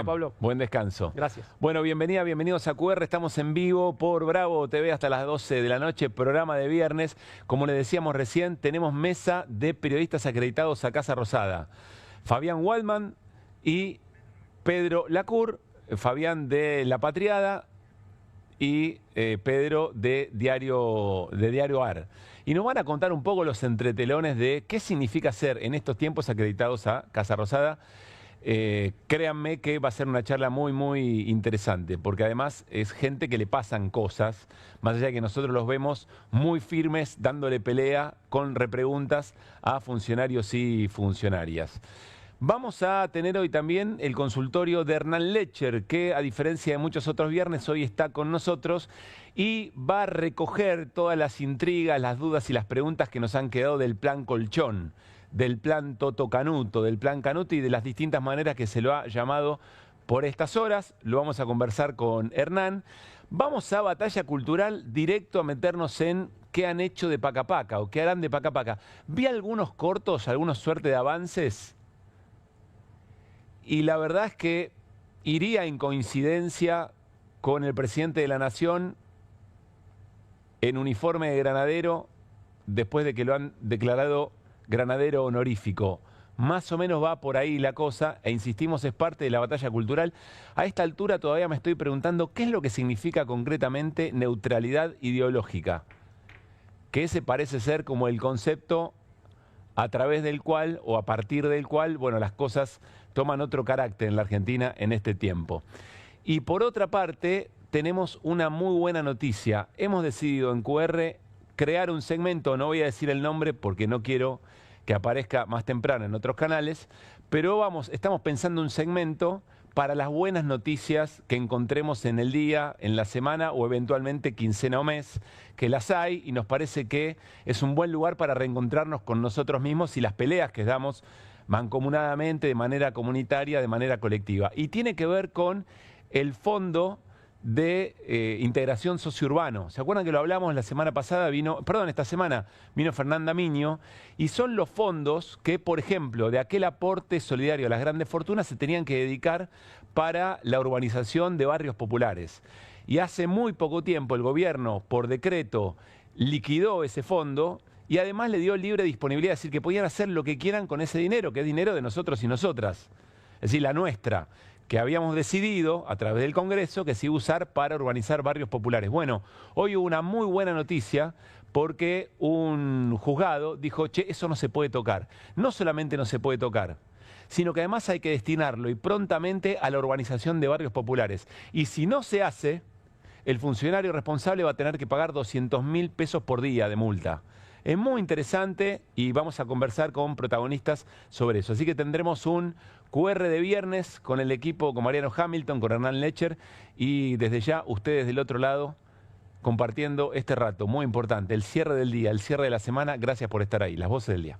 Pablo. Buen descanso. Gracias. Bueno, bienvenidos a QR. Estamos en vivo por Bravo TV hasta las 12 de la noche, programa de viernes. Como les decíamos recién, tenemos mesa de periodistas acreditados a Casa Rosada. Fabián Waldman y Pedro Lacour, Fabián de La Patriada y Pedro de Diario AR. Y nos van a contar un poco los entretelones de qué significa ser en estos tiempos acreditados a Casa Rosada. Créanme que va a ser una charla muy interesante, porque además es gente que le pasan cosas, más allá de que nosotros los vemos muy firmes, dándole pelea con repreguntas a funcionarios y funcionarias. Vamos a tener hoy también el consultorio de Hernán Lecher, que a diferencia de muchos otros viernes, hoy está con nosotros y va a recoger todas las intrigas, las dudas y las preguntas que nos han quedado del plan Colchón, del plan Toto Canuto, del plan Canuto y de las distintas maneras que se lo ha llamado por estas horas. Lo vamos a conversar con Hernán. Vamos a Batalla Cultural, directo a meternos en qué han hecho de Paca Paca o qué harán de Paca Paca. Vi algunos cortos, algunos suerte de avances y la verdad es que iría en coincidencia con el presidente de la Nación en uniforme de granadero después de que lo han declarado granadero honorífico. Más o menos va por ahí la cosa e insistimos, es parte de la batalla cultural. A esta altura todavía me estoy preguntando qué es lo que significa concretamente neutralidad ideológica, que ese parece ser como el concepto a través del cual o a partir del cual, bueno, las cosas toman otro carácter en la Argentina en este tiempo. Y por otra parte, tenemos una muy buena noticia. Hemos decidido en QR crear un segmento, no voy a decir el nombre porque no quiero que aparezca más temprano en otros canales, pero estamos pensando un segmento para las buenas noticias que encontremos en el día, en la semana o eventualmente quincena o mes, que las hay y nos parece que es un buen lugar para reencontrarnos con nosotros mismos y las peleas que damos mancomunadamente, de manera comunitaria, de manera colectiva. Y tiene que ver con el fondo de integración sociourbano. ¿Se acuerdan que lo hablamos la semana pasada? Esta semana vino Fernanda Miño, y son los fondos que, por ejemplo, de aquel aporte solidario a las grandes fortunas se tenían que dedicar para la urbanización de barrios populares. Y hace muy poco tiempo el gobierno, por decreto, liquidó ese fondo y además le dio libre disponibilidad, es decir, que podían hacer lo que quieran con ese dinero, que es dinero de nosotros y nosotras, es decir, la nuestra, que habíamos decidido a través del Congreso que se iba a usar para urbanizar barrios populares. Bueno, hoy hubo una muy buena noticia porque un juzgado dijo, che, eso no se puede tocar. No solamente no se puede tocar, sino que además hay que destinarlo y prontamente a la urbanización de barrios populares. Y si no se hace, el funcionario responsable va a tener que pagar 200.000 pesos por día de multa. Es muy interesante y vamos a conversar con protagonistas sobre eso. Así que tendremos un QR de viernes con el equipo, con Mariano Hamilton, con Hernán Lecher y desde ya ustedes del otro lado compartiendo este rato muy importante, el cierre del día, el cierre de la semana. Gracias por estar ahí. Las voces del día.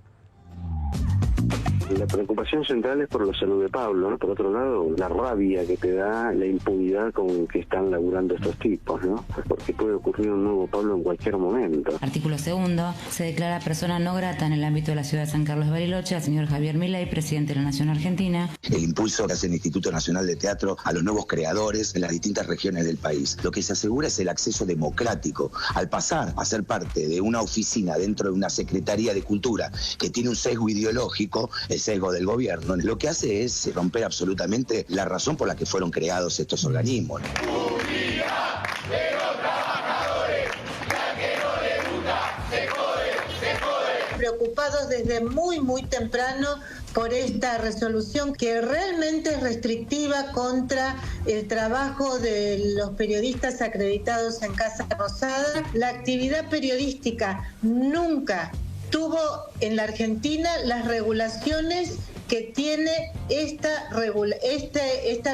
La preocupación central es por la salud de Pablo, ¿no? Por otro lado, la rabia que te da, la impunidad con que están laburando estos tipos, ¿no? Porque puede ocurrir un nuevo Pablo en cualquier momento. Artículo 2. Se declara persona no grata en el ámbito de la ciudad de San Carlos de Bariloche al señor Javier Milei, presidente de la Nación Argentina. El impulso que hace el Instituto Nacional de Teatro a los nuevos creadores en las distintas regiones del país. Lo que se asegura es el acceso democrático. Al pasar a ser parte de una oficina dentro de una Secretaría de Cultura que tiene un sesgo ideológico, el sesgo del gobierno, lo que hace es romper absolutamente la razón por la que fueron creados estos organismos. Unidad de los trabajadores, la que no le gusta, se jode. Preocupados desde muy temprano por esta resolución que realmente es restrictiva contra el trabajo de los periodistas acreditados en Casa Rosada. La actividad periodística nunca tuvo en la Argentina las regulaciones que tiene esta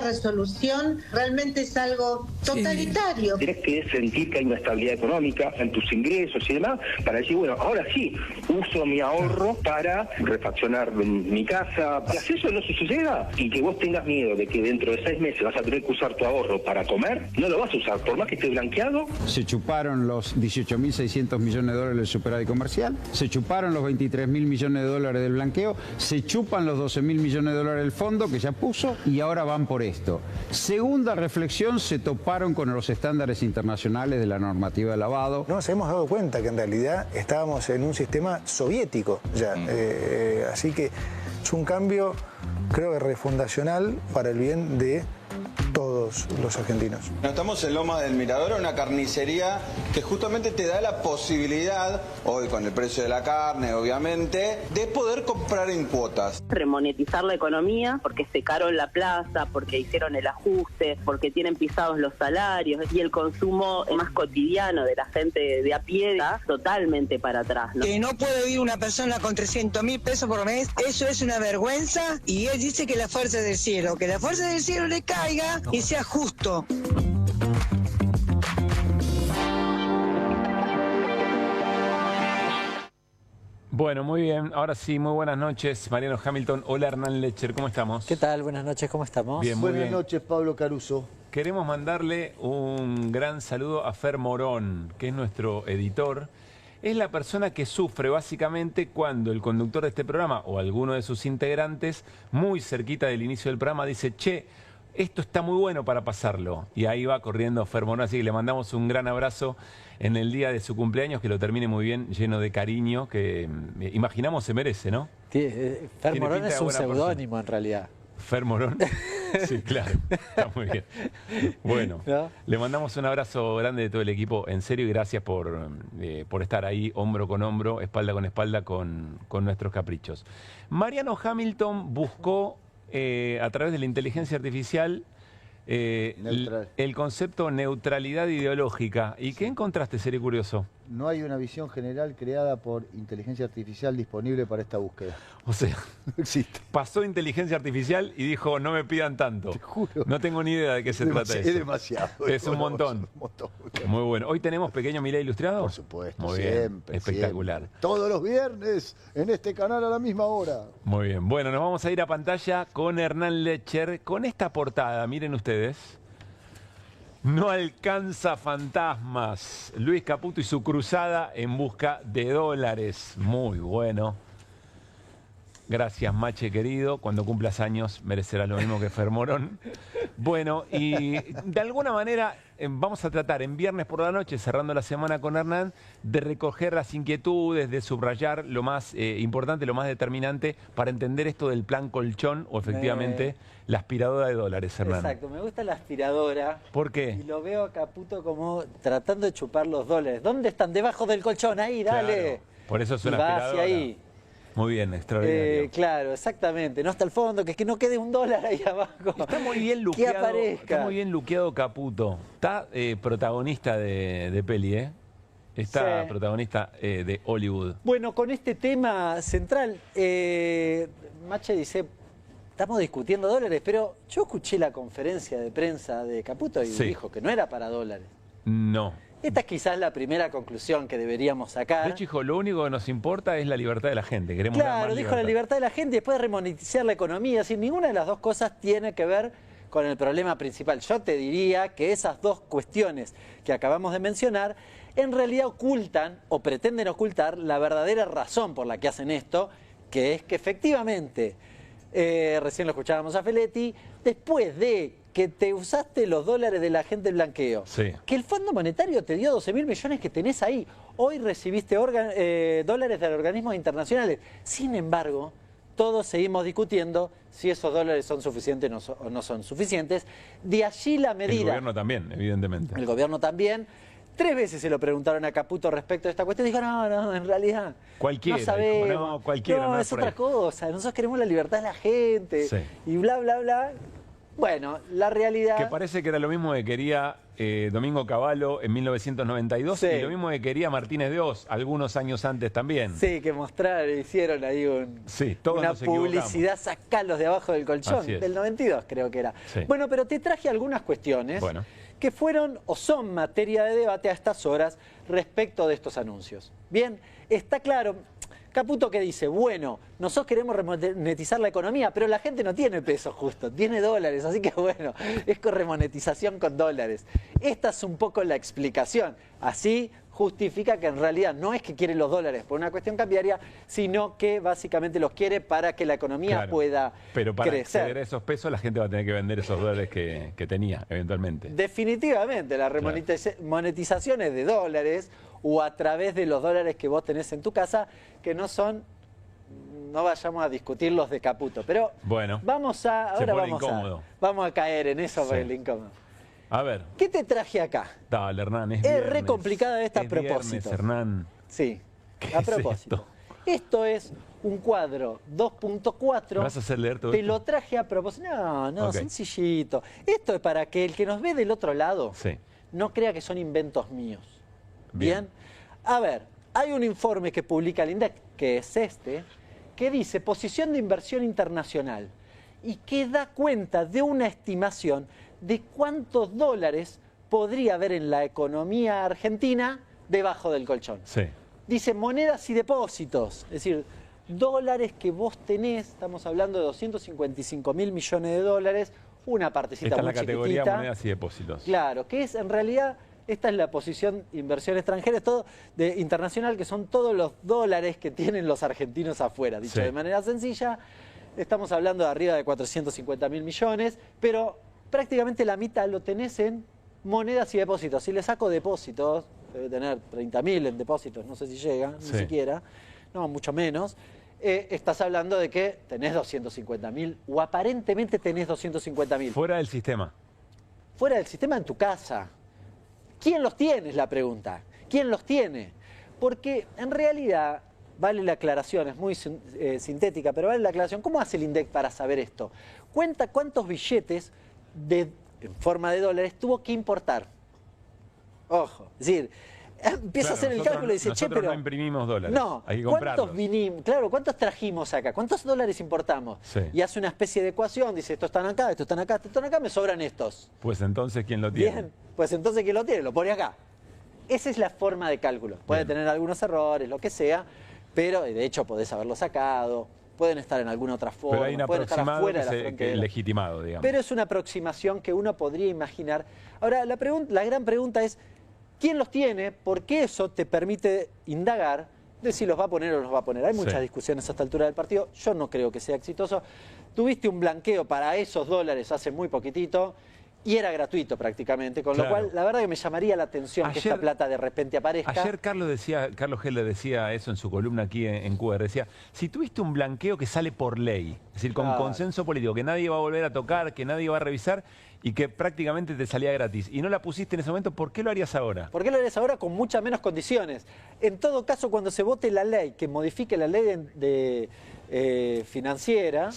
resolución. Realmente es algo totalitario. Tienes que sentir que hay una estabilidad económica en tus ingresos y demás, para decir, bueno, ahora sí, uso mi ahorro para refaccionar mi casa. Si eso no suceda y que vos tengas miedo de que dentro de 6 meses vas a tener que usar tu ahorro para comer, no lo vas a usar, por más que esté blanqueado. Se chuparon los 18.600 millones de dólares del superávit comercial, se chuparon los 23.000 millones de dólares del blanqueo, se chupan los 12.000 millones de dólares del fondo que ya puso y ahora van por esto. Segunda reflexión, se toparon con los estándares internacionales de la normativa de lavado. Nos hemos dado cuenta que en realidad estábamos en un sistema soviético ya, así que es un cambio, creo que refundacional para el bien de todos los argentinos. Estamos en Lomas del Mirador, una carnicería que justamente te da la posibilidad, hoy con el precio de la carne obviamente, de poder comprar en cuotas. Remonetizar la economía porque secaron la plaza, porque hicieron el ajuste, porque tienen pisados los salarios y el consumo más cotidiano de la gente de a pie está totalmente para atrás, ¿no? Que no puede vivir una persona con 300.000 pesos por mes, eso es una vergüenza y él dice que la fuerza del cielo, que la fuerza del cielo le caiga y sea justo. Bueno, muy bien. Ahora sí, muy buenas noches, Mariano Hamilton. Hola, Hernán Lecher, ¿cómo estamos? ¿Qué tal? Buenas noches, ¿cómo estamos? Bien, muy bien. Buenas noches, Pablo Caruso. Queremos mandarle un gran saludo a Fer Morón, que es nuestro editor. Es la persona que sufre básicamente cuando el conductor de este programa o alguno de sus integrantes, muy cerquita del inicio del programa, dice, che, esto está muy bueno para pasarlo. Y ahí va corriendo Fer Morón, así que le mandamos un gran abrazo en el día de su cumpleaños, que lo termine muy bien, lleno de cariño, que imaginamos se merece, ¿no? Fer Morón es un seudónimo en realidad. Fer Morón, sí, claro, está muy bien. Bueno, ¿no? Le mandamos un abrazo grande de todo el equipo, en serio, y gracias por estar ahí hombro con hombro, espalda con nuestros caprichos. Mariano Hamilton buscó a través de la inteligencia artificial el concepto neutralidad ideológica. ¿Y qué encontraste, sería curioso? No hay una visión general creada por inteligencia artificial disponible para esta búsqueda. O sea, no existe. Pasó inteligencia artificial y dijo, no me pidan tanto. Te juro. No tengo ni idea de qué se trata eso. Es demasiado. Es un montón. Muy bueno. ¿Hoy tenemos Pequeño Milei Ilustrado? Por supuesto, muy siempre. Bien. Espectacular. Siempre. Todos los viernes en este canal a la misma hora. Muy bien. Bueno, nos vamos a ir a pantalla con Hernán Lecher, con esta portada, miren ustedes. No alcanza fantasmas. Luis Caputo y su cruzada en busca de dólares. Muy bueno. Gracias, Mache querido. Cuando cumplas años merecerás lo mismo que Fer Morón. Bueno, y de alguna manera vamos a tratar en viernes por la noche, cerrando la semana con Hernán, de recoger las inquietudes, de subrayar lo más importante, lo más determinante para entender esto del plan colchón o efectivamente la aspiradora de dólares, Hernán. Exacto, me gusta la aspiradora. ¿Por qué? Y lo veo a Caputo como tratando de chupar los dólares. ¿Dónde están? Debajo del colchón, ahí, dale. Claro, por eso es una y va aspiradora. hacia ahí. Muy bien, extraordinario. Claro, exactamente. No hasta el fondo, que es que no quede un dólar ahí abajo. Está muy bien luqueado. Que aparezca. Está muy bien luqueado Caputo. Está protagonista de peli, ¿eh? Está sí. Protagonista de Hollywood. Bueno, con este tema central, Mache dice, estamos discutiendo dólares, pero yo escuché la conferencia de prensa de Caputo y dijo que no era para dólares. No. Esta es quizás la primera conclusión que deberíamos sacar. De hecho, dijo, lo único que nos importa es la libertad de la gente. Queremos claro, dijo la libertad de la gente y después remonetizar la economía. Sin ninguna de las dos cosas tiene que ver con el problema principal. Yo te diría que esas dos cuestiones que acabamos de mencionar en realidad ocultan o pretenden ocultar la verdadera razón por la que hacen esto, que es que efectivamente, recién lo escuchábamos a Feletti, después de que te usaste los dólares de la gente blanqueo, que el Fondo Monetario te dio 12.000 millones que tenés ahí, hoy recibiste dólares de organismos internacionales. Sin embargo, todos seguimos discutiendo si esos dólares son suficientes o no son suficientes. De allí la medida. El gobierno también, evidentemente. El gobierno también. 3 veces se lo preguntaron a Caputo respecto a esta cuestión. Dijo, no, en realidad cualquiera, no sabemos. Dijo, no, cualquiera. No, es otra cosa. Nosotros queremos la libertad de la gente. Y bla, bla, bla. Bueno, la realidad... Que parece que era lo mismo que quería Domingo Cavallo en 1992 y lo mismo que quería Martínez de Oz algunos años antes también. Sí, que hicieron ahí una publicidad, sacalos de abajo del colchón, del 92 creo que era. Bueno, pero te traje algunas cuestiones que fueron o son materia de debate a estas horas respecto de estos anuncios. Bien, está claro... Caputo que dice, bueno, nosotros queremos remonetizar la economía, pero la gente no tiene pesos justo, tiene dólares, así que bueno, es con remonetización con dólares. Esta es un poco la explicación. Así justifica que en realidad no es que quiere los dólares por una cuestión cambiaria, sino que básicamente los quiere para que la economía pueda Pero para crecer. acceder a esos pesos la gente va a tener que vender esos dólares que tenía eventualmente. Definitivamente, las monetizaciones de dólares o a través de los dólares que vos tenés en tu casa, que no son, no vayamos a discutirlos de Caputo, pero bueno, vamos a, ahora vamos a caer en eso por el incómodo. A ver. ¿Qué te traje acá? Dale, Hernán, es re complicada esta a propósito. Viernes, Hernán. Sí, a propósito. Esto es un cuadro 2.4. ¿Vas a hacer leer todo Te esto? lo traje a propósito. No, sencillito. Esto es para que el que nos ve del otro lado no crea que son inventos míos. Bien. A ver, hay un informe que publica el INDEC, que es este, que dice posición de inversión internacional y que da cuenta de una estimación de cuántos dólares podría haber en la economía argentina debajo del colchón. Dice monedas y depósitos, es decir, dólares que vos tenés, estamos hablando de 255.000 millones de dólares, una partecita muy chiquitita. Está en la categoría monedas y depósitos. Claro, que es en realidad, esta es la posición inversión extranjera, es todo de internacional, que son todos los dólares que tienen los argentinos afuera. Dicho de manera sencilla, estamos hablando de arriba de 450.000 millones, pero prácticamente la mitad lo tenés en monedas y depósitos. Si le saco depósitos, debe tener 30.000 en depósitos, no sé si llega, ni siquiera, no, mucho menos. Estás hablando de que tenés 250.000 o aparentemente tenés 250.000. Fuera del sistema. Fuera del sistema en tu casa. ¿Quién los tiene? Es la pregunta. ¿Quién los tiene? Porque en realidad, vale la aclaración, es muy sintética, pero vale la aclaración. ¿Cómo hace el INDEC para saber esto? Cuenta cuántos billetes en forma de dólares tuvo que importar. Ojo, es decir, empieza a hacer el cálculo y dice, che, pero no imprimimos dólares, no, hay que comprarlos. ¿Cuántos trajimos acá? ¿Cuántos dólares importamos? Y hace una especie de ecuación, dice, estos están acá, estos están acá, estos están acá, me sobran estos. Pues entonces, ¿quién lo tiene? Bien, pues entonces, ¿quién lo tiene? Lo pone acá. Esa es la forma de cálculo. Puede tener algunos errores, lo que sea, pero de hecho podés haberlo sacado, pueden estar en alguna otra forma, pero hay un pueden estar afuera de la frontera. Legitimado, digamos. Pero es una aproximación que uno podría imaginar. Ahora, la gran pregunta es, ¿quién los tiene? Porque eso te permite indagar de si los va a poner o no los va a poner. Hay muchas discusiones a esta altura del partido. Yo no creo que sea exitoso. Tuviste un blanqueo para esos dólares hace muy poquitito y era gratuito prácticamente, con lo cual la verdad que me llamaría la atención que esta plata de repente aparezca. Ayer Carlos Heller decía eso en su columna aquí en QR, decía, si tuviste un blanqueo que sale por ley, es decir, con consenso político, que nadie va a volver a tocar, que nadie va a revisar y que prácticamente te salía gratis, y no la pusiste en ese momento, ¿por qué lo harías ahora? ¿Por qué lo harías ahora con muchas menos condiciones? En todo caso, cuando se vote la ley, que modifique la ley financiera,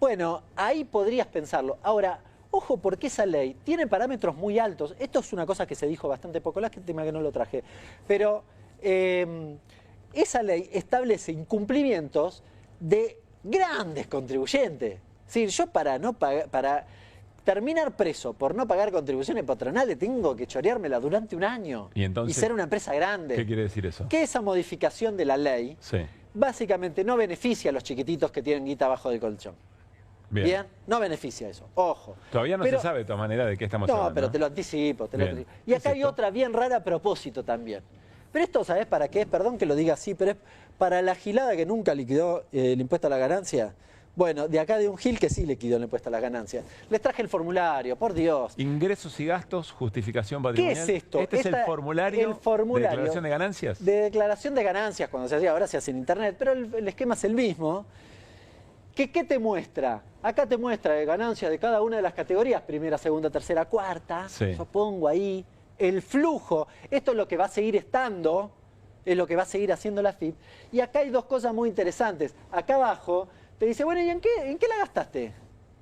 bueno, ahí podrías pensarlo. Ahora, ojo, porque esa ley tiene parámetros muy altos. Esto es una cosa que se dijo bastante poco, lástima que no lo traje. Pero esa ley establece incumplimientos de grandes contribuyentes. Es decir, yo para terminar preso por no pagar contribuciones patronales tengo que choreármela durante un año y ser una empresa grande. ¿Qué quiere decir eso? Que esa modificación de la ley básicamente no beneficia a los chiquititos que tienen guita abajo del colchón. Bien, no beneficia eso, ojo. Todavía no se sabe de todas maneras de qué estamos hablando. No, pero te lo anticipo. Y acá hay otra bien rara a propósito también. Pero esto, ¿sabés para qué es? Perdón que lo diga así, pero es para la gilada que nunca liquidó el impuesto a la ganancia. Bueno, de acá de un gil que sí liquidó el impuesto a la ganancia. Les traje el formulario, por Dios. Ingresos y gastos, justificación patrimonial. ¿Qué es esto? ¿Este es el formulario de declaración de ganancias? De declaración de ganancias, cuando se hacía, ahora se hace en internet, pero el esquema es el mismo. ¿Qué te muestra? Acá te muestra ganancias de cada una de las categorías, primera, segunda, tercera, cuarta. Yo pongo ahí el flujo. Esto es lo que va a seguir estando, es lo que va a seguir haciendo la AFIP. Y acá hay dos cosas muy interesantes. Acá abajo te dice, bueno, ¿y en qué la gastaste?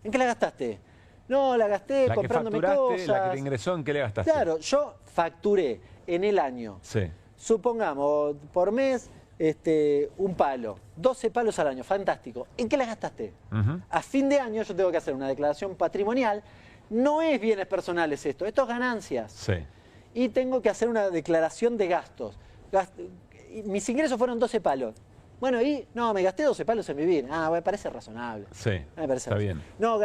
¿En qué la gastaste? No, la gasté comprándome cosas. La que te ingresó, ¿en qué le gastaste? Claro, yo facturé en el año, supongamos, por mes, un palo, 12 palos al año, fantástico. ¿En qué la gastaste? A fin de año yo tengo que hacer una declaración patrimonial. No es bienes personales esto es ganancias. Y tengo que hacer una declaración de gastos. Mis ingresos fueron 12 palos. Bueno, no, me gasté 12 palos en vivir. Me parece razonable. Me parece bien. No,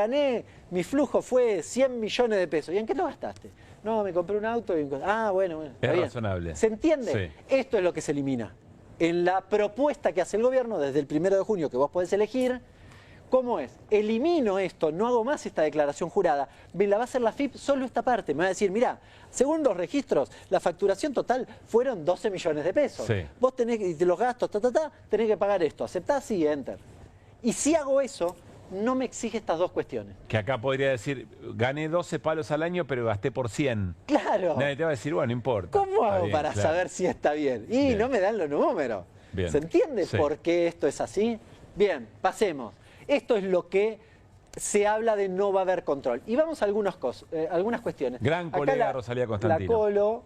mi flujo fue 100 millones de pesos. ¿Y en qué lo gastaste? No, me compré un auto y... Ah, bueno. Es razonable. ¿Se entiende? Sí. Esto es lo que se elimina. En la propuesta que hace el gobierno desde el 1 de junio que vos podés elegir, ¿cómo es? Elimino esto, no hago más esta declaración jurada, me la va a hacer la FIP solo esta parte. Me va a decir, mirá, según los registros, la facturación total fueron 12 millones de pesos. Sí. Vos tenés que, los gastos, tenés que pagar esto. Aceptás, sí, enter. Y si hago eso, no me exige estas dos cuestiones. Que acá podría decir, gané 12 palos al año, pero gasté por 100. Claro. Nadie te va a decir, bueno, no importa. ¿Cómo hago bien, para saber si está bien? Y bien. no me dan los números. Bien. ¿Se entiende Sí. por qué esto es así? Bien, pasemos. Esto es lo que se habla de no va a haber control. Y vamos a algunas cuestiones. Gran Acá colega Rosalía Constantino. La Colo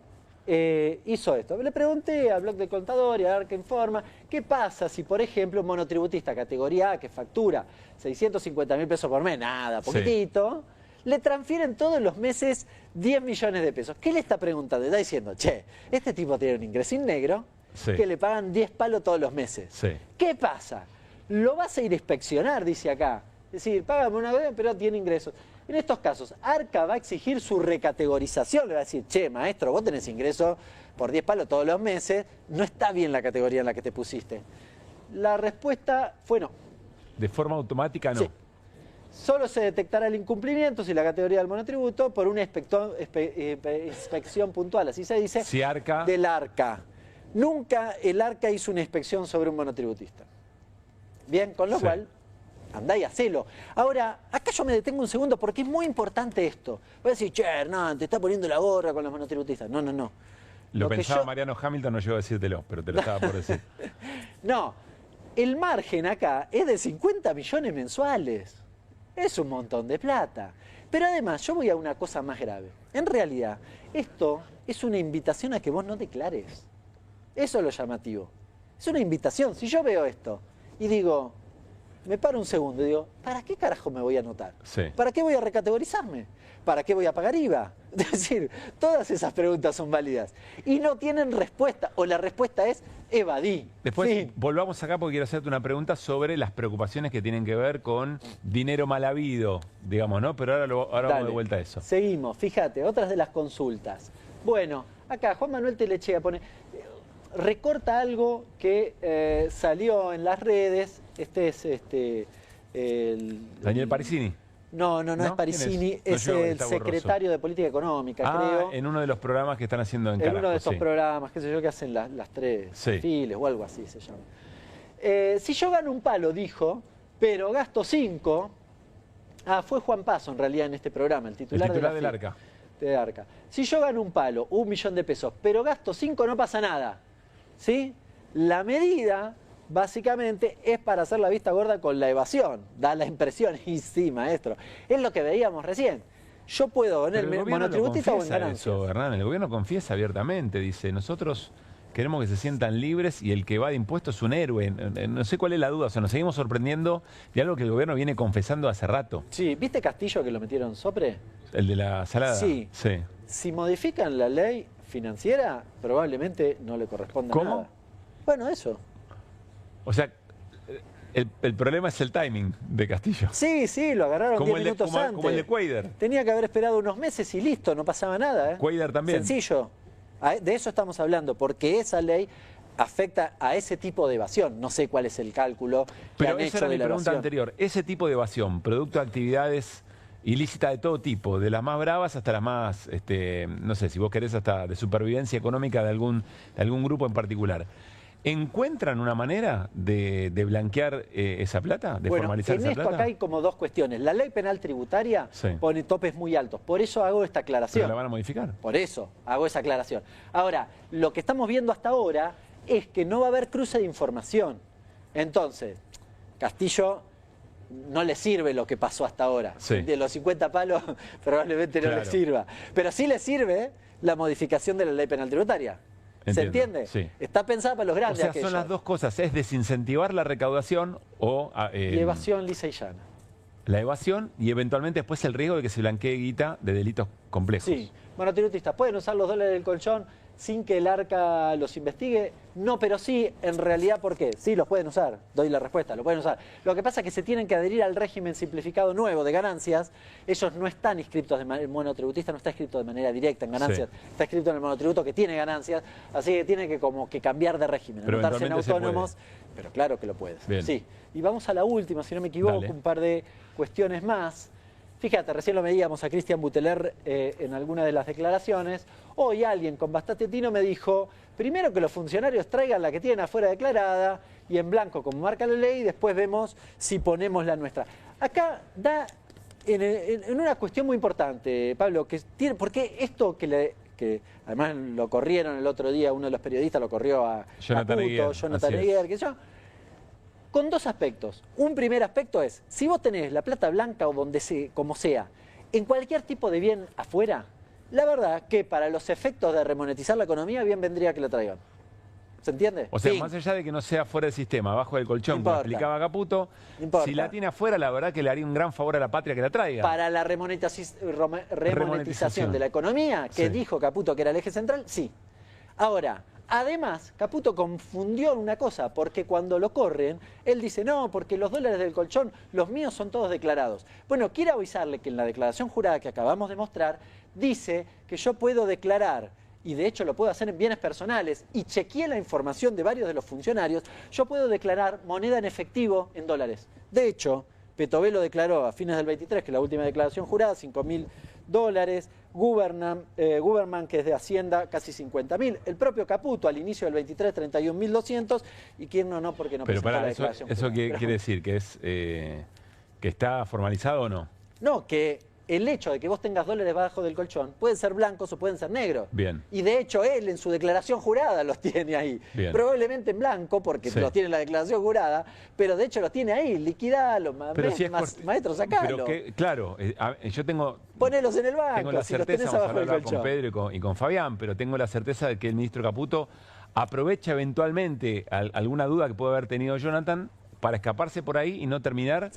hizo esto. Le pregunté al blog de Contador y a Arca Informa, ¿qué pasa si, por ejemplo, un monotributista categoría A que factura 650.000 pesos por mes, nada, poquitito, le transfieren todos los meses 10 millones de pesos? ¿Qué le está preguntando? Le está diciendo, che, este tipo tiene un ingreso negro que le pagan 10 palos todos los meses. Sí. ¿Qué pasa? Lo vas a ir a inspeccionar, dice acá. Es decir, págame una vez, pero tiene ingresos. En estos casos, Arca va a exigir su recategorización. Le va a decir, che, maestro, vos tenés ingresos por 10 palos todos los meses. No está bien la categoría en la que te pusiste. La respuesta fue no. De forma automática, no. Sí. Solo se detectará el incumplimiento si la categoría del monotributo por una inspección puntual, así se dice, Si Arca... del Arca. Nunca el Arca hizo una inspección sobre un monotributista. Bien, con lo cual, andá y hacelo. Ahora, acá yo me detengo un segundo porque es muy importante esto. Voy a decir, che, Hernán, te está poniendo la gorra con los monotributistas. No, no, no. Lo pensaba Mariano Hamilton, no llegó a decírtelo, pero te lo estaba por decir. No, el margen acá es de 50 millones mensuales. Es un montón de plata. Pero además, yo voy a una cosa más grave. En realidad, esto es una invitación a que vos no declares. Eso es lo llamativo. Es una invitación. Si yo veo esto y digo, me paro un segundo y digo, ¿para qué carajo me voy a anotar? Sí. ¿Para qué voy a recategorizarme? ¿Para qué voy a pagar IVA? Es decir, todas esas preguntas son válidas. Y no tienen respuesta, o la respuesta es evadí. Después volvamos acá porque quiero hacerte una pregunta sobre las preocupaciones que tienen que ver con dinero mal habido, digamos, ¿no? Pero ahora vamos de vuelta a eso. Seguimos, fíjate, otras de las consultas. Bueno, acá Juan Manuel Telechea pone, recorta algo que salió en las redes, Daniel Parisini. No es Parisini, es el secretario de Política Económica, creo. En uno de los programas que están haciendo en Caracol. En uno de estos programas, qué sé yo, que hacen las tres files o algo así se llama. Si yo gano un palo, dijo, pero gasto 5... fue Juan Paso en realidad en este programa, el titular del Arca. De Arca. Si yo gano un palo, 1 millón de pesos, pero gasto 5, no pasa nada. ¿Sí? La medida... básicamente es para hacer la vista gorda con la evasión. Da la impresión, y sí, maestro. Es lo que veíamos recién. Yo puedo en el monotributista o en ganancias. Hernán, el gobierno confiesa abiertamente, dice, nosotros queremos que se sientan libres y el que va de impuestos es un héroe. No sé cuál es la duda, o sea, nos seguimos sorprendiendo de algo que el gobierno viene confesando hace rato. Sí, ¿viste Castillo que lo metieron sopre? ¿El de la salada? Sí. Si modifican la ley financiera, probablemente no le corresponda nada. Bueno, eso. O sea, el problema es el timing de Castillo. Sí, lo agarraron 10 minutos antes. Como el de Cuadra. Tenía que haber esperado unos meses y listo, no pasaba nada. Cuadra también. Sencillo. De eso estamos hablando, porque esa ley afecta a ese tipo de evasión. No sé cuál es el cálculo que han hecho de la evasión. Pero esa era mi pregunta anterior. Ese tipo de evasión, producto de actividades ilícitas de todo tipo, de las más bravas hasta las más, no sé, si vos querés, hasta de supervivencia económica de algún grupo en particular. ¿Encuentran una manera de blanquear esa plata? ¿De formalizar esa plata? En esto acá hay como dos cuestiones. La ley penal tributaria pone topes muy altos. Por eso hago esta aclaración. ¿Pero la van a modificar? Por eso hago esa aclaración. Ahora, lo que estamos viendo hasta ahora es que no va a haber cruce de información. Entonces, Castillo no le sirve lo que pasó hasta ahora. De los 50 palos probablemente no le sirva. Pero sí le sirve la modificación de la ley penal tributaria. ¿Se entiende? Sí. Está pensada para los grandes. O sea, son las dos cosas. Es desincentivar la recaudación o... y evasión lisa y llana. La evasión y eventualmente después el riesgo de que se blanquee guita de delitos complejos. Sí. Monotributistas pueden usar los dólares del colchón sin que el ARCA los investigue? No, pero sí, en realidad, ¿por qué? Sí, los pueden usar, doy la respuesta, lo pueden usar. Lo que pasa es que se tienen que adherir al régimen simplificado nuevo de ganancias. Ellos no están inscritos, el monotributista no está inscrito de manera directa en ganancias, está inscrito en el monotributo que tiene ganancias, así que tiene que como que cambiar de régimen, pero anotarse en autónomos, pero claro que lo puedes. Bien. Sí. Y vamos a la última, si no me equivoco, un par de cuestiones más. Fíjate, recién lo veíamos a Cristian Buteler en alguna de las declaraciones. Hoy alguien con bastante tino me dijo, primero que los funcionarios traigan la que tienen afuera declarada y en blanco como marca la ley, y después vemos si ponemos la nuestra. Acá da en una cuestión muy importante, Pablo, que tiene, porque esto que además lo corrieron el otro día, uno de los periodistas lo corrió a Jonathan Eguer, que yo... Con dos aspectos. Un primer aspecto es, si vos tenés la plata blanca o como sea, en cualquier tipo de bien afuera, la verdad que para los efectos de remonetizar la economía, bien vendría que la traigan. ¿Se entiende? O sea, más allá de que no sea fuera del sistema, abajo del colchón, como explicaba Caputo, si la tiene afuera, la verdad que le haría un gran favor a la patria que la traiga. Para la remonetización de la economía, que dijo Caputo que era el eje central, sí. Ahora... Además, Caputo confundió una cosa, porque cuando lo corren, él dice, no, porque los dólares del colchón, los míos son todos declarados. Bueno, quiero avisarle que en la declaración jurada que acabamos de mostrar, dice que yo puedo declarar, y de hecho lo puedo hacer en bienes personales, y chequeé la información de varios de los funcionarios, yo puedo declarar moneda en efectivo en dólares. De hecho, Petové declaró a fines del 23, que es la última declaración jurada, $5.000, Guberman, que es de Hacienda, casi 50.000. El propio Caputo, al inicio del 23, 31.200. ¿Y quién no? Porque no presentó la declaración. ¿Eso quiere decir? ¿Que está formalizado o no? No, que el hecho de que vos tengas dólares bajo del colchón pueden ser blancos o pueden ser negros. Bien. Y de hecho él en su declaración jurada los tiene ahí. Bien. Probablemente en blanco, porque los tiene en la declaración jurada, pero de hecho los tiene ahí. Liquidalo, maestro, sacalo. Pero claro, yo tengo... Ponelos en el banco, tengo la certeza, si los tenés abajo del colchón. Con Pedro y con Fabián, pero tengo la certeza de que el ministro Caputo aprovecha eventualmente alguna duda que puede haber tenido Jonathan para escaparse por ahí y no terminar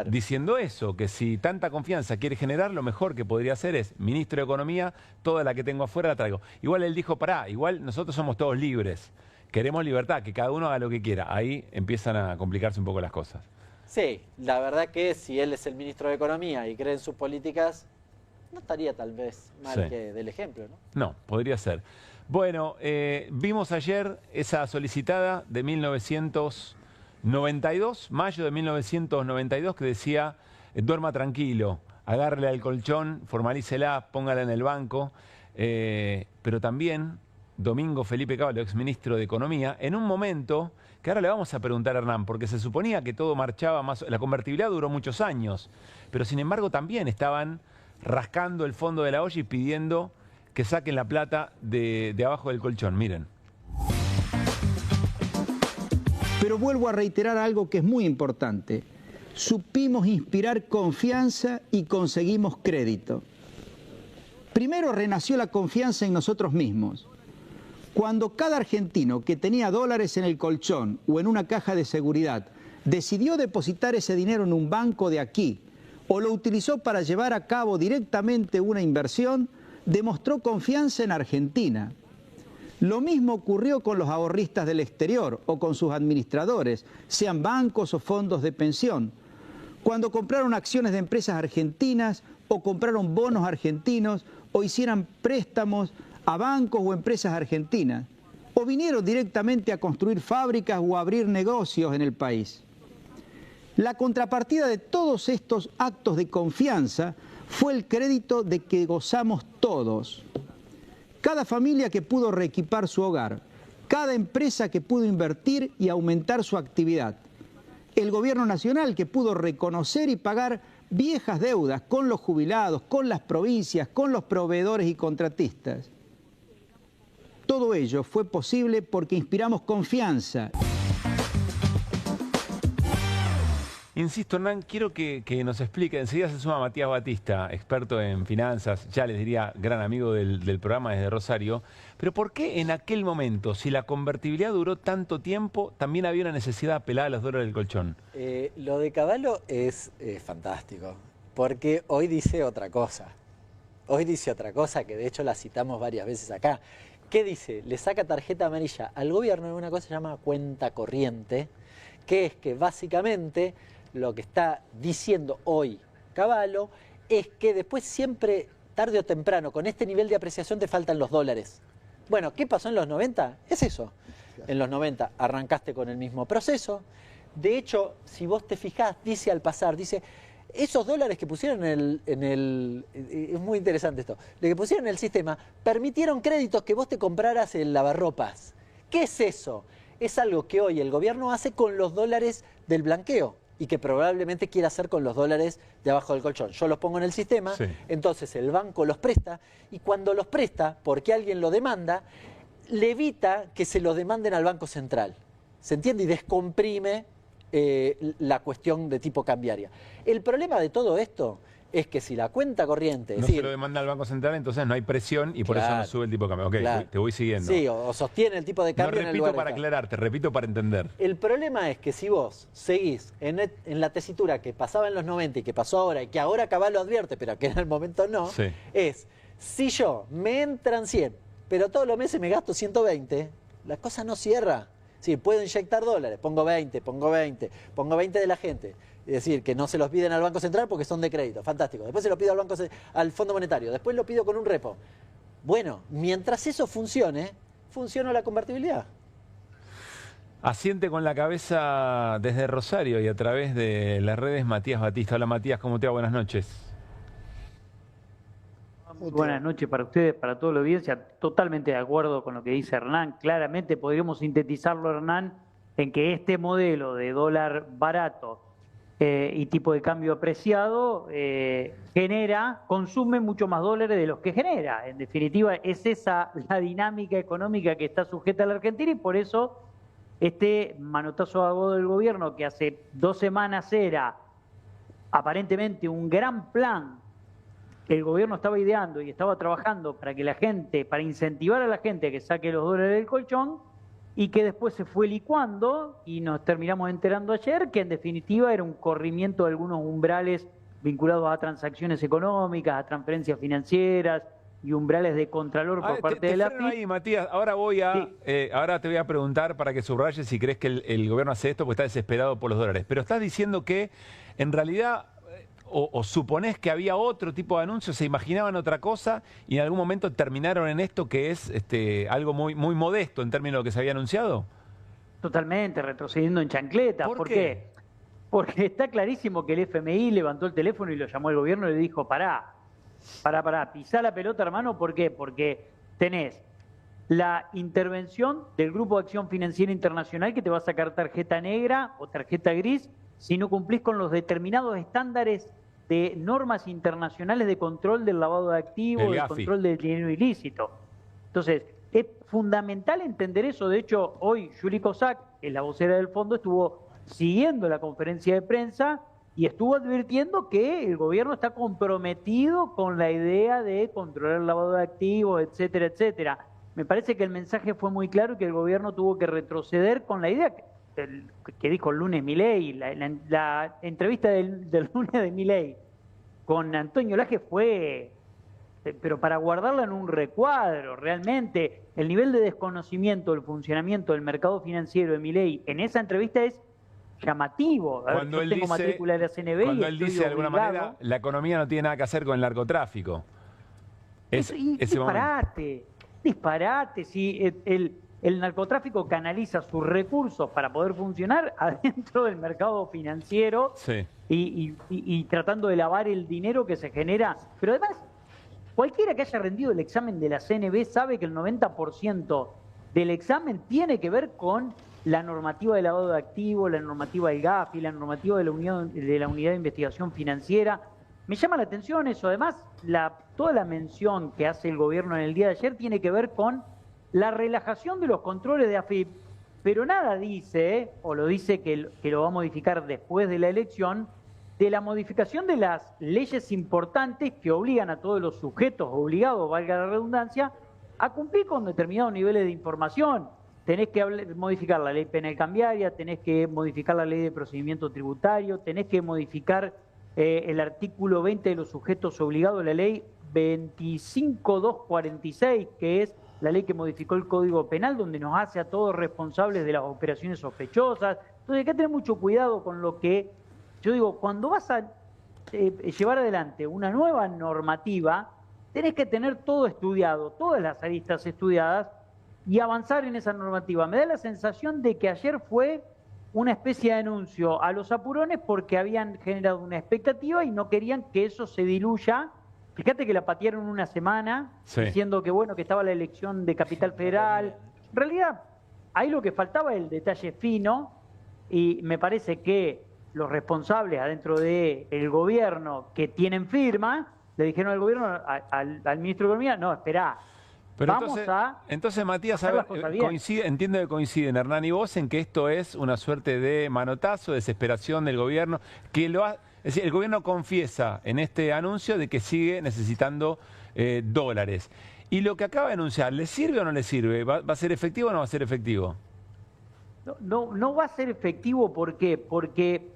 diciendo eso, que si tanta confianza quiere generar, lo mejor que podría hacer es, ministro de Economía, toda la que tengo afuera la traigo. Igual él dijo, igual nosotros somos todos libres, queremos libertad, que cada uno haga lo que quiera. Ahí empiezan a complicarse un poco las cosas. Sí, la verdad que si él es el ministro de Economía y cree en sus políticas, no estaría tal vez mal que del ejemplo, ¿no? No, podría ser. Bueno, vimos ayer esa solicitada de 1992, mayo de 1992, que decía, duerma tranquilo, agárrele al colchón, formalícela, póngala en el banco. Pero también Domingo Felipe Cavallo, exministro de Economía, en un momento, que ahora le vamos a preguntar a Hernán, porque se suponía que todo marchaba más, la convertibilidad duró muchos años, pero sin embargo también estaban rascando el fondo de la olla y pidiendo que saquen la plata de abajo del colchón. Miren. Pero vuelvo a reiterar algo que es muy importante. Supimos inspirar confianza y conseguimos crédito. Primero renació la confianza en nosotros mismos. Cuando cada argentino que tenía dólares en el colchón o en una caja de seguridad decidió depositar ese dinero en un banco de aquí o lo utilizó para llevar a cabo directamente una inversión, demostró confianza en Argentina. Lo mismo ocurrió con los ahorristas del exterior o con sus administradores, sean bancos o fondos de pensión. Cuando compraron acciones de empresas argentinas o compraron bonos argentinos o hicieran préstamos a bancos o empresas argentinas, o vinieron directamente a construir fábricas o a abrir negocios en el país. La contrapartida de todos estos actos de confianza fue el crédito de que gozamos todos. Cada familia que pudo reequipar su hogar, cada empresa que pudo invertir y aumentar su actividad, el gobierno nacional que pudo reconocer y pagar viejas deudas con los jubilados, con las provincias, con los proveedores y contratistas. Todo ello fue posible porque inspiramos confianza. Insisto, Hernán, quiero que nos explique, enseguida se suma Matías Batista, experto en finanzas, ya les diría gran amigo del programa desde Rosario, pero ¿por qué en aquel momento, si la convertibilidad duró tanto tiempo, también había una necesidad de apelar a los dólares del colchón? Lo de Cavallo es fantástico, porque hoy dice otra cosa. Hoy dice otra cosa, que de hecho la citamos varias veces acá, ¿Qué dice? Le saca tarjeta amarilla al gobierno en una cosa que se llama cuenta corriente, que es que básicamente lo que está diciendo hoy Cavallo es que después siempre, tarde o temprano, con este nivel de apreciación te faltan los dólares. Bueno, ¿qué pasó en los 90? Es eso. En los 90 arrancaste con el mismo proceso. De hecho, si vos te fijás, dice al pasar, dice, esos dólares que pusieron es muy interesante esto, lo que pusieron en el sistema, permitieron créditos que vos te compraras el lavarropas. ¿Qué es eso? Es algo que hoy el gobierno hace con los dólares del blanqueo y que probablemente quiera hacer con los dólares de abajo del colchón. Yo los pongo en el sistema, sí. Entonces el banco los presta y cuando los presta, porque alguien lo demanda, le evita que se los demanden al Banco Central. ¿Se entiende? Y descomprime la cuestión de tipo cambiaria. El problema de todo esto es que si la cuenta corriente... No se lo demanda al Banco Central, entonces no hay presión y por eso no sube el tipo de cambio. Ok, claro. Te voy siguiendo. Sí, o sostiene el tipo de cambio en el lugar. No repito para aclarar, te repito para entender. El problema es que si vos seguís en la tesitura que pasaba en los 90 y que pasó ahora y que ahora Cavallo advierte, pero que en el momento no, sí. Es, si yo me entran 100, pero todos los meses me gasto 120, la cosa no cierra. Sí, puedo inyectar dólares, pongo 20 de la gente. Es decir, que no se los piden al Banco Central porque son de crédito. Fantástico. Después se lo pido al Fondo Monetario. Después lo pido con un repo. Bueno, mientras eso funcione, funciona la convertibilidad. Asiente con la cabeza desde Rosario y a través de las redes Matías Batista. Hola Matías, ¿cómo te va? Buenas noches. Buenas noches para ustedes, para toda la audiencia. Totalmente de acuerdo con lo que dice Hernán. Claramente podríamos sintetizarlo, Hernán, en que este modelo de dólar barato y tipo de cambio apreciado consume mucho más dólares de los que genera. En definitiva, es esa la dinámica económica que está sujeta a la Argentina y por eso este manotazo agudo del gobierno, que hace 2 semanas era aparentemente un gran plan que el gobierno estaba ideando y estaba trabajando para que la gente, para incentivar a la gente a que saque los dólares del colchón, y que después se fue licuando y nos terminamos enterando ayer que en definitiva era un corrimiento de algunos umbrales vinculados a transacciones económicas, a transferencias financieras y umbrales de contralor por parte de la FIP. Ahí, Matías, ahora ahora te voy a preguntar para que subrayes si crees que el gobierno hace esto porque está desesperado por los dólares. Pero estás diciendo que en realidad o suponés que había otro tipo de anuncios, se imaginaban otra cosa y en algún momento terminaron en esto que es algo muy, muy modesto en términos de lo que se había anunciado. Totalmente, retrocediendo en chancletas. ¿Por qué? Porque está clarísimo que el FMI levantó el teléfono y lo llamó al gobierno y le dijo, pará, pisá la pelota, hermano. ¿Por qué? Porque tenés la intervención del Grupo de Acción Financiera Internacional que te va a sacar tarjeta negra o tarjeta gris si no cumplís con los determinados estándares de normas internacionales de control del lavado de activos, de control del dinero ilícito. Entonces, es fundamental entender eso. De hecho, hoy Juli Kosak, que es la vocera del fondo, estuvo siguiendo la conferencia de prensa y estuvo advirtiendo que el gobierno está comprometido con la idea de controlar el lavado de activos, etcétera, etcétera. Me parece que el mensaje fue muy claro y que el gobierno tuvo que retroceder con la idea que dijo el lunes Milei. La entrevista del lunes de Milei con Antonio Laje fue, pero para guardarla en un recuadro. Realmente el nivel de desconocimiento del funcionamiento del mercado financiero de Milei en esa entrevista es llamativo. Cuando él tengo matrícula de la CNB cuando él dice de alguna manera la economía no tiene nada que hacer con el narcotráfico. Disparate. Si el narcotráfico canaliza sus recursos para poder funcionar adentro del mercado financiero, sí, y tratando de lavar el dinero que se genera. Pero además, cualquiera que haya rendido el examen de la CNB sabe que el 90% del examen tiene que ver con la normativa de lavado de activos, la normativa del GAFI, la normativa de la Unidad de Investigación Financiera. Me llama la atención eso. Además, toda la mención que hace el gobierno en el día de ayer tiene que ver con la relajación de los controles de AFIP, pero nada dice, o lo dice que lo va a modificar después de la elección, de la modificación de las leyes importantes que obligan a todos los sujetos obligados, valga la redundancia, a cumplir con determinados niveles de información. Tenés que modificar la ley penal cambiaria, tenés que modificar la ley de procedimiento tributario, tenés que modificar el artículo 20 de los sujetos obligados, la ley 25246, que es la ley que modificó el Código Penal, donde nos hace a todos responsables de las operaciones sospechosas. Entonces hay que tener mucho cuidado con lo que, yo digo, cuando vas a llevar adelante una nueva normativa, tenés que tener todo estudiado, todas las aristas estudiadas y avanzar en esa normativa. Me da la sensación de que ayer fue una especie de anuncio a los apurones porque habían generado una expectativa y no querían que eso se diluya. Fíjate que la patearon una semana, diciendo que bueno, que estaba la elección de Capital Federal. En realidad, ahí lo que faltaba es el detalle fino, y me parece que los responsables adentro del gobierno que tienen firma, le dijeron al gobierno, al ministro de Economía, no, esperá, pero vamos entonces Matías, hacer las cosas bien. entiendo que coinciden Hernán y vos en que esto es una suerte de manotazo, desesperación del gobierno, que es decir, el gobierno confiesa en este anuncio de que sigue necesitando dólares. Y lo que acaba de anunciar, ¿le sirve o no le sirve? ¿Va a ser efectivo o no va a ser efectivo? No va a ser efectivo, ¿por qué? Porque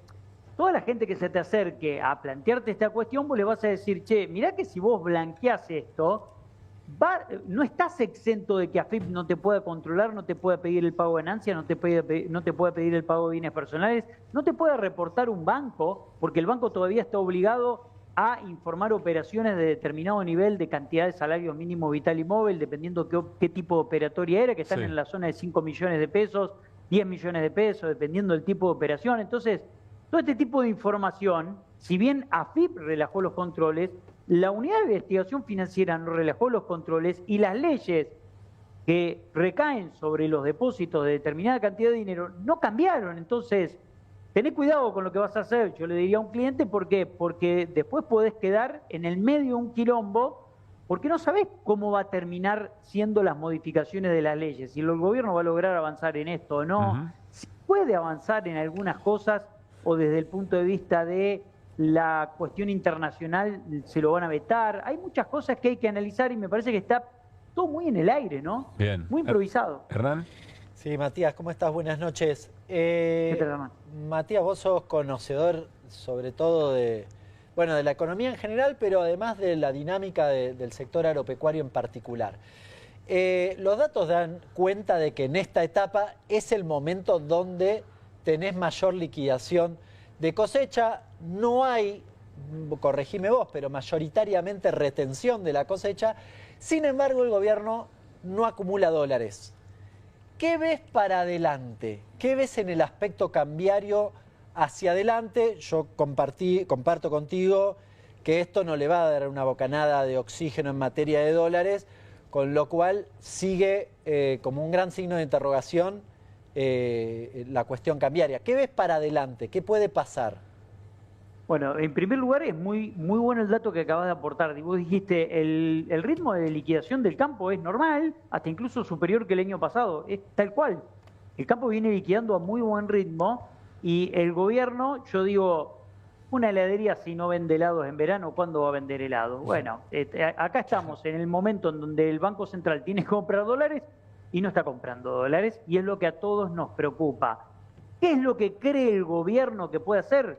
toda la gente que se te acerque a plantearte esta cuestión, vos le vas a decir, che, mirá que si vos blanqueás esto, no estás exento de que AFIP no te pueda controlar, no te pueda pedir el pago de ganancias, no te pueda pedir el pago de bienes personales, no te pueda reportar un banco, porque el banco todavía está obligado a informar operaciones de determinado nivel de cantidad de salario mínimo vital y móvil, dependiendo qué tipo de operatoria era, que están en la zona de 5 millones de pesos, 10 millones de pesos, dependiendo del tipo de operación. Entonces, todo este tipo de información, si bien AFIP relajó los controles, la Unidad de Investigación Financiera no relajó los controles y las leyes que recaen sobre los depósitos de determinada cantidad de dinero no cambiaron. Entonces, tené cuidado con lo que vas a hacer, yo le diría a un cliente, ¿por qué? Porque después podés quedar en el medio de un quilombo, porque no sabés cómo va a terminar siendo las modificaciones de las leyes, si el gobierno va a lograr avanzar en esto o no, si puede avanzar en algunas cosas o desde el punto de vista de la cuestión internacional se lo van a vetar. Hay muchas cosas que hay que analizar y me parece que está todo muy en el aire, ¿no? Bien. Muy improvisado. ¿Hernán? Sí, Matías, ¿cómo estás? Buenas noches. ¿Qué tal, Hernán? Matías, vos sos conocedor sobre todo de la economía en general, pero además de la dinámica del sector agropecuario en particular. Los datos dan cuenta de que en esta etapa es el momento donde tenés mayor liquidación de cosecha, no hay, corregime vos, pero mayoritariamente retención de la cosecha. Sin embargo, el gobierno no acumula dólares. ¿Qué ves para adelante? ¿Qué ves en el aspecto cambiario hacia adelante? Yo comparto contigo que esto no le va a dar una bocanada de oxígeno en materia de dólares, con lo cual sigue como un gran signo de interrogación la cuestión cambiaria. ¿Qué ves para adelante? ¿Qué puede pasar? Bueno, en primer lugar es muy bueno el dato que acabas de aportar. Vos dijiste, el ritmo de liquidación del campo es normal, hasta incluso superior que el año pasado. Es tal cual. El campo viene liquidando a muy buen ritmo y el gobierno, yo digo, una heladería si no vende helados en verano, ¿cuándo va a vender helados? Bueno, acá estamos en el momento en donde el Banco Central tiene que comprar dólares y no está comprando dólares, y es lo que a todos nos preocupa. ¿Qué es lo que cree el gobierno que puede hacer?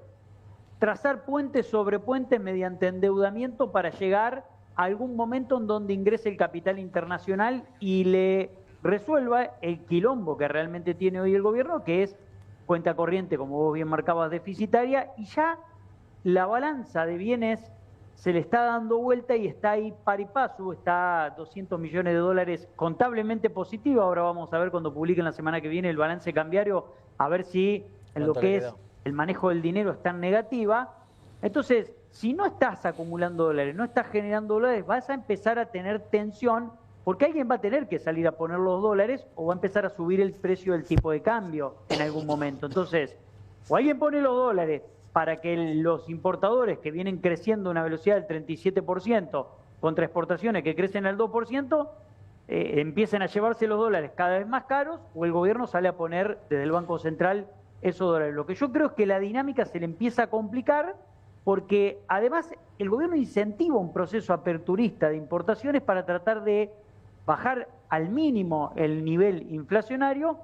Trazar puentes sobre puentes mediante endeudamiento para llegar a algún momento en donde ingrese el capital internacional y le resuelva el quilombo que realmente tiene hoy el gobierno, que es cuenta corriente, como vos bien marcabas, deficitaria, y ya la balanza de bienes se le está dando vuelta y está ahí par y paso, está 200 millones de dólares contablemente positivo. Ahora vamos a ver cuando publiquen la semana que viene el balance cambiario, a ver si en lo que es el manejo del dinero está en negativa. Entonces, si no estás acumulando dólares, no estás generando dólares, vas a empezar a tener tensión, porque alguien va a tener que salir a poner los dólares o va a empezar a subir el precio del tipo de cambio en algún momento. Entonces, o alguien pone los dólares para que los importadores que vienen creciendo a una velocidad del 37% contra exportaciones que crecen al 2%, empiecen a llevarse los dólares cada vez más caros, o el gobierno sale a poner desde el Banco Central esos dólares. Lo que yo creo es que la dinámica se le empieza a complicar porque además el gobierno incentiva un proceso aperturista de importaciones para tratar de bajar al mínimo el nivel inflacionario,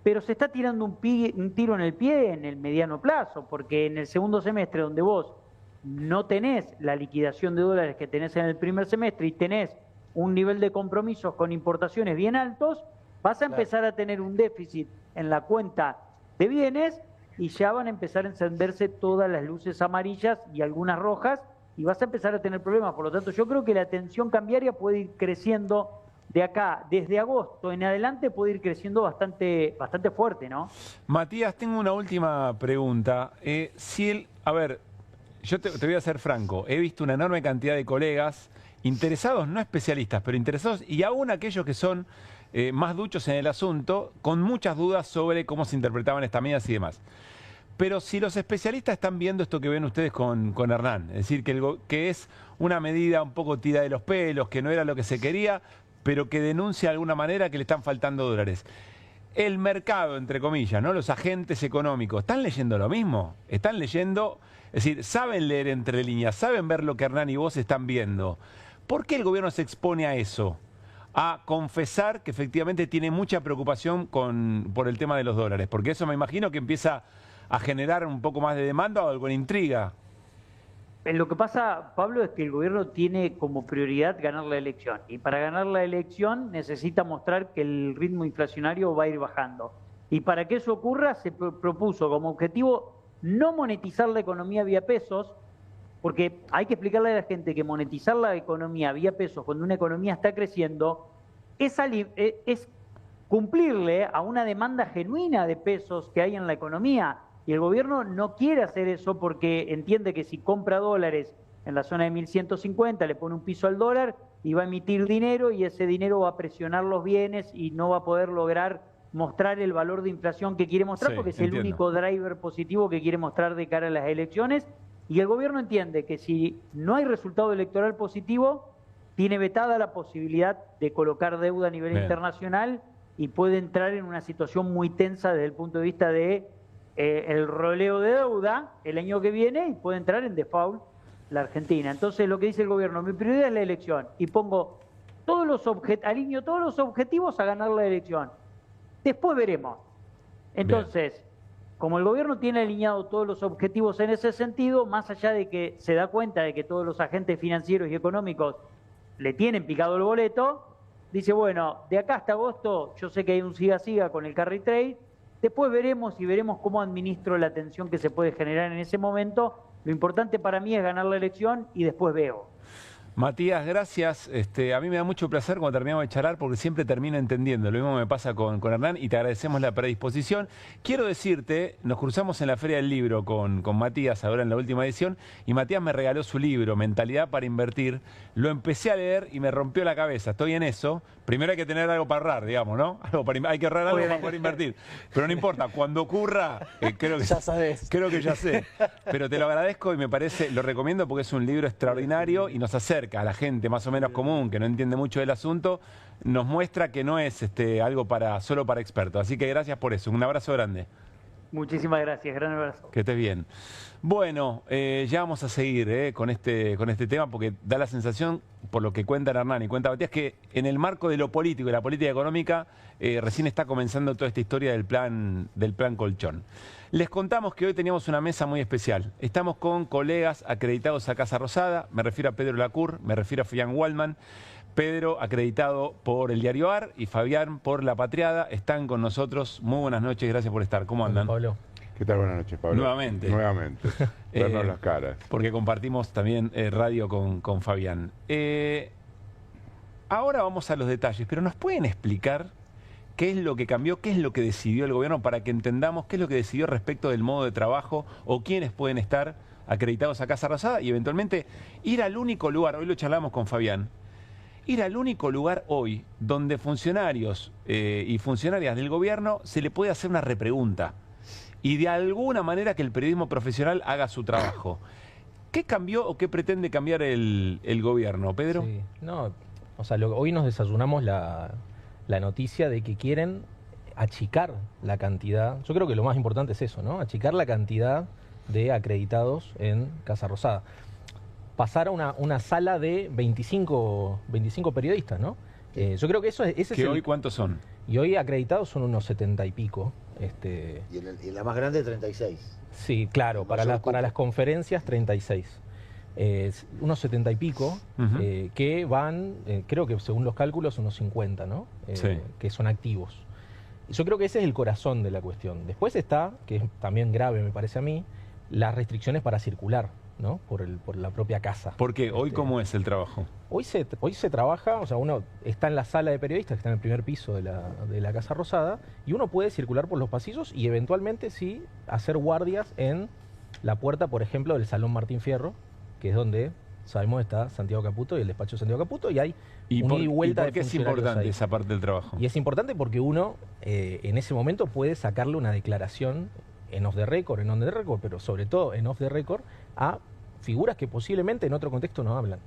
pero se está tirando un tiro en el pie en el mediano plazo, porque en el segundo semestre, donde vos no tenés la liquidación de dólares que tenés en el primer semestre y tenés un nivel de compromisos con importaciones bien altos, vas a empezar a tener un déficit en la cuenta de bienes y ya van a empezar a encenderse todas las luces amarillas y algunas rojas y vas a empezar a tener problemas. Por lo tanto, yo creo que la tensión cambiaria puede ir creciendo de acá, desde agosto en adelante puede ir creciendo bastante fuerte, ¿no? Matías, tengo una última pregunta. A ver, yo te voy a ser franco. He visto una enorme cantidad de colegas interesados, no especialistas, pero interesados, y aún aquellos que son más duchos en el asunto, con muchas dudas sobre cómo se interpretaban estas medidas y demás. Pero si los especialistas están viendo esto que ven ustedes con Hernán, es decir, que es una medida un poco tira de los pelos, que no era lo que se quería, pero que denuncia de alguna manera que le están faltando dólares. El mercado, entre comillas, ¿no? Los agentes económicos, ¿están leyendo lo mismo? ¿Están leyendo? Es decir, ¿saben leer entre líneas? ¿Saben ver lo que Hernán y vos están viendo? ¿Por qué el gobierno se expone a eso? A confesar que efectivamente tiene mucha preocupación por el tema de los dólares. Porque eso me imagino que empieza a generar un poco más de demanda o alguna intriga. Lo que pasa, Pablo, es que el gobierno tiene como prioridad ganar la elección. Y para ganar la elección necesita mostrar que el ritmo inflacionario va a ir bajando. Y para que eso ocurra se propuso como objetivo no monetizar la economía vía pesos, porque hay que explicarle a la gente que monetizar la economía vía pesos cuando una economía está creciendo es cumplirle a una demanda genuina de pesos que hay en la economía. Y el gobierno no quiere hacer eso porque entiende que si compra dólares en la zona de 1150, le pone un piso al dólar y va a emitir dinero y ese dinero va a presionar los bienes y no va a poder lograr mostrar el valor de inflación que quiere mostrar, porque es el único driver positivo que quiere mostrar de cara a las elecciones. Y el gobierno entiende que si no hay resultado electoral positivo, tiene vetada la posibilidad de colocar deuda a nivel internacional y puede entrar en una situación muy tensa desde el punto de vista de el roleo de deuda el año que viene y puede entrar en default la Argentina. Entonces lo que dice el gobierno, mi prioridad es la elección y pongo alineo todos los objetivos a ganar la elección. Después veremos. Entonces, como el gobierno tiene alineado todos los objetivos en ese sentido, más allá de que se da cuenta de que todos los agentes financieros y económicos le tienen picado el boleto, dice, bueno, de acá hasta agosto yo sé que hay un siga-siga con el carry trade. Después veremos cómo administro la tensión que se puede generar en ese momento. Lo importante para mí es ganar la elección y después veo. Matías, gracias. A mí me da mucho placer cuando terminamos de charlar porque siempre termino entendiendo. Lo mismo me pasa con Hernán y te agradecemos la predisposición. Quiero decirte, nos cruzamos en la Feria del Libro con Matías ahora en la última edición y Matías me regaló su libro, Mentalidad para Invertir. Lo empecé a leer y me rompió la cabeza. Estoy en eso. Primero hay que tener algo para ahorrar, digamos, ¿no? Hay que ahorrar algo para poder invertir. Pero no importa, cuando ocurra, creo que ya sabes. Creo que ya sé. Pero te lo agradezco y me parece, lo recomiendo porque es un libro extraordinario y nos acerca a la gente más o menos común, que no entiende mucho del asunto, nos muestra que no es algo solo para expertos. Así que gracias por eso. Un abrazo grande. Muchísimas gracias, gran abrazo. Que estés bien. Bueno, ya vamos a seguir con este tema porque da la sensación, por lo que cuenta Hernán y cuenta Matías, que en el marco de lo político y la política económica recién está comenzando toda esta historia del plan Colchón. Les contamos que hoy teníamos una mesa muy especial. Estamos con colegas acreditados a Casa Rosada, me refiero a Pedro Lacur, me refiero a Fabián Waldman. Pedro, acreditado por el diario AR, y Fabián por La Patriada, están con nosotros. Muy buenas noches, gracias por estar. ¿Cómo andan? Pablo. ¿Qué tal? Buenas noches, Pablo. Nuevamente. Vernos las caras. Porque compartimos también radio con Fabián. Ahora vamos a los detalles, pero ¿nos pueden explicar qué es lo que cambió, qué es lo que decidió el gobierno para que entendamos qué es lo que decidió respecto del modo de trabajo o quiénes pueden estar acreditados a Casa Rosada y eventualmente ir al único lugar, hoy lo charlamos con Fabián, ir al único lugar hoy donde funcionarios y funcionarias del gobierno se le puede hacer una repregunta y de alguna manera que el periodismo profesional haga su trabajo. ¿Qué cambió o qué pretende cambiar el gobierno, Pedro? Sí. No, o sea, hoy nos desayunamos la noticia de que quieren achicar la cantidad, yo creo que lo más importante es eso, ¿no? Achicar la cantidad de acreditados en Casa Rosada. Pasar a una sala de 25 periodistas, ¿no? Yo creo que eso es... ¿Hoy cuántos son? Y hoy acreditados son unos 70 y pico. Y en la más grande 36. Sí, claro, para las conferencias 36. unos 70 y pico, que van, creo que según los cálculos, unos 50, ¿no? Sí. Que son activos. Y yo creo que ese es el corazón de la cuestión. Después está, que es también grave me parece a mí, las restricciones para circular, ¿no? Por la propia casa. Porque hoy, ¿cómo es el trabajo? Hoy se trabaja, o sea, uno está en la sala de periodistas, que está en el primer piso de la Casa Rosada, y uno puede circular por los pasillos y eventualmente sí hacer guardias en la puerta, por ejemplo, del Salón Martín Fierro, que es donde sabemos está Santiago Caputo y el despacho de Santiago Caputo, y hay un ida y vuelta de funcionarios. ¿Y por qué es importante esa parte del trabajo? Y es importante porque uno en ese momento puede sacarle una declaración en off the record, en on the record, pero sobre todo en off the record, a figuras que posiblemente en otro contexto no hablan.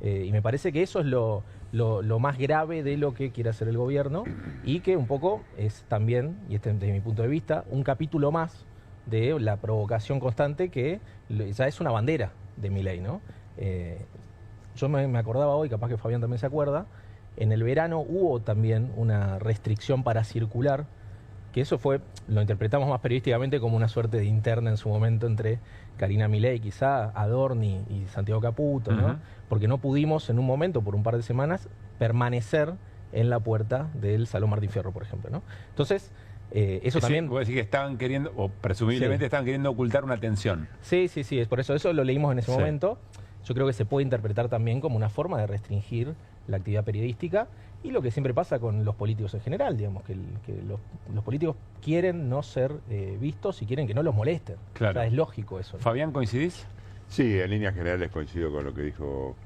Y me parece que eso es lo más grave de lo que quiere hacer el gobierno, y que un poco es también, y desde mi punto de vista, un capítulo más de la provocación constante que ya es una bandera de Milei, ¿no? Yo me acordaba hoy, capaz que Fabián también se acuerda, en el verano hubo también una restricción para circular, que eso lo interpretamos más periodísticamente como una suerte de interna en su momento entre Karina Milei, quizá, Adorni y Santiago Caputo, ¿no? Porque no pudimos en un momento, por un par de semanas, permanecer en la puerta del Salón Martín Fierro, por ejemplo, ¿no? Entonces, eso también... Puedo decir que estaban queriendo, o presumiblemente estaban queriendo ocultar una tensión. Sí, es por eso lo leímos en ese momento. Yo creo que se puede interpretar también como una forma de restringir la actividad periodística, y lo que siempre pasa con los políticos en general, digamos, que los políticos quieren no ser vistos y quieren que no los molesten. Claro. O sea, es lógico eso, ¿no? Fabián, ¿coincidís? Sí, en líneas generales coincido con lo que dijo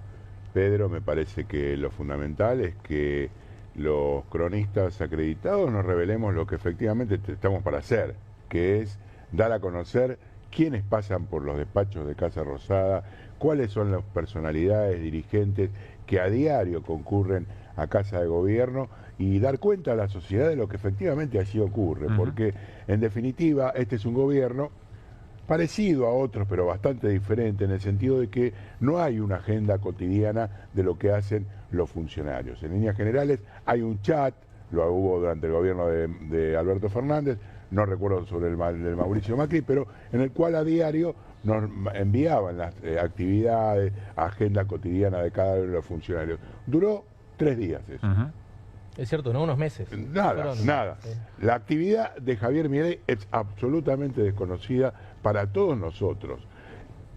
Pedro. Me parece que lo fundamental es que los cronistas acreditados nos revelemos lo que efectivamente estamos para hacer, que es dar a conocer quiénes pasan por los despachos de Casa Rosada, cuáles son las personalidades, dirigentes que a diario concurren a Casa de Gobierno, y dar cuenta a la sociedad de lo que efectivamente allí ocurre, porque en definitiva este es un gobierno parecido a otros, pero bastante diferente, en el sentido de que no hay una agenda cotidiana de lo que hacen los funcionarios. En líneas generales hay un chat, lo hubo durante el gobierno de Alberto Fernández, no recuerdo sobre el de Mauricio Macri, pero en el cual a diario nos enviaban las actividades, agenda cotidiana de cada uno de los funcionarios. Duró 3 días eso. Es cierto, no unos meses. Nada. La actividad de Javier Milei es absolutamente desconocida para todos nosotros.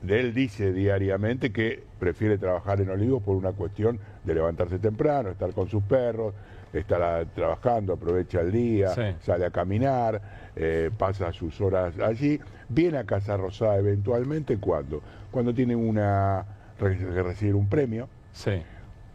Él dice diariamente que prefiere trabajar en Olivos por una cuestión de levantarse temprano, estar con sus perros, estar trabajando, aprovecha el día, sale a caminar, pasa sus horas allí, viene a Casa Rosada eventualmente cuando tiene que recibir un premio,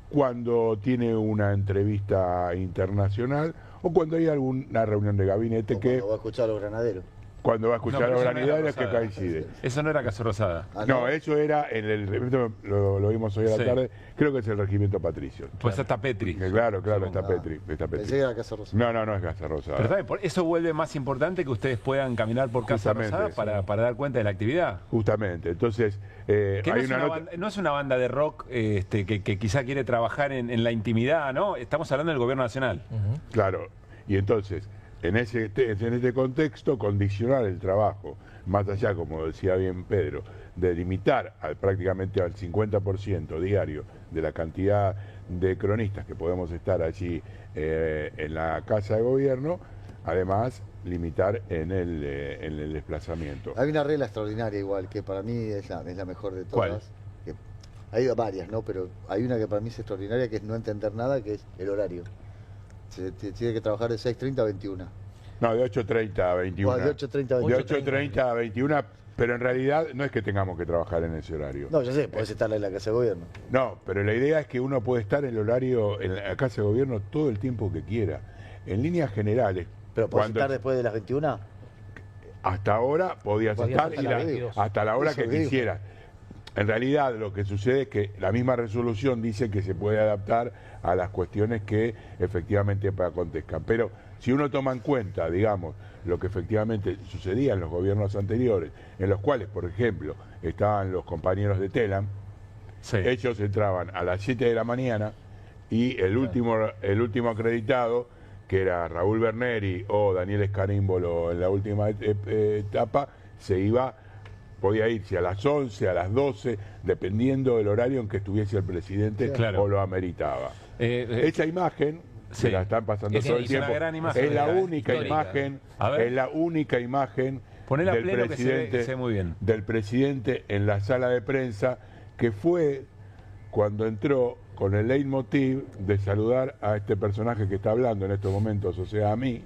cuando tiene una entrevista internacional, o cuando hay alguna reunión de gabinete cuando va a escuchar a los granaderos. Cuando va a escuchar a los granaderos que coincide. Eso no era Casa Rosada. No, eso era en el regimiento, lo vimos hoy a la tarde, creo que es el regimiento Patricio. Pues está Petri. Claro, está Petri. Pensé que era Casa Rosada. No es Casa Rosada. Pero también, eso vuelve más importante que ustedes puedan caminar por Casa Rosada para dar cuenta de la actividad. Justamente, entonces... no es una banda de rock que quizá quiere trabajar en la intimidad, ¿no? Estamos hablando del gobierno nacional. Claro, y entonces... En este contexto, condicionar el trabajo, más allá, como decía bien Pedro, de limitar prácticamente al 50% diario de la cantidad de cronistas que podemos estar allí en la Casa de Gobierno, además limitar en el desplazamiento. Hay una regla extraordinaria igual, que para mí es la mejor de todas. ¿Cuál? Hay varias, ¿no? Pero hay una que para mí es extraordinaria, que es no entender nada, que es el horario. Se tiene que trabajar de 6:30 a 21. No, de 8:30 a 21. Bueno, de 8:30 a 21. De 8:30 a 21, pero en realidad no es que tengamos que trabajar en ese horario. No, ya sé, podés estar en la Casa de Gobierno. No, pero la idea es que uno puede estar en el horario, en la Casa de Gobierno, todo el tiempo que quiera. En líneas generales... ¿Pero podés estar después de las 21? Hasta ahora podías estar hasta la hora que quisieras. En realidad lo que sucede es que la misma resolución dice que se puede adaptar a las cuestiones que efectivamente acontezcan. Pero si uno toma en cuenta, digamos, lo que efectivamente sucedía en los gobiernos anteriores, en los cuales, por ejemplo, estaban los compañeros de Telam, ellos entraban a las 7 de la mañana y el último acreditado, que era Raúl Berneri o Daniel Escarímbolo en la última etapa, se iba podía irse a las 11, a las 12, dependiendo del horario en que estuviese el presidente o lo ameritaba. Esa imagen, se la están pasando todo el tiempo, es la única imagen, es la única imagen del presidente en la sala de prensa, que fue cuando entró con el leitmotiv de saludar a este personaje que está hablando en estos momentos, o sea, a mí,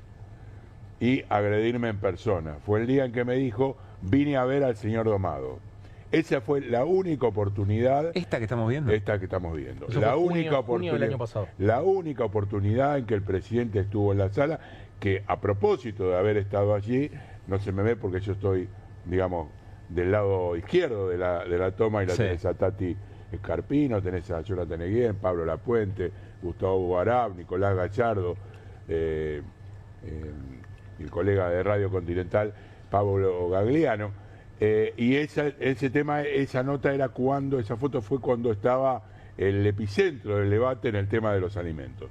y agredirme en persona. Fue el día en que me dijo, vine a ver al señor Domado. Esa fue la única oportunidad. ¿Esta que estamos viendo? Esta que estamos viendo. Eso la fue única junio del año pasado. La única oportunidad en que el presidente estuvo en la sala, que a propósito de haber estado allí, no se me ve porque yo estoy, digamos, del lado izquierdo de la toma, y la tenés a Tati Escarpino, tenés a Jonathan Eguien, Pablo Lapuente, Gustavo Guarab, Nicolás Gallardo, el colega de Radio Continental, Pablo Gagliano. Y esa nota era esa foto fue cuando estaba el epicentro del debate en el tema de los alimentos.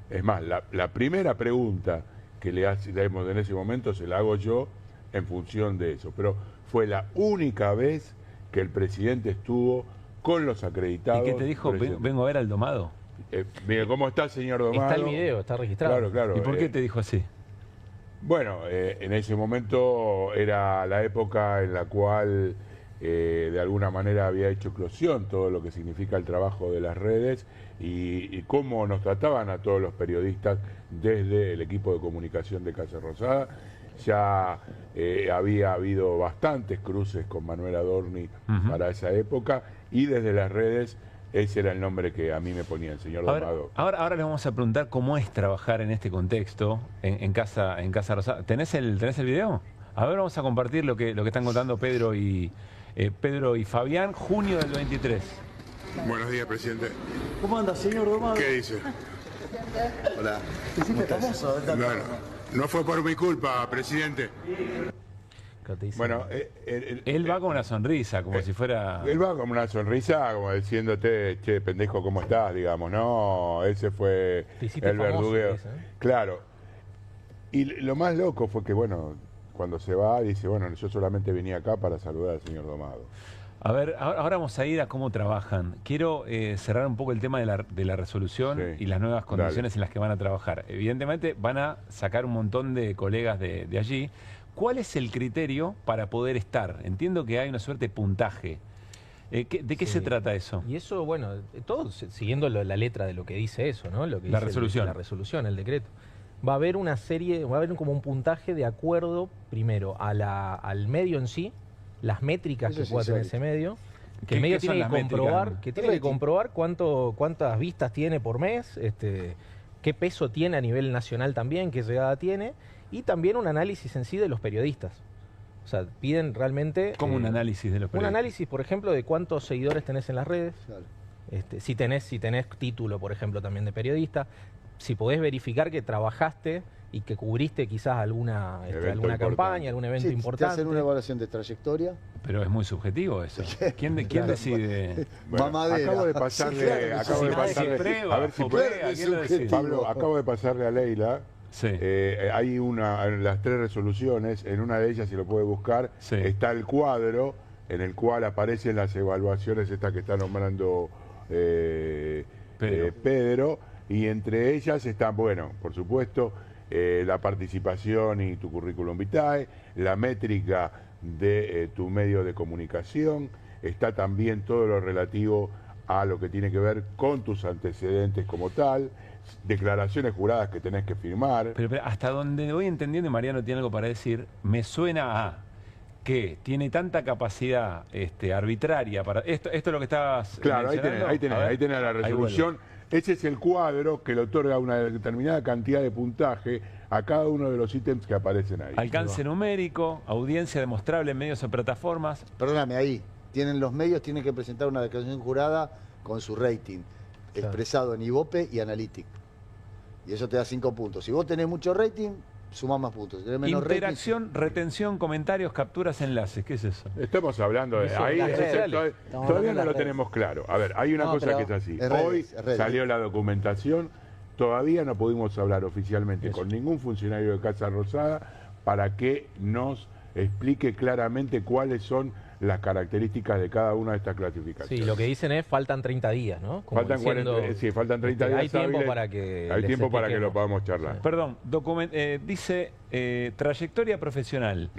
Es más, la primera pregunta que le hacemos en ese momento se la hago yo en función de eso. Pero fue la única vez que el presidente estuvo con los acreditados. ¿Y qué te dijo? Vengo a ver al Domado. Mire, ¿cómo está, señor Domado? Está el video, está registrado. Claro. ¿Y por qué te dijo así? Bueno, en ese momento era la época en la cual de alguna manera había hecho eclosión todo lo que significa el trabajo de las redes y cómo nos trataban a todos los periodistas desde el equipo de comunicación de Casa Rosada. Ya había habido bastantes cruces con Manuel Adorni para esa época, y desde las redes ese era el nombre que a mí me ponía el señor Domado. Ahora le vamos a preguntar cómo es trabajar en este contexto en Casa Rosada. ¿Tenés el video? A ver, vamos a compartir lo que están contando Pedro y Fabián, junio del 23. Buenos días, presidente. ¿Cómo anda, señor Domado? ¿Qué dice? Hola. ¿Te hiciste famoso? No fue por mi culpa, presidente. Bueno, él va con una sonrisa, como si fuera... Él va con una sonrisa, como diciéndote, che, pendejo, ¿cómo estás? Digamos, no, ese fue el verdugueo. Claro. Y lo más loco fue que, bueno, cuando se va, dice, bueno, yo solamente venía acá para saludar al señor Domado. A ver, ahora vamos a ir a cómo trabajan. Quiero cerrar un poco el tema de la resolución y las nuevas condiciones en las que van a trabajar. Evidentemente van a sacar un montón de colegas de allí. ¿Cuál es el criterio para poder estar? Entiendo que hay una suerte de puntaje. ¿De qué se trata eso? Y eso, bueno, todo siguiendo la letra de lo que dice eso, ¿no? Lo que la dice resolución. La resolución, el decreto. Va a haber una serie, va a haber como un puntaje de acuerdo, primero, al medio en sí, las métricas que pueda tener ese medio, que el medio tiene que comprobar, cuántas vistas tiene por mes, qué peso tiene a nivel nacional también, qué llegada tiene, y también un análisis en sí de los periodistas. O sea, piden realmente... ¿Cómo un análisis de los periodistas? Un análisis, por ejemplo, de cuántos seguidores tenés en las redes, si tenés título, por ejemplo, también de periodista, si podés verificar que trabajaste y que cubriste quizás alguna campaña, algún evento importante. Te hacen una evaluación de trayectoria. Pero es muy subjetivo eso. ¿Quién decide? Bueno, acabo de pasarle, a ver si puede, Pablo, acabo de pasarle a Leila. Sí. Hay en las 3 resoluciones, en una de ellas, si lo puede buscar, está el cuadro en el cual aparecen las evaluaciones estas que está nombrando Pedro, y entre ellas están, bueno, por supuesto, la participación y tu currículum vitae, la métrica de tu medio de comunicación, está también todo lo relativo a lo que tiene que ver con tus antecedentes como tal, declaraciones juradas que tenés que firmar. Pero hasta donde voy entendiendo, y Mariano tiene algo para decir, me suena a que tiene tanta capacidad arbitraria para... Esto es lo que estabas mencionando. Ahí tenés la resolución. Ese es el cuadro que le otorga una determinada cantidad de puntaje a cada uno de los ítems que aparecen ahí. Alcance numérico, audiencia demostrable en medios o plataformas. Perdóname, ahí. Los medios tienen que presentar una declaración jurada con su rating, expresado en Ibope y Analytics. Y eso te da 5 puntos. Si vos tenés mucho rating, sumás más puntos. Si tenés menos interacción, retención, comentarios, capturas, enlaces. ¿Qué es eso? Estamos hablando de... Ahí todavía no lo tenemos claro. A ver, hay una cosa que es así. Hoy salió la documentación. Todavía no pudimos hablar oficialmente con ningún funcionario de Casa Rosada para que nos explique claramente cuáles son las características de cada una de estas clasificaciones. Sí, lo que dicen es faltan 30 días, ¿no? Como Faltan diciendo, 40, sí, faltan 30 días. Hay tiempo hábiles, para que hay les tiempo para que lo expliquemos. podamos charlar. Perdón, dice trayectoria profesional,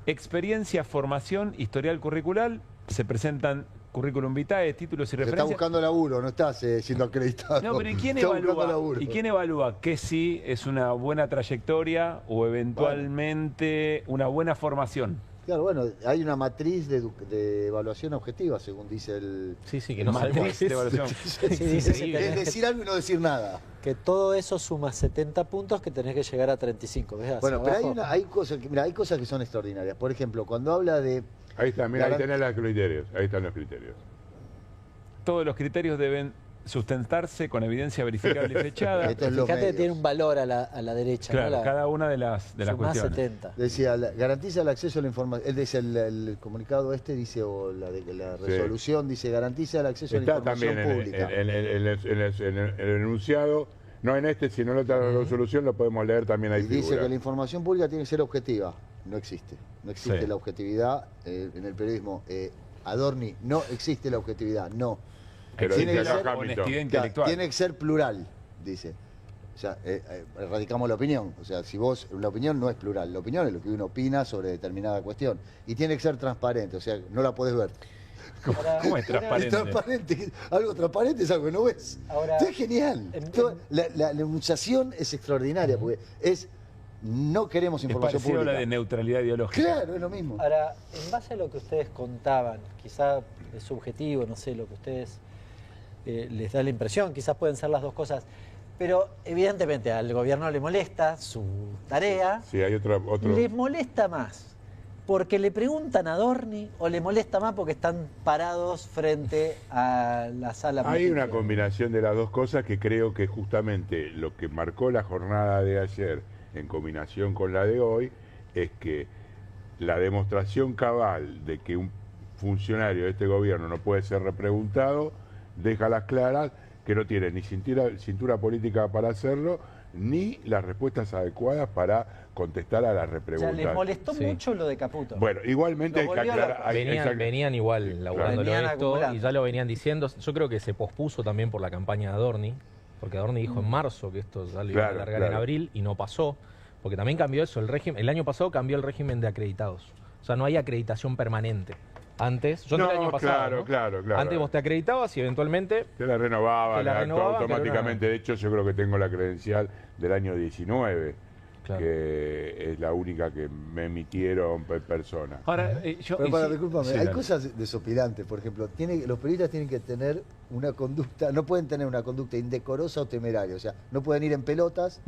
experiencia, formación, historial curricular, se presentan currículum vitae, títulos y Pero referencias. estás buscando laburo, no estás siendo acreditado. No, pero ¿y quién Estás buscando evalúa? laburo. ¿Y quién evalúa que sí es una buena trayectoria o eventualmente una buena formación? Claro, bueno, hay una matriz de evaluación objetiva, según dice el... Sí, que no sabemos qué es. De evaluación. Sí, dice que tenés Es decir algo y no decir nada. que todo eso suma 70 puntos que tenés que llegar a 35. ¿Ves? Hacia Bueno, pero abajo. hay cosas que son extraordinarias. Por ejemplo, cuando habla de... Ahí está, mira, ahí tenés los criterios. Ahí están los criterios. Todos los criterios deben sustentarse con evidencia verificable y fechada. Fíjate que tiene un valor a la derecha. Claro, ¿no? cada una de las sumá cuestiones. 70. Decía, garantiza el acceso a la información. Él dice, el comunicado este o la resolución dice, garantiza el acceso a la Está información también pública. en el enunciado, no en este, sino en otra resolución, lo podemos leer también ahí. Y dice que la información pública tiene que ser objetiva. No existe. No existe Sí. la objetividad en el periodismo. Adorni, no existe la objetividad, no. Pero tiene, dice que acá ser, Hamilton. honestidad intelectual. tiene que ser plural, dice. O sea, radicamos la opinión. O sea, si vos, la opinión no es plural. La opinión es lo que uno opina sobre determinada cuestión. Y tiene que ser transparente, o sea, no la podés ver. ¿Cómo es transparente? Es transparente. Algo transparente es algo que no ves. Ahora, Esto es genial. La enunciación es extraordinaria, porque no queremos Es información parecido a pública. la de neutralidad ideológica. Claro, es lo mismo. Ahora, en base a lo que ustedes contaban, quizá es subjetivo, no sé, lo que ustedes les da la impresión, quizás pueden ser las dos cosas, pero evidentemente al gobierno le molesta su tarea. Sí, hay otro. ¿Les molesta más porque le preguntan a Adorni o le molesta más porque están parados frente a la sala? Hay una combinación de las dos cosas que creo que justamente lo que marcó la jornada de ayer en combinación con la de hoy es que la demostración cabal de que un funcionario de este gobierno no puede ser repreguntado deja las claras que no tiene ni cintura política para hacerlo ni las respuestas adecuadas para contestar a las O sea, repreguntas. les molestó mucho lo de Caputo. Bueno, igualmente hay Lo que volvió aclarar. loco. Venían igual laburándolo Venían esto acumulando. y ya lo venían diciendo. Yo creo que se pospuso también por la campaña de Adorni, porque Adorni dijo en marzo que esto ya lo iba a Claro, alargar en claro. abril y no pasó, porque también cambió eso. El año pasado cambió el régimen de acreditados. O sea, no hay acreditación permanente. Antes, yo No, el año pasado, claro, ¿no? claro. Antes vos te acreditabas y eventualmente Te la renovaba, Te la renovaba, automáticamente. pero De hecho, yo creo que tengo la credencial del año 19, Claro. que es la única que me emitieron personas. Ahora, Pero discúlpame, Sí, hay dale. cosas desopilantes. Por ejemplo, los periodistas tienen que tener una conducta, no pueden tener una conducta indecorosa o temeraria. O sea, no pueden ir en pelotas.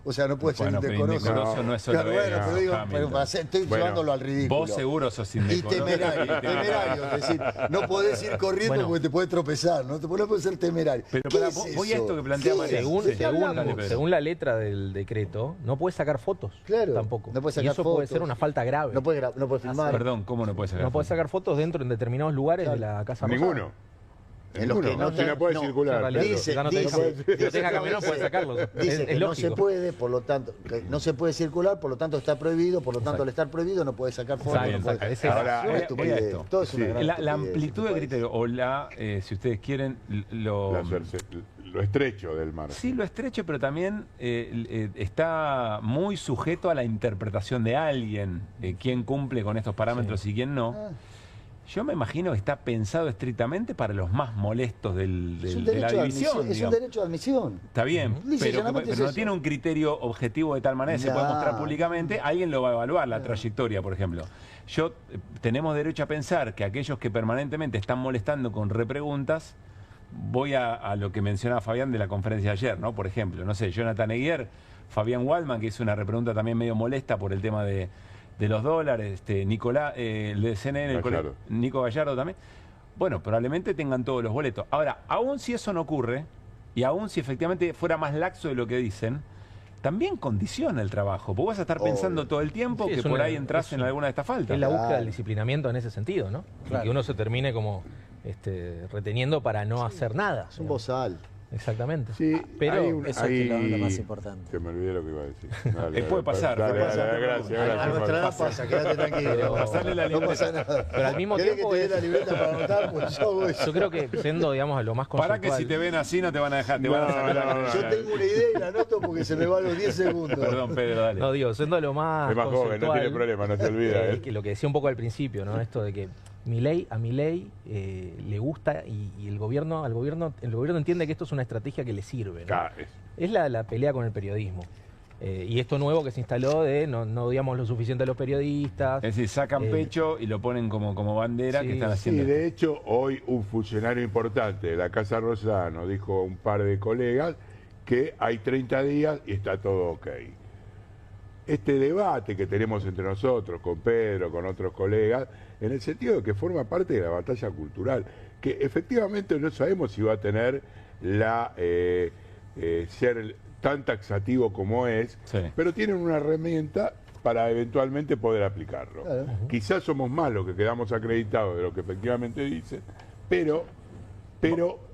O sea, no puede Bueno, ser pero indecoroso. indecoroso no es solo Claro, bueno, eso, pero digo, Hamilton. pero estoy Bueno, llevándolo al ridículo. vos seguro sos Y indecoroso. temerario, es decir, no podés ir corriendo Bueno. porque te puedes tropezar, no puedes ser temerario. Pero ¿Qué para, es voy a eso? esto que plantea ¿Qué María. es? según, ¿De qué hablamos? según la letra del decreto, no puedes sacar fotos. Claro, Tampoco. no puedes y sacar eso puede fotos. ser una falta grave. No puedes filmar. Perdón, ¿cómo no puedes sacar? No puedes sacar fotos dentro en determinados lugares de la Casa Rosada. Ninguno. En los que no Si no puede no, circular. en realidad, Dice, ya no dice, si lo tenga camino, puede sacarlo. Dice Es que no lógico. se puede, por lo tanto, que no se puede circular, por lo tanto está prohibido, por lo tanto al estar prohibido no puede sacar fotos. Está bien, no puede... saca. Ese Ahora, era- una estupidez. esto. Todo es una gran La estupidez. amplitud de criterio, o si ustedes quieren, lo estrecho del mar. Sí, lo estrecho, pero también está muy sujeto a la interpretación de alguien, quién cumple con estos parámetros y quién no. Yo me imagino que está pensado estrictamente para los más molestos Es un de la derecho de división. admisión. Es un digamos. derecho de admisión. Está bien, Lisa, pero llanamente es no eso. tiene un criterio objetivo de tal manera que se puede No. mostrar públicamente. Alguien lo va a evaluar, la trayectoria, por ejemplo. Tenemos derecho a pensar que aquellos que permanentemente están molestando con repreguntas, voy a lo que mencionaba Fabián de la conferencia de ayer, ¿no? Por ejemplo, no sé, Jonathan Eguier, Fabián Waldman, que hizo una repregunta también medio molesta por el tema de los dólares, Nicolás, el de CNN, Gallardo. Nico Gallardo también. Bueno, probablemente tengan todos los boletos. Ahora, aún si eso no ocurre, y aún si efectivamente fuera más laxo de lo que dicen, también condiciona el trabajo. Porque vas a estar pensando todo el tiempo Sí, que es por una- ahí entras es en un- alguna de estas faltas. Es la búsqueda del disciplinamiento en ese sentido, ¿no? Y Claro. que uno se termine como reteniendo para no hacer nada. Es un bozal. Exactamente. Sí, pero eso es lo más importante. Se me olvidó lo que iba a decir. Dale, puede pasar. Gracias. A nuestra edad pasa, quédate tranquilo. Pasarle la No pasa nada. Pero al mismo ¿Querés tiempo que te dé la libreta para anotar? Pues yo creo que siendo, digamos, a lo más Para conceptual. que si te ven así no te van a dejar, te van a sacar Yo tengo una idea y la anoto porque se me va a los 10 segundos. Perdón, Pedro, dale. No, digo, siendo lo más Es más joven, no tiene problema, no se olvida. que lo que decía un poco al principio, ¿no? Esto de que a Milei le gusta y el gobierno entiende que esto es una estrategia que le sirve, ¿no? Claro. Es la pelea con el periodismo. Y esto nuevo que se instaló de no odiamos lo suficiente a los periodistas. Es decir, sacan pecho y lo ponen como bandera que están haciendo. Sí, de hecho, hoy un funcionario importante de la Casa Rosada nos dijo a un par de colegas que hay 30 días y está todo ok. Este debate que tenemos entre nosotros, con Pedro, con otros colegas, en el sentido de que forma parte de la batalla cultural, que efectivamente no sabemos si va a tener ser tan taxativo como es, pero tienen una herramienta para eventualmente poder aplicarlo. Claro. Quizás somos más los que quedamos acreditados de lo que efectivamente dicen, pero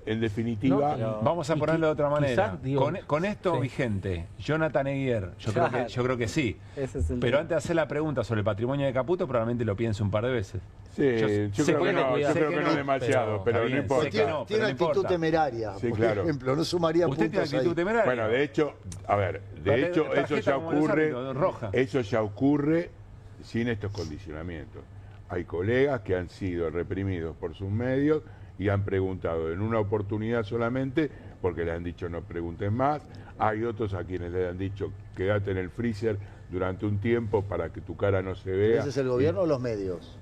en definitiva... Vamos a ponerlo de otra manera. Quizás, digo, con esto vigente, Jonathan Eguier, yo creo que sí. Ese es el Pero tema. antes de hacer la pregunta sobre el patrimonio de Caputo, probablemente lo piense un par de veces. Sí, yo creo que no demasiado, pero no importa. Tiene actitud temeraria, Sí, por claro. ejemplo, no sumaría ¿Usted tiene puntos actitud ahí. temeraria? Bueno, de hecho, eso ya ocurre, roja. eso ya ocurre sin estos condicionamientos. Hay colegas que han sido reprimidos por sus medios y han preguntado en una oportunidad solamente porque le han dicho no pregunten más. Hay otros a quienes le han dicho quédate en el freezer durante un tiempo para que tu cara no se vea. ¿Ese es el gobierno o los medios?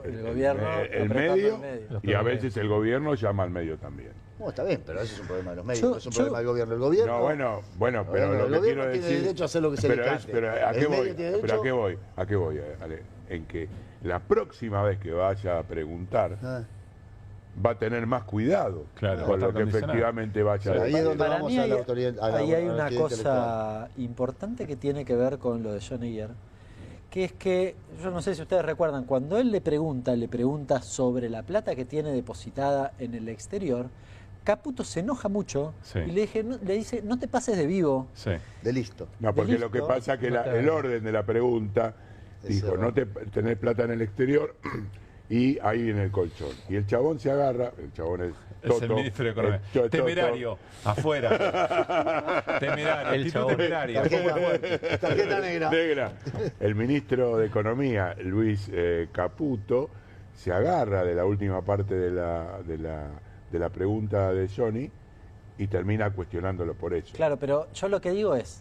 El gobierno, el medio, y a veces el gobierno llama al medio también. No, está bien, pero ese es un problema de los medios, no es un problema del gobierno. El gobierno... No, bueno, pero lo el que gobierno quiero tiene decir... derecho a hacer lo que se le cante. Pero ¿a qué El voy? medio tiene Pero ¿a derecho... qué voy, Ale? En que la próxima vez que vaya a preguntar... va a tener más cuidado con lo que efectivamente vaya a decir. Ahí es donde Para vamos mí a la hay, autoridad. ahí hay una cosa importante que tiene que ver con lo de John Eguier, que es que, yo no sé si ustedes recuerdan, cuando él le pregunta sobre la plata que tiene depositada en el exterior, Caputo se enoja mucho y le dice, no te pases de vivo. De listo. No, porque lo que pasa es que el orden de la pregunta dijo, no tenés plata en el exterior y ahí en el colchón. Y el chabón se agarra, el chabón es Toto, el ministro de Economía. Temerario, afuera. Temerario, actitud temeraria. Tarjeta negra. El ministro de Economía, Luis Caputo, se agarra de la última parte de la pregunta de Johnny y termina cuestionándolo por eso. Claro, pero yo lo que digo es,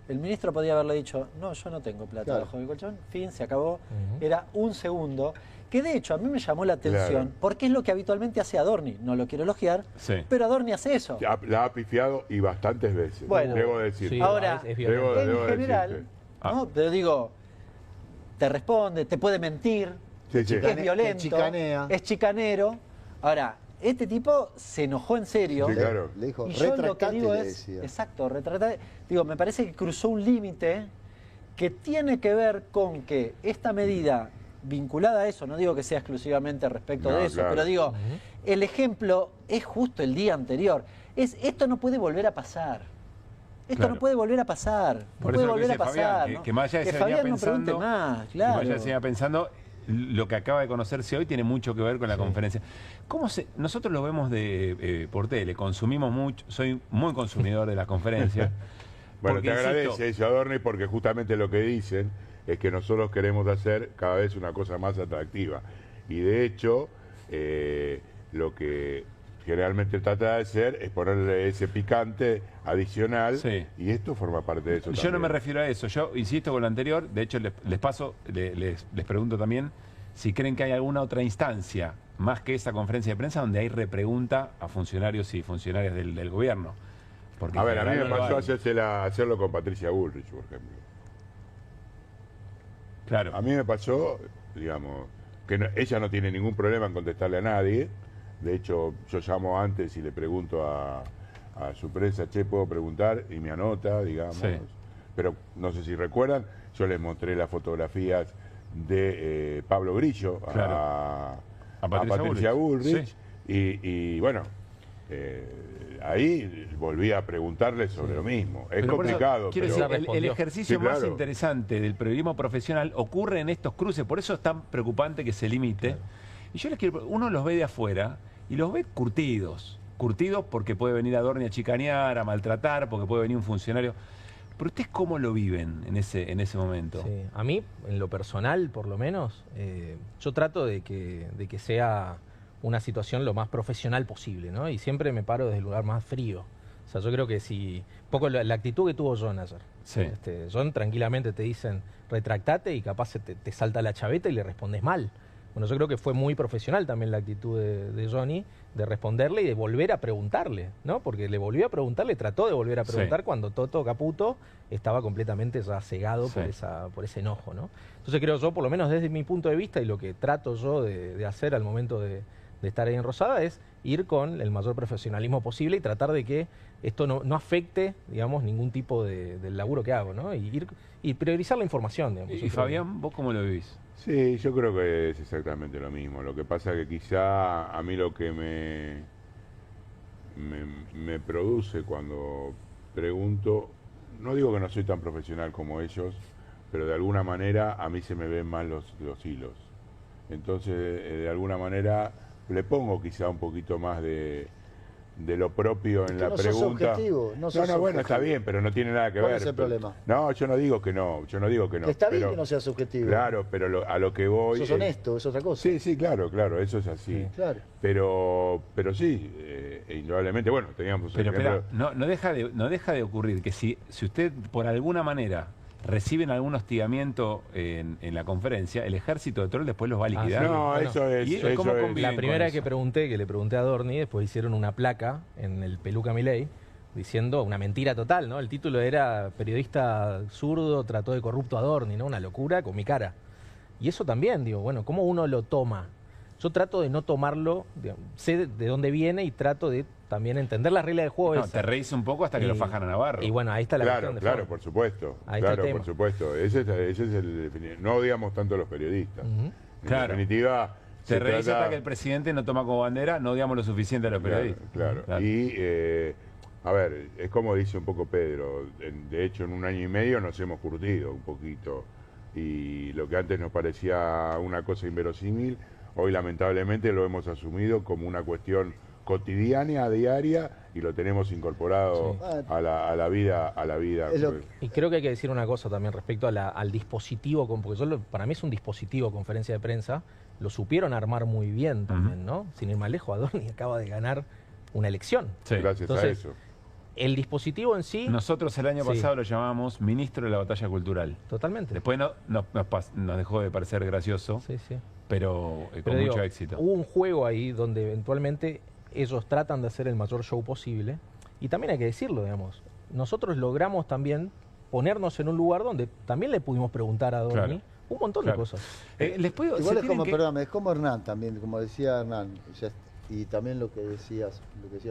el ministro podía haberle dicho, no, yo no tengo plata Claro. bajo mi colchón, fin, se acabó. Era un segundo, que de hecho a mí me llamó la atención, Claro. porque es lo que habitualmente hace Adorni, no lo quiero elogiar, pero Adorni hace eso. La ha pifiado y bastantes veces, Bueno, debo decir. ahora, Debo en general, decirte. ¿no? Pero digo, te responde, te puede mentir, Sí, sí. es violento, te chicanea. es chicanero. Ahora, este tipo se enojó en serio. Sí, claro. Le dijo, Y yo lo que retractate, digo le es, decía. exacto, retractate. Digo, me parece que cruzó un límite que tiene que ver con que esta medida vinculada a eso, no digo que sea exclusivamente respecto de eso, claro. pero digo, el ejemplo es justo el día anterior. Esto no puede volver a pasar. Esto Claro. no puede volver a pasar. Por No eso puede lo que volver a dice Fabián, pasar. que- ¿no? que más allá de Que se venía Fabián no pregunte pensando, más, que claro. vaya siga pensando, lo que acaba de conocerse hoy tiene mucho que ver con la conferencia. Nosotros lo vemos por tele, consumimos mucho, soy muy consumidor de las conferencias. Bueno, porque, te agradece insisto, eso, Adorni, porque justamente lo que dicen es que nosotros queremos hacer cada vez una cosa más atractiva. Y de hecho, lo que generalmente trata de hacer es ponerle ese picante adicional, y esto forma parte de eso. Yo no también. me refiero a eso, yo insisto con lo anterior, de hecho les pregunto también si creen que hay alguna otra instancia, más que esa conferencia de prensa, donde hay repregunta a funcionarios y funcionarias del gobierno. Porque A ver, a mí me no lo pasó hay. hacerlo con Patricia Bullrich, por ejemplo. Claro. A mí me pasó, digamos, que ella no tiene ningún problema en contestarle a nadie. De hecho, yo llamo antes y le pregunto a su prensa, che, ¿puedo preguntar? Y me anota, digamos. Sí. Pero no sé si recuerdan, yo les mostré las fotografías de Pablo Grillo Claro. a A Patricia Bullrich. Bullrich. Y bueno, ahí volví a preguntarle sobre lo mismo. Es Pero por eso, complicado. quiero pero decir, el ejercicio Sí, más claro. interesante del periodismo profesional ocurre en estos cruces, por eso es tan preocupante que se limite. Y yo les quiero, uno los ve de afuera y los ve curtidos porque puede venir Adorni a chicanear, a maltratar, porque puede venir un funcionario. Pero ustedes cómo lo viven en ese momento. Sí. A mí, en lo personal, por lo menos, yo trato de que sea una situación lo más profesional posible, ¿no? Y siempre me paro desde el lugar más frío. O sea, yo creo que si... Un poco la actitud que tuvo John ayer. Sí. John tranquilamente te dicen, retractate, y capaz te salta la chaveta y le respondes mal. Bueno, yo creo que fue muy profesional también la actitud de Johnny, de responderle y de volver a preguntarle, ¿no? Porque le volvió a preguntarle, trató de volver a preguntar cuando Toto Caputo estaba completamente ya cegado por ese enojo, ¿no? Entonces creo yo, por lo menos desde mi punto de vista y lo que trato yo de hacer al momento de estar ahí en Rosada, es ir con el mayor profesionalismo posible y tratar de que esto no afecte, digamos, ningún tipo del laburo que hago, ¿no? Y priorizar la información, digamos. Y Fabián, ¿vos cómo lo vivís? Sí, yo creo que es exactamente lo mismo. Lo que pasa que quizá a mí lo que me produce cuando pregunto, no digo que no soy tan profesional como ellos, pero de alguna manera a mí se me ven más los hilos. Entonces, de alguna manera, le pongo quizá un poquito más de lo propio en la pregunta. No, bueno, objetivo. Está bien, pero no tiene nada que ver. ¿Cuál es el problema? No, yo no digo que no, Que está bien que no sea subjetivo. Claro, pero a lo que voy... Eso es honesto, es otra cosa. Sí, claro, eso es así. Sí, claro. Pero sí, indudablemente, bueno, teníamos... Pero espera, no deja de ocurrir que si usted por alguna manera reciben algún hostigamiento en la conferencia, el ejército de Troll después los va a liquidar. No, eso es... ¿Y cómo conviven La con primera eso? que le pregunté a Adorni, después hicieron una placa en el Peluca Milei diciendo una mentira total, ¿no? El título era periodista zurdo trató de corrupto a Adorni, ¿no? Una locura con mi cara. Y eso también, digo, bueno, ¿cómo uno lo toma? Yo trato de no tomarlo, digamos, sé de dónde viene y trato de también entender las reglas del juego. No, te reís un poco hasta que lo fajan a Navarro. Y bueno, ahí está la cuestión de Claro, fondo. por supuesto. Ahí está el tema. Por supuesto. Ese es el... No odiamos tanto a los periodistas. En Claro. definitiva... Te se reís trata- hasta que el presidente no toma como bandera, no odiamos lo suficiente a los periodistas. Claro. Y, a ver, es como dice un poco Pedro, de hecho en 1 año y medio nos hemos curtido un poquito. Y lo que antes nos parecía una cosa inverosímil, hoy lamentablemente lo hemos asumido como una cuestión cotidiana, diaria, y lo tenemos incorporado a la vida. Y creo que hay que decir una cosa también respecto al dispositivo, porque para mí es un dispositivo conferencia de prensa, lo supieron armar muy bien también, ¿no? Sin ir más lejos, Adorni acaba de ganar una elección. Gracias a eso. El dispositivo en sí... Nosotros el año pasado lo llamábamos ministro de la batalla cultural. Totalmente. Después nos dejó de parecer gracioso, pero con digo, mucho éxito. Hubo un juego ahí donde eventualmente ellos tratan de hacer el mayor show posible. Y también hay que decirlo, digamos. Nosotros logramos también ponernos en un lugar donde también le pudimos preguntar a Adorni un montón de cosas. Les puedo, Igual es como, perdóname, es como Hernán también, como decía Hernán, y también lo que decía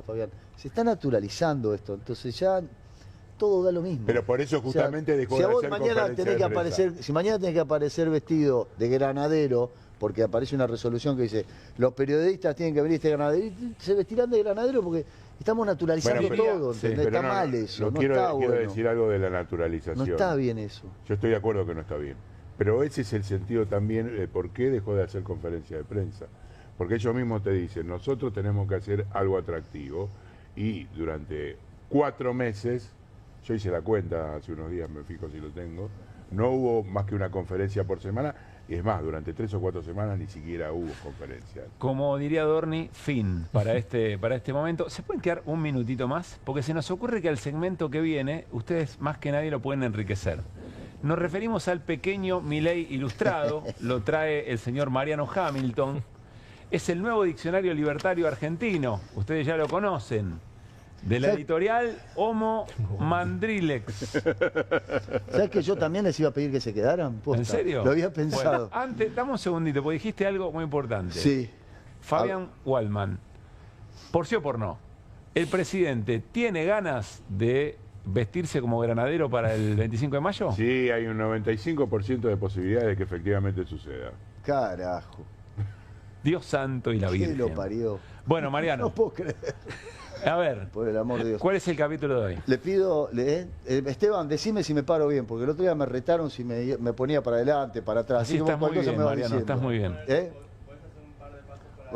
Fabián, se está naturalizando esto, entonces ya todo da lo mismo. Pero por eso justamente dejó si de a vos hacer mañana conferencia tenés de que prensa. aparecer, si mañana tenés que aparecer vestido de granadero, porque aparece una resolución que dice los periodistas tienen que venir de granadero, y se vestirán de granadero porque estamos naturalizando todo, ¿entendés? pero Está mal eso, no quiero está bueno. decir algo de la naturalización. No está bien eso. Yo estoy de acuerdo que no está bien. Pero ese es el sentido también de por qué dejó de hacer conferencia de prensa. Porque ellos mismos te dicen, nosotros tenemos que hacer algo atractivo. Y durante 4 meses, yo hice la cuenta hace unos días, me fijo si lo tengo, no hubo más que una conferencia por semana. Y es más, durante 3 o 4 semanas ni siquiera hubo conferencias. Como diría Adorni, fin para este momento. ¿Se pueden quedar un minutito más? Porque se nos ocurre que al segmento que viene, ustedes más que nadie lo pueden enriquecer. Nos referimos al pequeño Milei ilustrado, lo trae el señor Mariano Hamilton. Es el nuevo diccionario libertario argentino, ustedes ya lo conocen. De la editorial Homo Mandrilex. ¿Sabes que yo también les iba a pedir que se quedaran? Posta. ¿En serio? Lo había pensado. Bueno, antes, dame un segundito, porque dijiste algo muy importante. Sí. Fabián Waldman, por sí o por no, ¿el presidente tiene ganas de vestirse como granadero para el 25 de mayo? Sí, hay un 95% de posibilidades de que efectivamente suceda. Carajo. Dios santo y la Virgen. ¿Quién lo parió? Bueno, Mariano. No puedo creer. A ver, Por el amor de Dios. ¿cuál es el capítulo de hoy? Le pido, Esteban, decime si me paro bien, porque el otro día me retaron si me ponía para adelante, para atrás. Sí, Así que estás vos muy cualquier bien, cosa me vas Mariano, diciendo. estás muy bien.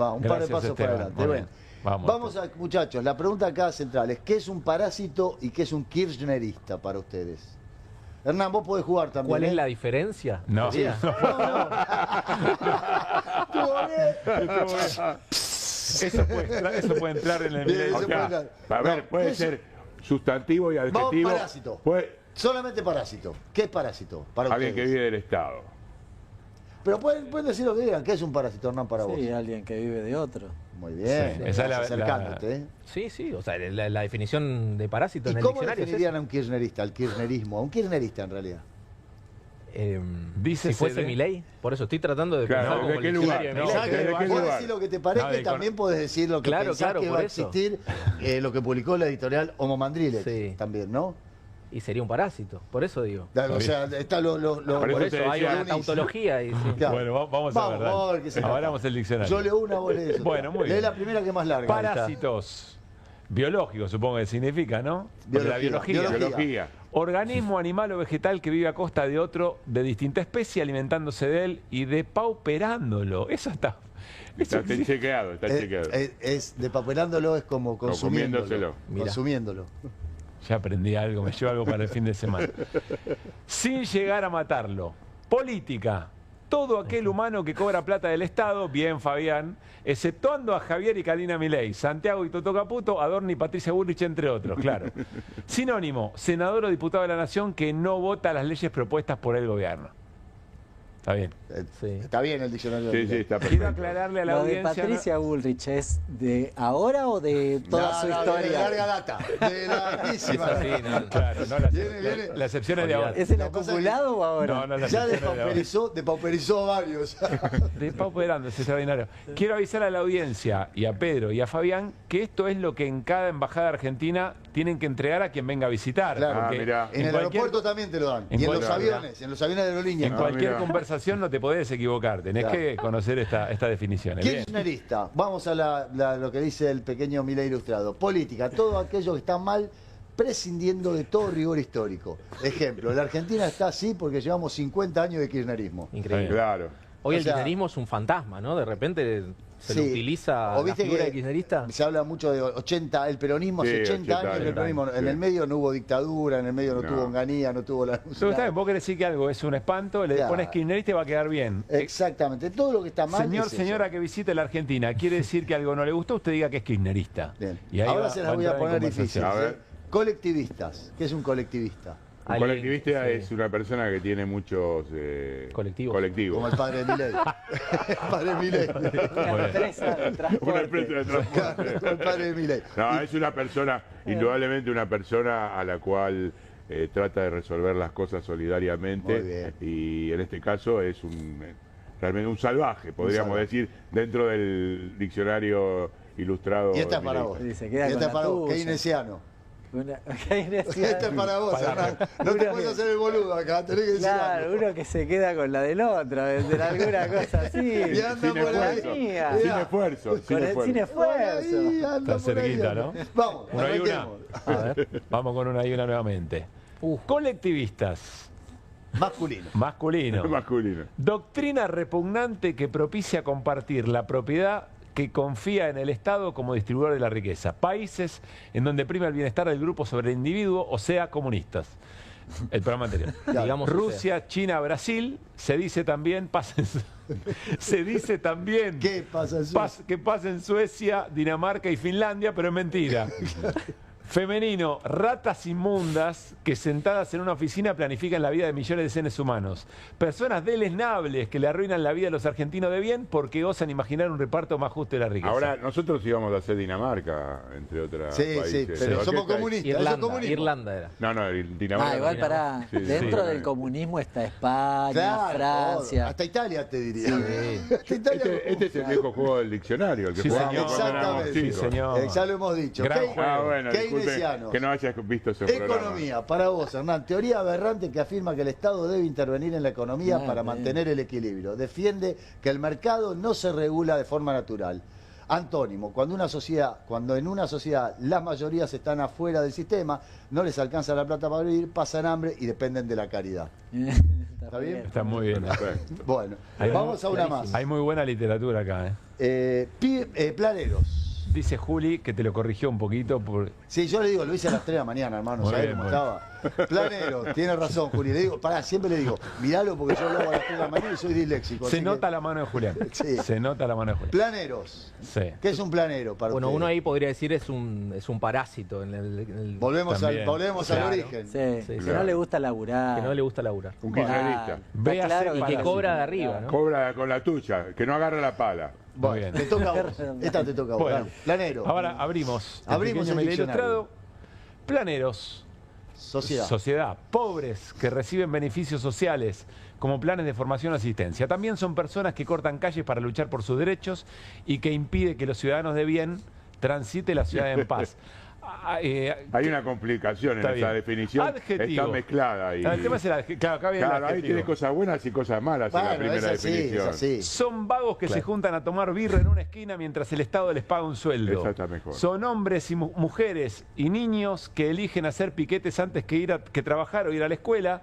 Va, un par de Gracias, pasos Esteban, para adelante. muy Bueno, bien. vamos a, muchachos, la pregunta acá central es: ¿qué es un parásito y qué es un kirchnerista para ustedes? Hernán, vos podés jugar también. ¿Cuál es la diferencia? No. Sí. Eso puede entrar en el Bien, Milei. eso puede entrar. A ver, No, puede eso- ser sustantivo y adjetivo. Vamos, parásito. Puede- Solamente parásito. ¿Qué es parásito para alguien que ustedes? vive del Estado. Pero pueden decir lo que digan. ¿Qué es un parásito, Hernán, para vos? Sí, alguien que vive de otro. Muy bien. Sí, esa es Estás acercándote, ¿eh? Sí, sí, o sea, la definición de parásito ¿Y en el cómo diccionario es definirían a un kirchnerista, al kirchnerismo? A un kirchnerista, en realidad. Dícese si fuese de- Milei, por eso estoy tratando de Claro, pensar ¿de como qué el lugar? diccionario de No, Milei. ¿de qué Vos lugar? decís lo que te parezca No, y también podés decir lo que Claro, pensás claro, que por va a eso. existir, lo que publicó la editorial Homo Mandrilex Sí. también, ¿no? Y sería un parásito, por eso digo. O sea, está lo Por Por eso eso te hay decía- una tautología y sí. Claro. Bueno, vamos a ver. dale. Vamos a ver qué se trata. Abramos el diccionario. Yo leo una, vos lees otra. Bueno, muy Lee bien. la primera que es más larga. Parásitos. Biológicos, supongo que significa, ¿no? Porque la biología. Biología. Organismo animal o vegetal que vive a costa de otro de distinta especie, alimentándose de él y depauperándolo. Eso está. Eso Está chequeado, está chequeado. Es depauperándolo, es como consumiéndolo. comiéndoselo. Mirá. Consumiéndolo. Ya aprendí algo, me llevo algo para el fin de semana. Sin llegar a matarlo. Política. Todo aquel humano que cobra plata del Estado, bien Fabián, exceptuando a Javier y Karina Milei, Santiago y Toto Caputo, Adorno y Patricia Bullrich, entre otros, claro. Sinónimo, senador o diputado de la Nación que no vota las leyes propuestas por el gobierno. Está bien. Sí. Está bien el diccionario. Sí, sí, está Quiero perfecto. aclararle a la ¿Lo de audiencia... Patricia Bullrich es de ahora o de toda su De historia? larga data. De larguísima. Sí, no, claro, no, la, Viene. la excepción es de ahora. ¿Es el Lo que pasa acumulado o ahora? No, no, la Ya excepción es de ahora. depauperizó a varios. Depauperando, es extraordinario. Quiero avisar a la audiencia y a Pedro y a Fabián que esto es lo que en cada embajada argentina tienen que entregar a quien venga a visitar. Claro. porque mirá. En el cualquier- aeropuerto también te lo dan. en Y en los cualquier- aviones, en los aviones de aerolínea. En cualquier mirá. conversación no te podés equivocar, tenés Claro. que conocer estas definiciones. Bien. Kirchnerista. Vamos a lo que dice el pequeño Milei Ilustrado. Política. Todo aquello que está mal, prescindiendo de todo rigor histórico. Ejemplo, la Argentina está así porque llevamos 50 años de kirchnerismo. Increíble. Claro. Hoy O el sea- kirchnerismo es un fantasma, ¿no? De repente se lo Sí. utiliza O la viste figura que de kirchnerista. se habla mucho de 80, el peronismo hace Sí, 80 años 80 que el peronismo, años, en sí. el medio no hubo dictadura, en el medio no No. tuvo onganía, no tuvo la... Pero está bien, vos querés decir que algo es un espanto, le Claro. pones kirchnerista y va a quedar bien. Exactamente, todo lo que está mal Señor, es eso. señora que visite la Argentina, quiere decir que algo no le gustó, usted diga que es kirchnerista. Bien. Y ahí Ahora va- se va las voy a entrar en poner difíciles. conversación. A ver. Colectivistas. ¿Qué es un colectivista? Un Alguien- colectivista sí. es una persona que tiene muchos Colectivos. Como el padre de Milei. El padre de Milei. Una empresa de Una transporte. empresa de transporte. Como el padre de Milei. No, es una persona, indudablemente una persona a la cual trata de resolver las cosas solidariamente. Muy bien. Y en este caso es realmente un salvaje, podríamos salvaje. decir, dentro del diccionario ilustrado. Y esta es de para Milei. vos. Y Y se queda esta con es la para vos. tuya. Keynesiano. Keynesiano. Esta es para vos, Hernán. No te Uno puedes que- hacer el boludo acá, tenés que decir Claro, algo. uno que se queda con la del otro, vender alguna cosa así. Y anda Sin por ahí. esfuerzo, Mía. sin esfuerzo, sin Con el esfuerzo. sin esfuerzo. Ahí, anda Está por ahí, cerquita, anda. ¿no? Vamos, Una y una. arranquemos. Vamos con una y una nuevamente. Colectivistas. Masculino. Masculino. Masculino. Doctrina repugnante que propicia compartir la propiedad que confía en el Estado como distribuidor de la riqueza. Países en donde prima el bienestar del grupo sobre el individuo, o sea, comunistas. El programa anterior. Digamos que Rusia, China, Brasil, se dice también, se dice también ¿Qué pasa en Suecia? que pasa en Suecia, Dinamarca y Finlandia, pero es mentira. Femenino, ratas inmundas que sentadas en una oficina planifican la vida de millones de seres humanos. Personas deleznables que le arruinan la vida a los argentinos de bien porque osan imaginar un reparto más justo de la riqueza. Ahora, nosotros íbamos a hacer Dinamarca, entre otros Sí, países. sí, pero ¿Qué somos país? comunistas. Eso es Irlanda, comunismo. Irlanda era. No, no, Dinamarca. Igual para Sí, sí, dentro sí. del comunismo está España, Claro, Francia. todo. Hasta Italia te diría. Hasta Italia. Este es el viejo juego del diccionario, el que Sí, jugábamos señor. cuando éramos Exactamente. chicos. Sí, señor. Ya lo hemos dicho. Gran ¿Qué? juego. Ah, bueno, disculpe Keynesiano. que no hayas visto ese programa. Economía, para vos, Hernán. Teoría aberrante que afirma que el Estado debe intervenir en la economía para mantener el equilibrio. Defiende que el mercado no se regula de forma natural. Antónimo, cuando en una sociedad las mayorías están afuera del sistema, no les alcanza la plata para vivir, pasan hambre y dependen de la caridad. ¿Está bien? Está muy bien. Bueno, vamos a una más. Hay muy buena literatura acá. Planeros. Dice Juli que te lo corrigió un poquito. Sí, yo le digo, lo hice a las 3 de la mañana, hermano. ¿Sabés cómo estaba? Planeros, tiene razón, Juli. Le digo, siempre le digo, miralo porque yo lo hago a las 3 de la mañana y soy disléxico. Se nota la mano de Julián. Sí. Se nota la mano de Julián. Planeros. Sí. ¿Qué es un planero para Bueno, ustedes? uno ahí podría decir es un parásito. Volvemos al origen. Sí, sí, que no le gusta laburar. Que no le gusta laburar. Un kirchnerista. Y que cobra de arriba, ¿no? Cobra con la tuya, que no agarra la pala. Bueno, te toca a vos. Esta te toca a vos. Bueno, Planero. Ahora abrimos el pequeño Milei diccionario. Ilustrado. Planeros. Sociedad. Pobres que reciben beneficios sociales como planes de formación o asistencia. También son personas que cortan calles para luchar por sus derechos y que impide que los ciudadanos de bien transiten la ciudad en paz. Hay una complicación en esa definición. Adjetivo. Está mezclada ahí. El tema es el adjetivo. Claro, acá viene el ahí adjetivo. tienes cosas buenas y cosas malas en la primera definición. Son vagos que se juntan a tomar birra en una esquina mientras el Estado les paga un sueldo. Esa está mejor. Son hombres y mujeres y niños que eligen hacer piquetes antes que trabajar o ir a la escuela.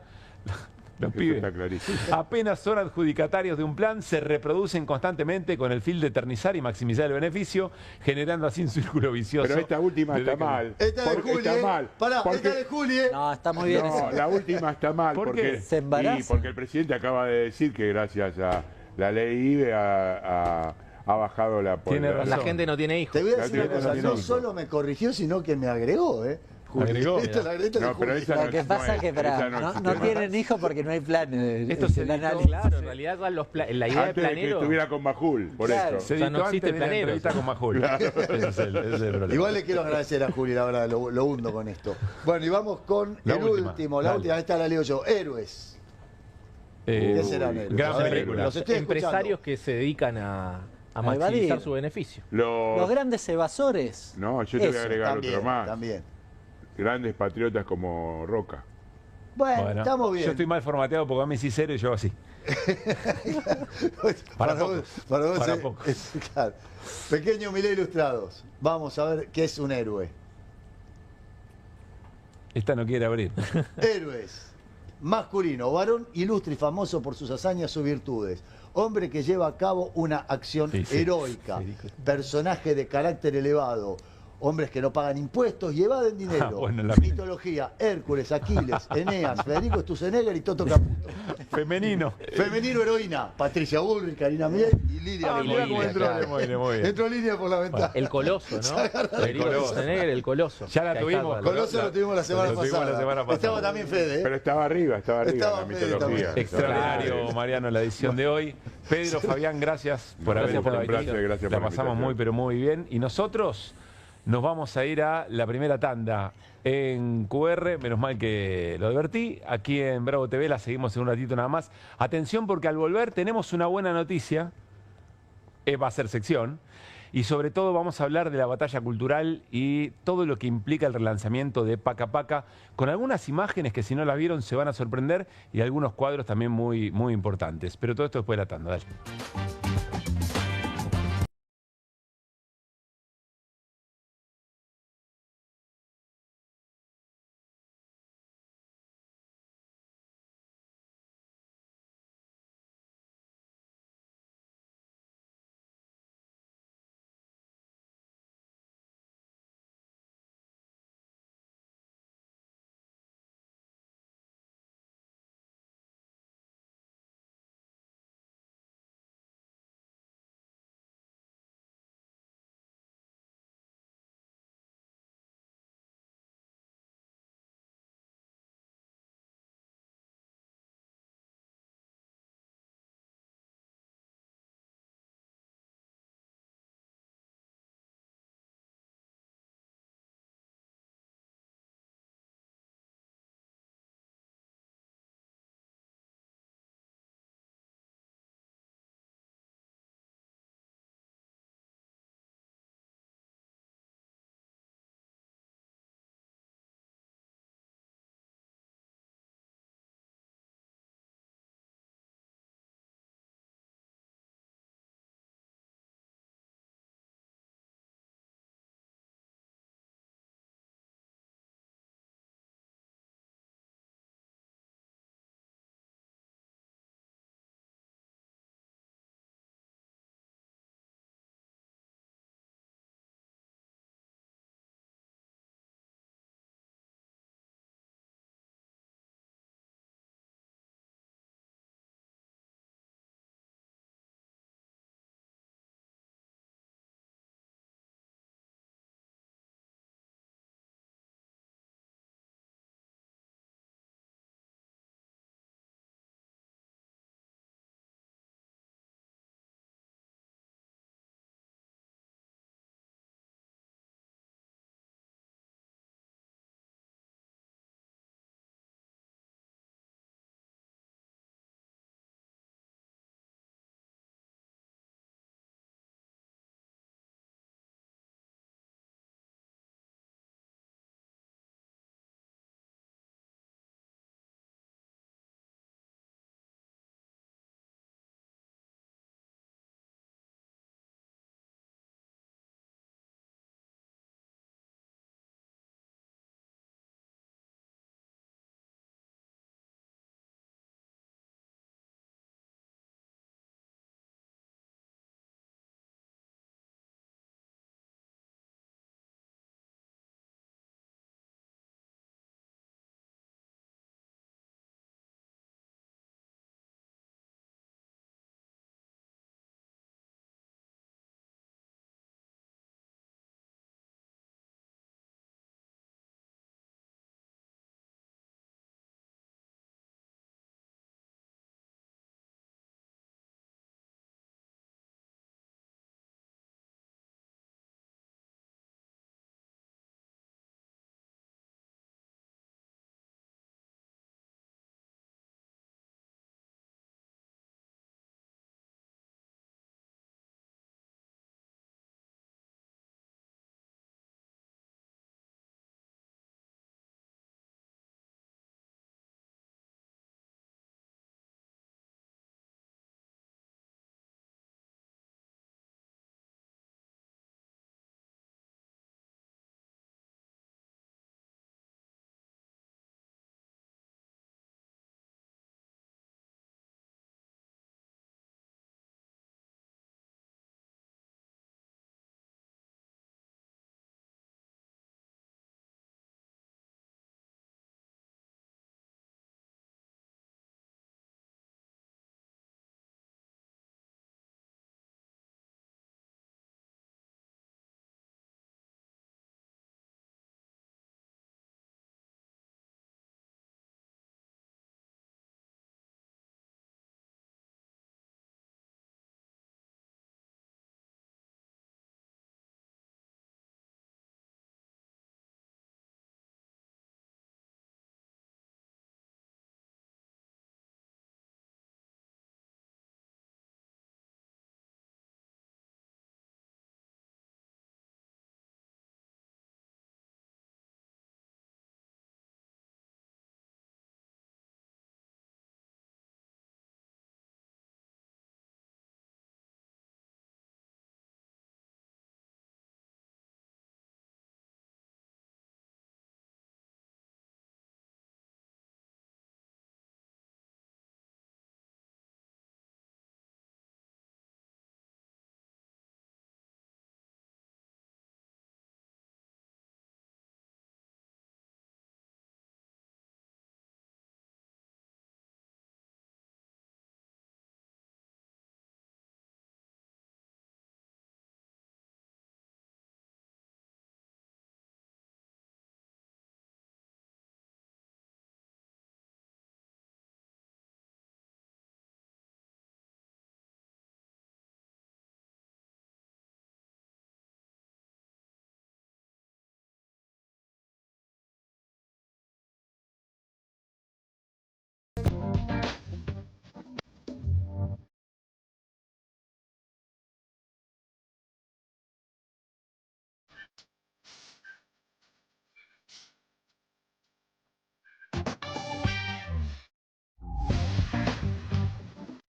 Los pibes está clarísimo. apenas son adjudicatarios de un plan, se reproducen constantemente con el fin de eternizar y maximizar el beneficio, generando así un círculo vicioso. Pero esta última está mal. Esta de Juli, está mal. Pará, esta de Juli. No, está muy bien. No, la última está mal. ¿Por porque, qué? Se embaraza. porque el presidente acaba de decir que gracias a la ley IBE ha bajado la Tiene razón. La gente no tiene hijos. Te voy a decir La una gente cosa, no no tiene solo me corrigió, sino que me agregó, Juli. Agregó. Esta es de No, pero Juli. esa Lo no que es- pasa es que esa no existe. tienen hijos porque no hay planes. Esto se el editó, análisis. Claro, en realidad la idea de Antes de que planero. estuviera con Majul, por Claro. eso. Se O sea, no editó existe antes de la planero. entrevista con Majul. Ese es el problema. Igual le quiero agradecer a Juli, la verdad, lo hundo con esto. Bueno, y vamos con La el última. último, la Dale. última, esta la leo yo. Héroes. ¿Qué serán héroes? gran A ver, película. los estoy Empresarios que se dedican a maximizar evadir. su beneficio. Los grandes evasores. No, yo te voy a Eso, agregar También, otro más. también. Grandes patriotas como Roca. Bueno, estamos bien. Yo estoy mal formateado porque a mí sí cero y yo así. para poco. vos, para vos Para es- poco. claro. Pequeño Milei Ilustrados. Vamos a ver qué es un héroe. Esta no quiere abrir. Héroes. Masculino, varón ilustre y famoso por sus hazañas o virtudes. Hombre que lleva a cabo una acción Sí, sí. heroica. Sí. Personaje de carácter elevado. Hombres que no pagan impuestos y evaden dinero. Ah, bueno, la- Mitología, Hércules, Aquiles, Eneas, Federico Stussenegger y Toto Caputo. Femenino. Femenino heroína, Patricia Bullrich, Karina Miel y Lidia Ah, mirá cómo entró, Lemoyne. Lemoyne. Entró Lidia por la ventana. El coloso, ¿no? Federico Coloso. Stussenegger, el coloso. Ya la Que tuvimos. está- Coloso lo tuvimos la semana Lo tuvimos pasada. la semana pasada. Estaba también Fede, Pero estaba arriba Estaba en la Fede mitología. también. Extraordinario, Mariano, la edición de hoy. Pedro, Fabián, gracias por haber Gracias por estado la aquí. invitación. Gracias La por la pasamos invitación. muy, pero muy bien. Y nosotros nos vamos a ir a la primera tanda en QR. Menos mal que lo advertí. Aquí en Bravo TV la seguimos en un ratito nada más. Atención porque al volver tenemos una buena noticia. Va a ser sección. Y sobre todo vamos a hablar de la batalla cultural y todo lo que implica el relanzamiento de Paca Paca, con algunas imágenes que si no las vieron se van a sorprender y algunos cuadros también muy, muy importantes. Pero todo esto después de la tanda. Dale.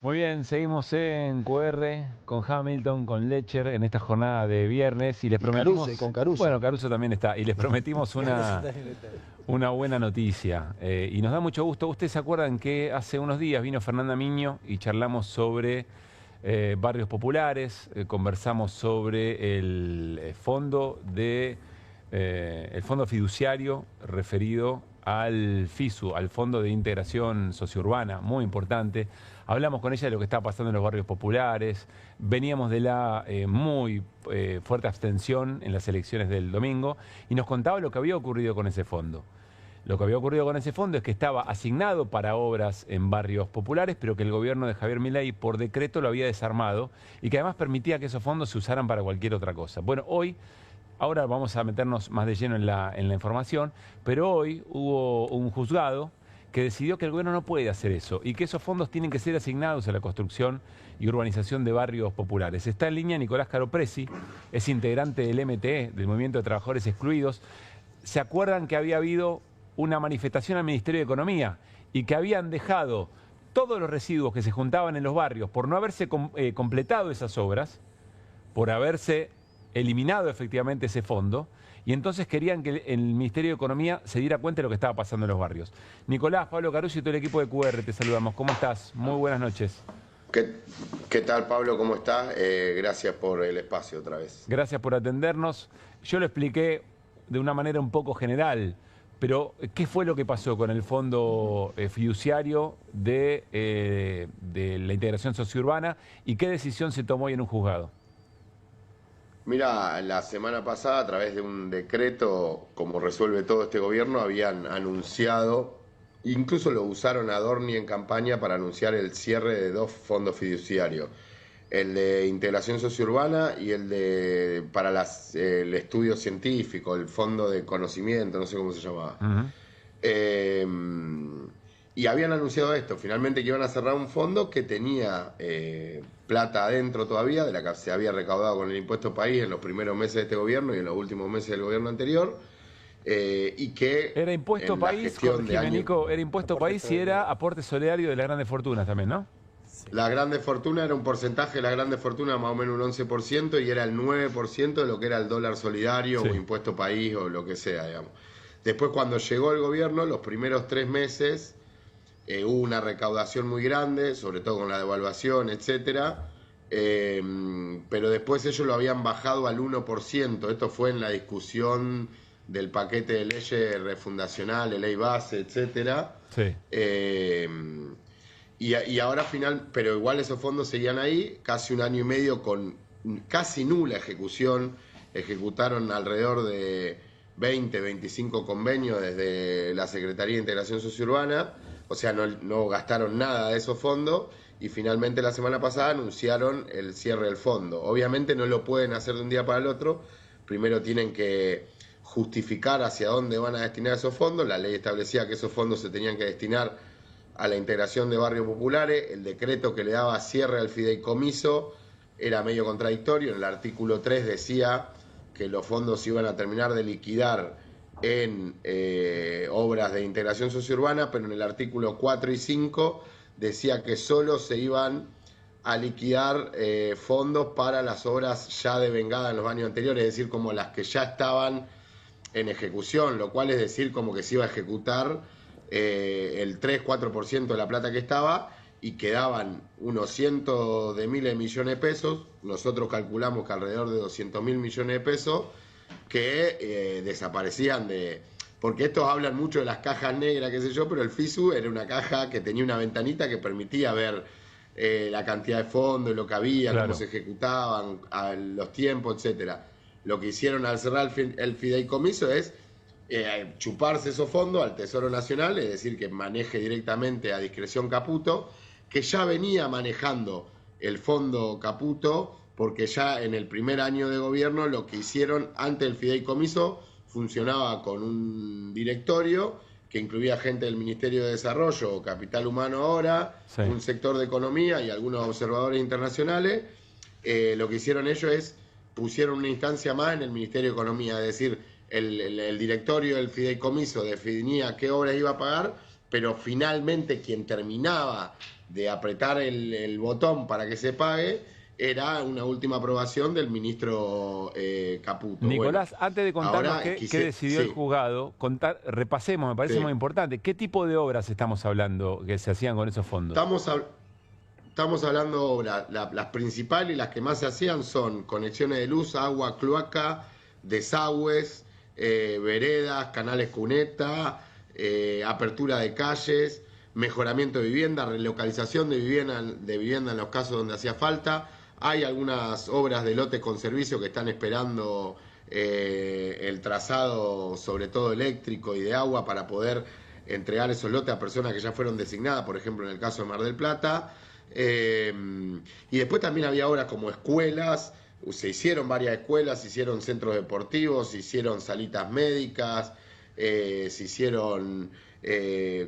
Muy bien, seguimos en QR con Hamilton, con Lecher en esta jornada de viernes y les prometimos... Con Caruso. Bueno, Caruso también está y les prometimos una buena noticia y nos da mucho gusto. Ustedes se acuerdan que hace unos días vino Fernanda Miño y charlamos sobre barrios populares, conversamos sobre el fondo fiduciario referido al FISU, al Fondo de Integración Sociourbana, muy importante. Hablamos con ella de lo que estaba pasando en los barrios populares, veníamos de la muy fuerte abstención en las elecciones del domingo y nos contaba lo que había ocurrido con ese fondo. Lo que había ocurrido con ese fondo es que estaba asignado para obras en barrios populares, pero que el gobierno de Javier Milei por decreto lo había desarmado y que además permitía que esos fondos se usaran para cualquier otra cosa. Bueno, ahora vamos a meternos más de lleno en la información, pero hoy hubo un juzgado que decidió que el gobierno no puede hacer eso y que esos fondos tienen que ser asignados a la construcción y urbanización de barrios populares. Está en línea Nicolás Caropresi, es integrante del MTE, del Movimiento de Trabajadores Excluidos. ¿Se acuerdan que había habido una manifestación al Ministerio de Economía y que habían dejado todos los residuos que se juntaban en los barrios por no haberse completado esas obras, por haberse eliminado efectivamente ese fondo, y entonces querían que el Ministerio de Economía se diera cuenta de lo que estaba pasando en los barrios? Nicolás, Pablo Caruso y todo el equipo de QR, te saludamos. ¿Cómo estás? Muy buenas noches. ¿Qué tal, Pablo? ¿Cómo estás? Gracias por el espacio otra vez. Gracias por atendernos. Yo lo expliqué de una manera un poco general, pero ¿qué fue lo que pasó con el fondo fiduciario de la integración sociourbana y qué decisión se tomó hoy en un juzgado? Mira, la semana pasada, a través de un decreto, como resuelve todo este gobierno, habían anunciado, incluso lo usaron a Adorni en campaña para anunciar el cierre de 2 fondos fiduciarios, el de integración sociourbana y el para el estudio científico, el fondo de conocimiento, no sé cómo se llamaba. Y habían anunciado esto, finalmente que iban a cerrar un fondo que tenía plata adentro todavía, de la que se había recaudado con el impuesto país en los primeros meses de este gobierno y en los últimos meses del gobierno anterior, y que... Era impuesto país, Nico, era impuesto país y era aporte solidario de las grandes fortunas también, ¿no? La grande fortuna era un porcentaje de la grande fortuna, más o menos un 11%, y era el 9% de lo que era el dólar solidario, sí, o impuesto país o lo que sea, digamos. Después, cuando llegó el gobierno, los primeros 3 meses... hubo una recaudación muy grande, sobre todo con la devaluación, etcétera, pero después ellos lo habían bajado al 1%. Esto fue en la discusión del paquete de leyes refundacional, de ley base, etcétera. Sí. Y ahora pero igual esos fondos seguían ahí, casi un año y medio con casi nula ejecución. Ejecutaron alrededor de 20, 25 convenios desde la Secretaría de Integración Sociourbana. O sea, no gastaron nada de esos fondos y finalmente la semana pasada anunciaron el cierre del fondo. Obviamente no lo pueden hacer de un día para el otro. Primero tienen que justificar hacia dónde van a destinar esos fondos. La ley establecía que esos fondos se tenían que destinar a la integración de barrios populares. El decreto que le daba cierre al fideicomiso era medio contradictorio. En el artículo 3 decía que los fondos se iban a terminar de liquidar en obras de integración sociourbana, pero en el artículo 4 y 5 decía que solo se iban a liquidar fondos para las obras ya devengadas en los años anteriores, es decir, como las que ya estaban en ejecución, lo cual es decir como que se iba a ejecutar el 3-4% de la plata que estaba y quedaban unos cientos de miles de millones de pesos. Nosotros calculamos que alrededor de 200.000 millones de pesos que desaparecían porque estos hablan mucho de las cajas negras, qué sé yo, pero el FISU era una caja que tenía una ventanita que permitía ver la cantidad de fondos, lo que había, claro, cómo se ejecutaban, los tiempos, etcétera. Lo que hicieron al cerrar el fideicomiso es chuparse esos fondos al Tesoro Nacional, es decir, que maneje directamente a discreción Caputo, que ya venía manejando el fondo Caputo, porque ya en el primer año de gobierno lo que hicieron antes del fideicomiso funcionaba con un directorio que incluía gente del Ministerio de Desarrollo o Capital Humano ahora, sí, un sector de economía y algunos observadores internacionales. Lo que hicieron ellos es pusieron una instancia más en el Ministerio de Economía, es decir, el directorio del fideicomiso definía qué obras iba a pagar, pero finalmente quien terminaba de apretar el botón para que se pague era una última aprobación del ministro Caputo. Nicolás, Bueno, antes de contarnos ahora qué decidió el juzgado, repasemos, me parece muy importante, ¿qué tipo de obras estamos hablando que se hacían con esos fondos? Estamos hablando de obras, las principales y las que más se hacían son conexiones de luz, agua, cloaca, desagües, veredas, canales cuneta, apertura de calles, mejoramiento de vivienda, relocalización de vivienda en los casos donde hacía falta. Hay algunas obras de lotes con servicio que están esperando el trazado, sobre todo eléctrico y de agua, para poder entregar esos lotes a personas que ya fueron designadas, por ejemplo en el caso de Mar del Plata. Y después también había obras como escuelas, se hicieron varias escuelas, se hicieron centros deportivos, se hicieron salitas médicas, se hicieron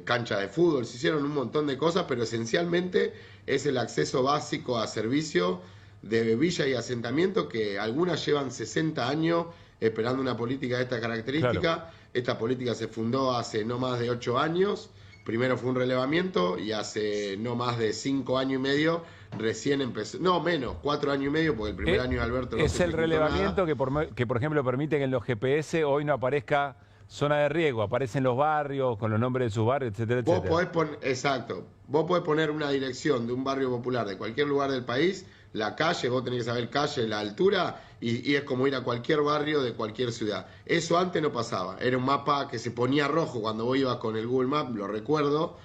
canchas de fútbol, se hicieron un montón de cosas, pero esencialmente es el acceso básico a servicio de villas y asentamientos que algunas llevan 60 años esperando una política de esta característica. Claro. Esta política se fundó hace no más de 8 años. Primero fue un relevamiento y hace no más de 5 años y medio recién empezó, no menos, 4 años y medio, porque el primer año de Alberto no es el relevamiento que por ejemplo permite que en los GPS hoy no aparezca zona de riego, aparecen los barrios con los nombres de sus barrios, etcétera, etcétera. Exacto, vos podés poner una dirección de un barrio popular de cualquier lugar del país, la calle, vos tenés que saber calle, la altura, y es como ir a cualquier barrio de cualquier ciudad. Eso antes no pasaba, era un mapa que se ponía rojo cuando vos ibas con el Google Maps, lo recuerdo,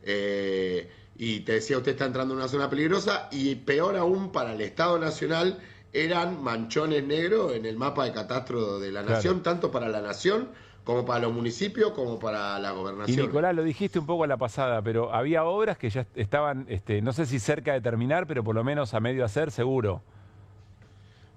y te decía usted está entrando en una zona peligrosa, y peor aún para el Estado Nacional eran manchones negros en el mapa de catastro de la nación, tanto para la nación como para los municipios, como para la gobernación. Y Nicolás, lo dijiste un poco a la pasada, pero había obras que ya estaban, no sé si cerca de terminar, pero por lo menos a medio hacer, seguro.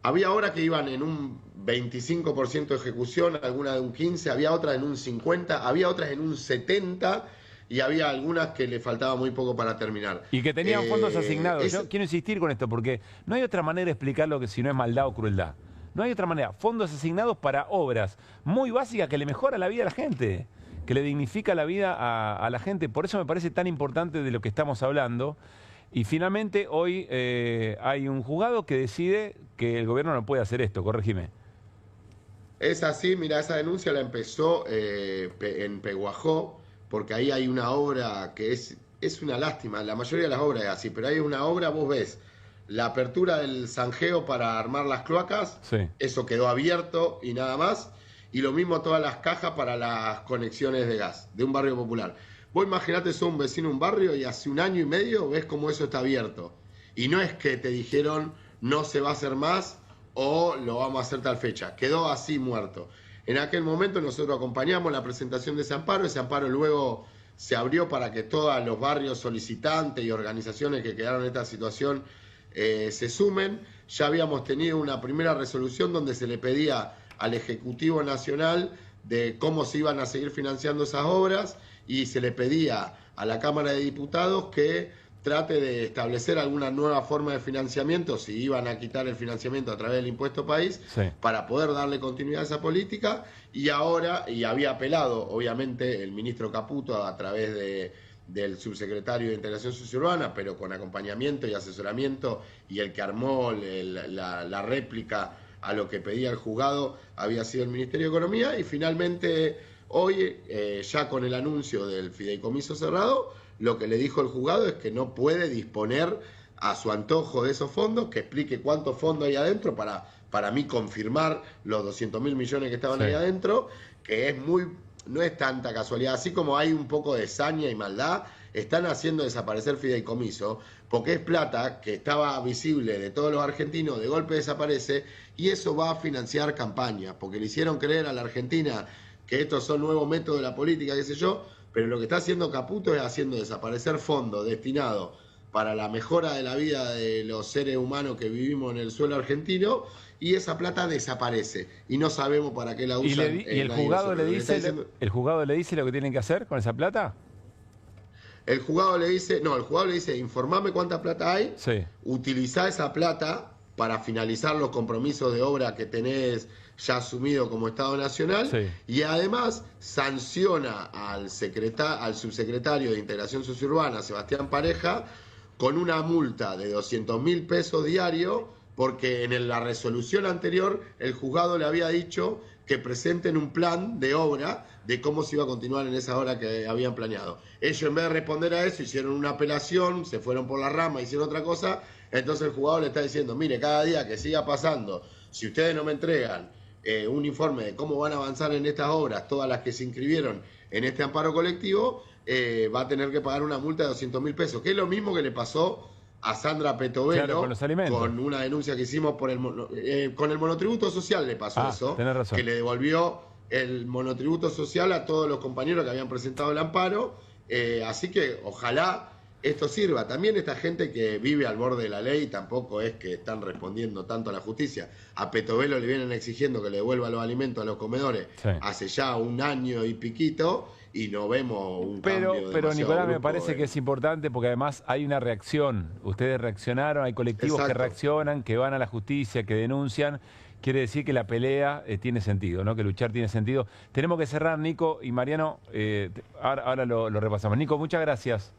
Había obras que iban en un 25% de ejecución, algunas de un 15%, había otras en un 50%, había otras en un 70%, y había algunas que le faltaba muy poco para terminar. Y que tenían fondos asignados. Yo quiero insistir con esto, porque no hay otra manera de explicarlo que si no es maldad o crueldad. No hay otra manera. Fondos asignados para obras muy básicas que le mejoran la vida a la gente, que le dignifica la vida a la gente. Por eso me parece tan importante de lo que estamos hablando. Y finalmente hoy hay un juzgado que decide que el gobierno no puede hacer esto. Corregime. Es así, mira, esa denuncia la empezó en Peguajó, porque ahí hay una obra que es una lástima. La mayoría de las obras es así, pero hay una obra, vos ves, la apertura del zanjeo para armar las cloacas, eso quedó abierto y nada más. Y lo mismo todas las cajas para las conexiones de gas de un barrio popular. Vos imaginate, sos un vecino de un barrio y hace 1 año y medio ves cómo eso está abierto. Y no es que te dijeron no se va a hacer más o lo vamos a hacer tal fecha. Quedó así muerto. En aquel momento nosotros acompañamos la presentación de ese amparo. Ese amparo luego se abrió para que todos los barrios solicitantes y organizaciones que quedaron en esta situación se sumen. Ya habíamos tenido una primera resolución donde se le pedía al Ejecutivo Nacional de cómo se iban a seguir financiando esas obras y se le pedía a la Cámara de Diputados que trate de establecer alguna nueva forma de financiamiento, si iban a quitar el financiamiento a través del impuesto país, para poder darle continuidad a esa política. Y ahora, y había apelado obviamente el ministro Caputo a través del subsecretario de Integración Sociourbana, pero con acompañamiento y asesoramiento, y el que armó la réplica a lo que pedía el juzgado había sido el Ministerio de Economía. Y finalmente hoy, ya con el anuncio del fideicomiso cerrado, lo que le dijo el juzgado es que no puede disponer a su antojo de esos fondos, que explique cuántos fondos hay adentro para mí confirmar los 200.000 millones que estaban ahí adentro, que no es tanta casualidad. Así como hay un poco de saña y maldad, están haciendo desaparecer fideicomiso, porque es plata que estaba visible de todos los argentinos, de golpe desaparece, y eso va a financiar campañas, porque le hicieron creer a la Argentina que estos son nuevos métodos de la política, qué sé yo, pero lo que está haciendo Caputo es haciendo desaparecer fondos destinados para la mejora de la vida de los seres humanos que vivimos en el suelo argentino, y esa plata desaparece y no sabemos para qué la usan. ¿Y el juzgado le dice lo que tienen que hacer con esa plata? El juzgado le dice, informame cuánta plata hay, utilizá esa plata para finalizar los compromisos de obra que tenés ya asumido como Estado Nacional, y además sanciona al subsecretario de Integración Sociurbana, Sebastián Pareja, con una multa de 200.000 pesos diarios, porque en la resolución anterior el juzgado le había dicho que presenten un plan de obra de cómo se iba a continuar en esa obra que habían planeado. Ellos, en vez de responder a eso, hicieron una apelación, se fueron por la rama, hicieron otra cosa. Entonces el juzgado le está diciendo, mire, cada día que siga pasando, si ustedes no me entregan un informe de cómo van a avanzar en estas obras, todas las que se inscribieron en este amparo colectivo, va a tener que pagar una multa de 200.000 pesos, que es lo mismo que le pasó a Sandra Petovelo, claro, con los alimentos, con una denuncia que hicimos por con el monotributo social le pasó eso, tenés razón, que le devolvió el monotributo social a todos los compañeros que habían presentado el amparo, así que ojalá esto sirva. También esta gente que vive al borde de la ley, tampoco es que están respondiendo tanto a la justicia. A Petovelo le vienen exigiendo que le devuelva los alimentos a los comedores hace ya 1 año y piquito, y no vemos un cambio. Pero Nicolás, brusco, me parece que es importante porque además hay una reacción. Ustedes reaccionaron, hay colectivos que reaccionan, que van a la justicia, que denuncian. Quiere decir que la pelea tiene sentido, ¿no? Que luchar tiene sentido. Tenemos que cerrar, Nico y Mariano. Ahora lo repasamos. Nico, muchas gracias.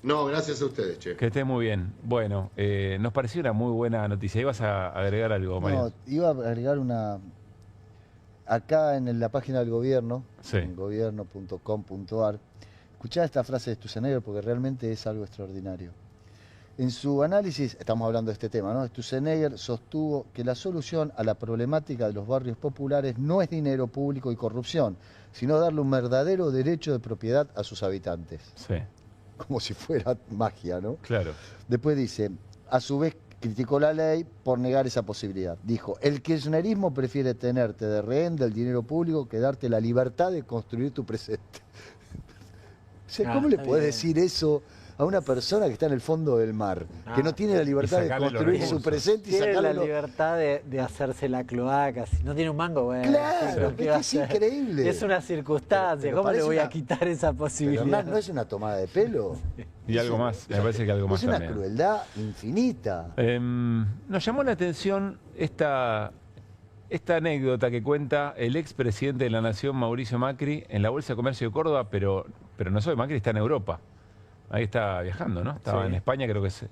No, gracias a ustedes, che. Que esté muy bien. Bueno, nos pareció una muy buena noticia. ¿Ibas a agregar algo, Mariano? No, iba a agregar una... Acá en la página del gobierno, en gobierno.com.ar, escuchá esta frase de Sturzenegger porque realmente es algo extraordinario. En su análisis, estamos hablando de este tema, ¿no? Sturzenegger sostuvo que la solución a la problemática de los barrios populares no es dinero público y corrupción, sino darle un verdadero derecho de propiedad a sus habitantes. Sí. Como si fuera magia, ¿no? Claro. Después dice, a su vez criticó la ley por negar esa posibilidad. Dijo, el kirchnerismo prefiere tenerte de rehén del dinero público que darte la libertad de construir tu presente. O sea, ¿cómo le podés decir eso a una persona que está en el fondo del mar, que no tiene la libertad de construir su presente y tiene sacarle la libertad de hacerse la cloaca? Si no tiene un mango, bueno. Claro, es increíble. Es una circunstancia. ¿Cómo le voy a quitar esa posibilidad? Pero no es una tomada de pelo. Y algo más, me parece que algo más es una también. crueldad infinita. Nos llamó la atención esta anécdota que cuenta el expresidente de la Nación, Mauricio Macri, en la Bolsa de Comercio de Córdoba, pero no solo Macri, está en Europa. Ahí está viajando, ¿no? Estaba en España, creo que es.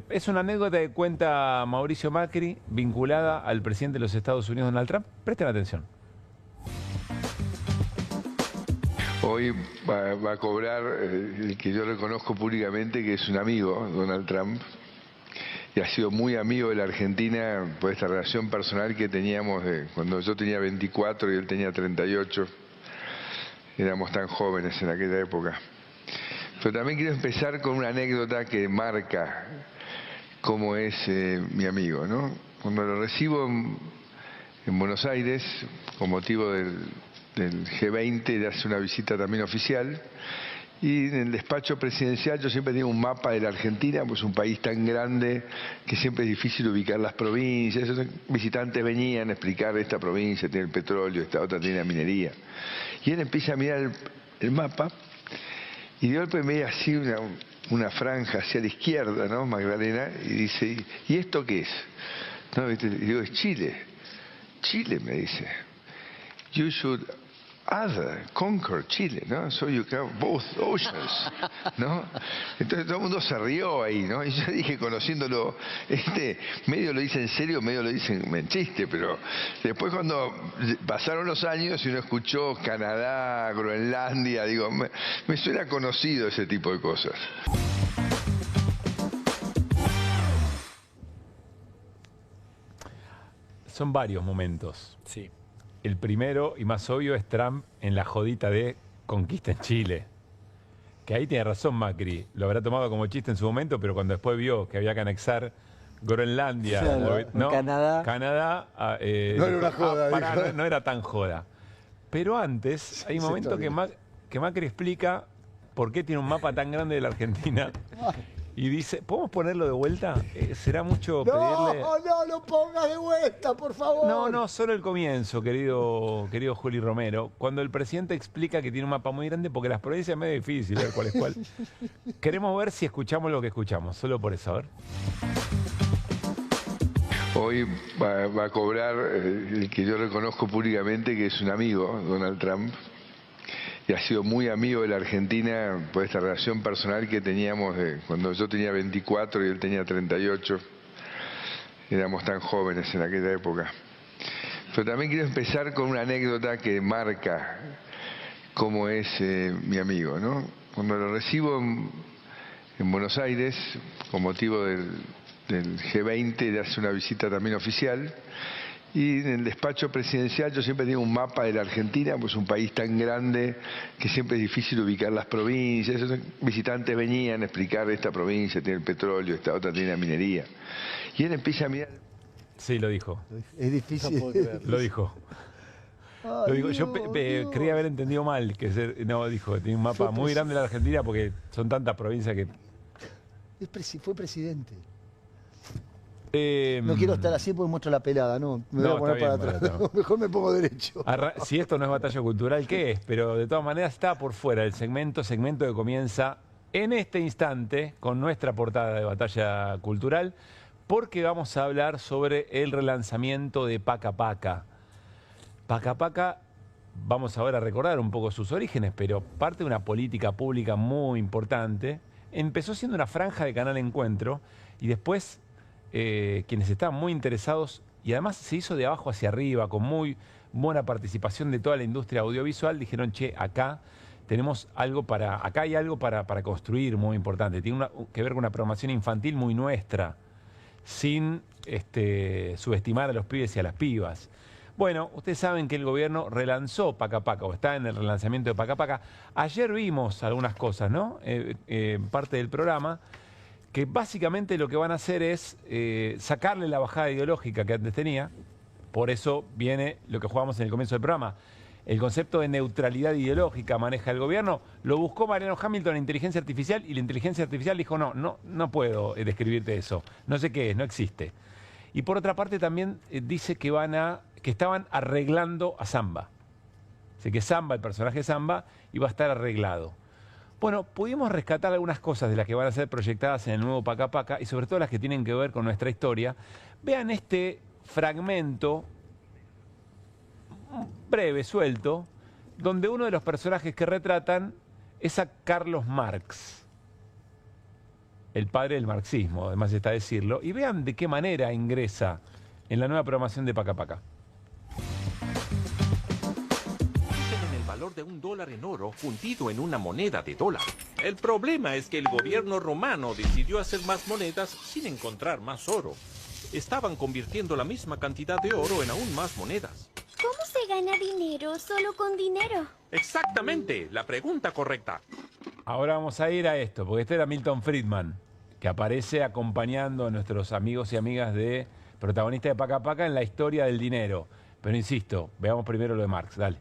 Es una anécdota que cuenta Mauricio Macri, vinculada al presidente de los Estados Unidos, Donald Trump. Presten atención. Hoy va a cobrar el que yo reconozco públicamente, que es un amigo, Donald Trump, y ha sido muy amigo de la Argentina por esta relación personal que teníamos cuando yo tenía 24 y él tenía 38. Éramos tan jóvenes en aquella época. Pero también quiero empezar con una anécdota que marca cómo es mi amigo, ¿no? Cuando lo recibo en Buenos Aires, con motivo del G20, le hace una visita también oficial, y en el despacho presidencial yo siempre tenía un mapa de la Argentina, pues un país tan grande que siempre es difícil ubicar las provincias. Esos visitantes venían a explicar, esta provincia tiene el petróleo, esta otra tiene la minería. Y él empieza a mirar el mapa, y de golpe me ve así una franja hacia la izquierda, ¿no? Magdalena, y dice, ¿y esto qué es? No, y digo, es Chile. Chile, me dice. You should conquer Chile, ¿no? So you have both oceans, ¿no? Entonces todo el mundo se rió ahí, ¿no? Y yo dije, conociéndolo, medio lo dice en serio, medio lo dice en chiste, pero después cuando pasaron los años y uno escuchó Canadá, Groenlandia, digo, me suena conocido ese tipo de cosas. Son varios momentos. Sí. El primero y más obvio es Trump en la jodita de conquista en Chile. Que ahí tiene razón Macri. Lo habrá tomado como chiste en su momento, pero cuando después vio que había que anexar Groenlandia, ¿no? Canadá no era una joda. No era tan joda. Pero antes hay un momento que Macri explica por qué tiene un mapa tan grande de la Argentina. Y dice, ¿podemos ponerlo de vuelta? ¿Será mucho pedirle? No lo pongas de vuelta, por favor. No, solo el comienzo, querido Juli Romero. Cuando el presidente explica que tiene un mapa muy grande, porque las provincias es medio difícil ver cuál es cuál. Queremos ver si escuchamos lo que escuchamos, solo por eso, a ver. Hoy va a cobrar el que yo reconozco públicamente que es un amigo, Donald Trump, y ha sido muy amigo de la Argentina por esta relación personal que teníamos cuando yo tenía 24 y él tenía 38. Éramos tan jóvenes en aquella época. Pero también quiero empezar con una anécdota que marca cómo es mi amigo, ¿no? Cuando lo recibo en Buenos Aires, con motivo del G20, le hace una visita también oficial, y en el despacho presidencial yo siempre tengo un mapa de la Argentina, pues un país tan grande que siempre es difícil ubicar las provincias. Esos visitantes venían a explicar: esta provincia tiene el petróleo, esta otra tiene la minería. Y él empieza a mirar. Sí, lo dijo. Es difícil. Lo dijo. Lo digo, yo creía haber entendido mal, no, dijo que tiene un mapa muy grande de la Argentina porque son tantas provincias que... Fue presidente. No quiero estar así porque muestro la pelada, ¿no? Me voy a poner para atrás. Mejor me pongo derecho. Si esto no es batalla cultural, ¿qué es? Pero de todas maneras está por fuera del segmento que comienza en este instante con nuestra portada de Batalla Cultural, porque vamos a hablar sobre el relanzamiento de Paca Paca. Paca Paca, vamos ahora a recordar un poco sus orígenes, pero parte de una política pública muy importante. Empezó siendo una franja de Canal Encuentro y después quienes estaban muy interesados, y además se hizo de abajo hacia arriba, con muy buena participación de toda la industria audiovisual, dijeron: che, acá tenemos algo acá hay algo para construir muy importante. Tiene que ver con una programación infantil muy nuestra, sin subestimar a los pibes y a las pibas. Bueno, ustedes saben que el gobierno relanzó Paca Paca, o está en el relanzamiento de Paca Paca. Ayer vimos algunas cosas, ¿no? Parte del programa, que básicamente lo que van a hacer es sacarle la bajada ideológica que antes tenía. Por eso viene lo que jugábamos en el comienzo del programa. El concepto de neutralidad ideológica maneja el gobierno. Lo buscó Mariano Hamilton en inteligencia artificial y la inteligencia artificial dijo: no puedo describirte eso. No sé qué es, no existe. Y por otra parte también dice que estaban arreglando a Samba. Dice que Samba, el personaje Samba, iba a estar arreglado. Bueno, pudimos rescatar algunas cosas de las que van a ser proyectadas en el nuevo Paca Paca y sobre todo las que tienen que ver con nuestra historia. Vean este fragmento breve, suelto, donde uno de los personajes que retratan es a Carlos Marx, el padre del marxismo, además está decirlo, y vean de qué manera ingresa en la nueva programación de Paca Paca. El valor de $1 en oro fundido en una moneda de dólar. El problema es que el gobierno romano decidió hacer más monedas sin encontrar más oro. Estaban convirtiendo la misma cantidad de oro en aún más monedas. ¿Cómo se gana dinero solo con dinero? Exactamente, la pregunta correcta. Ahora vamos a ir a esto, porque este era Milton Friedman, que aparece acompañando a nuestros amigos y amigas de protagonistas de Paca Paca en la historia del dinero. Pero insisto, veamos primero lo de Marx, dale.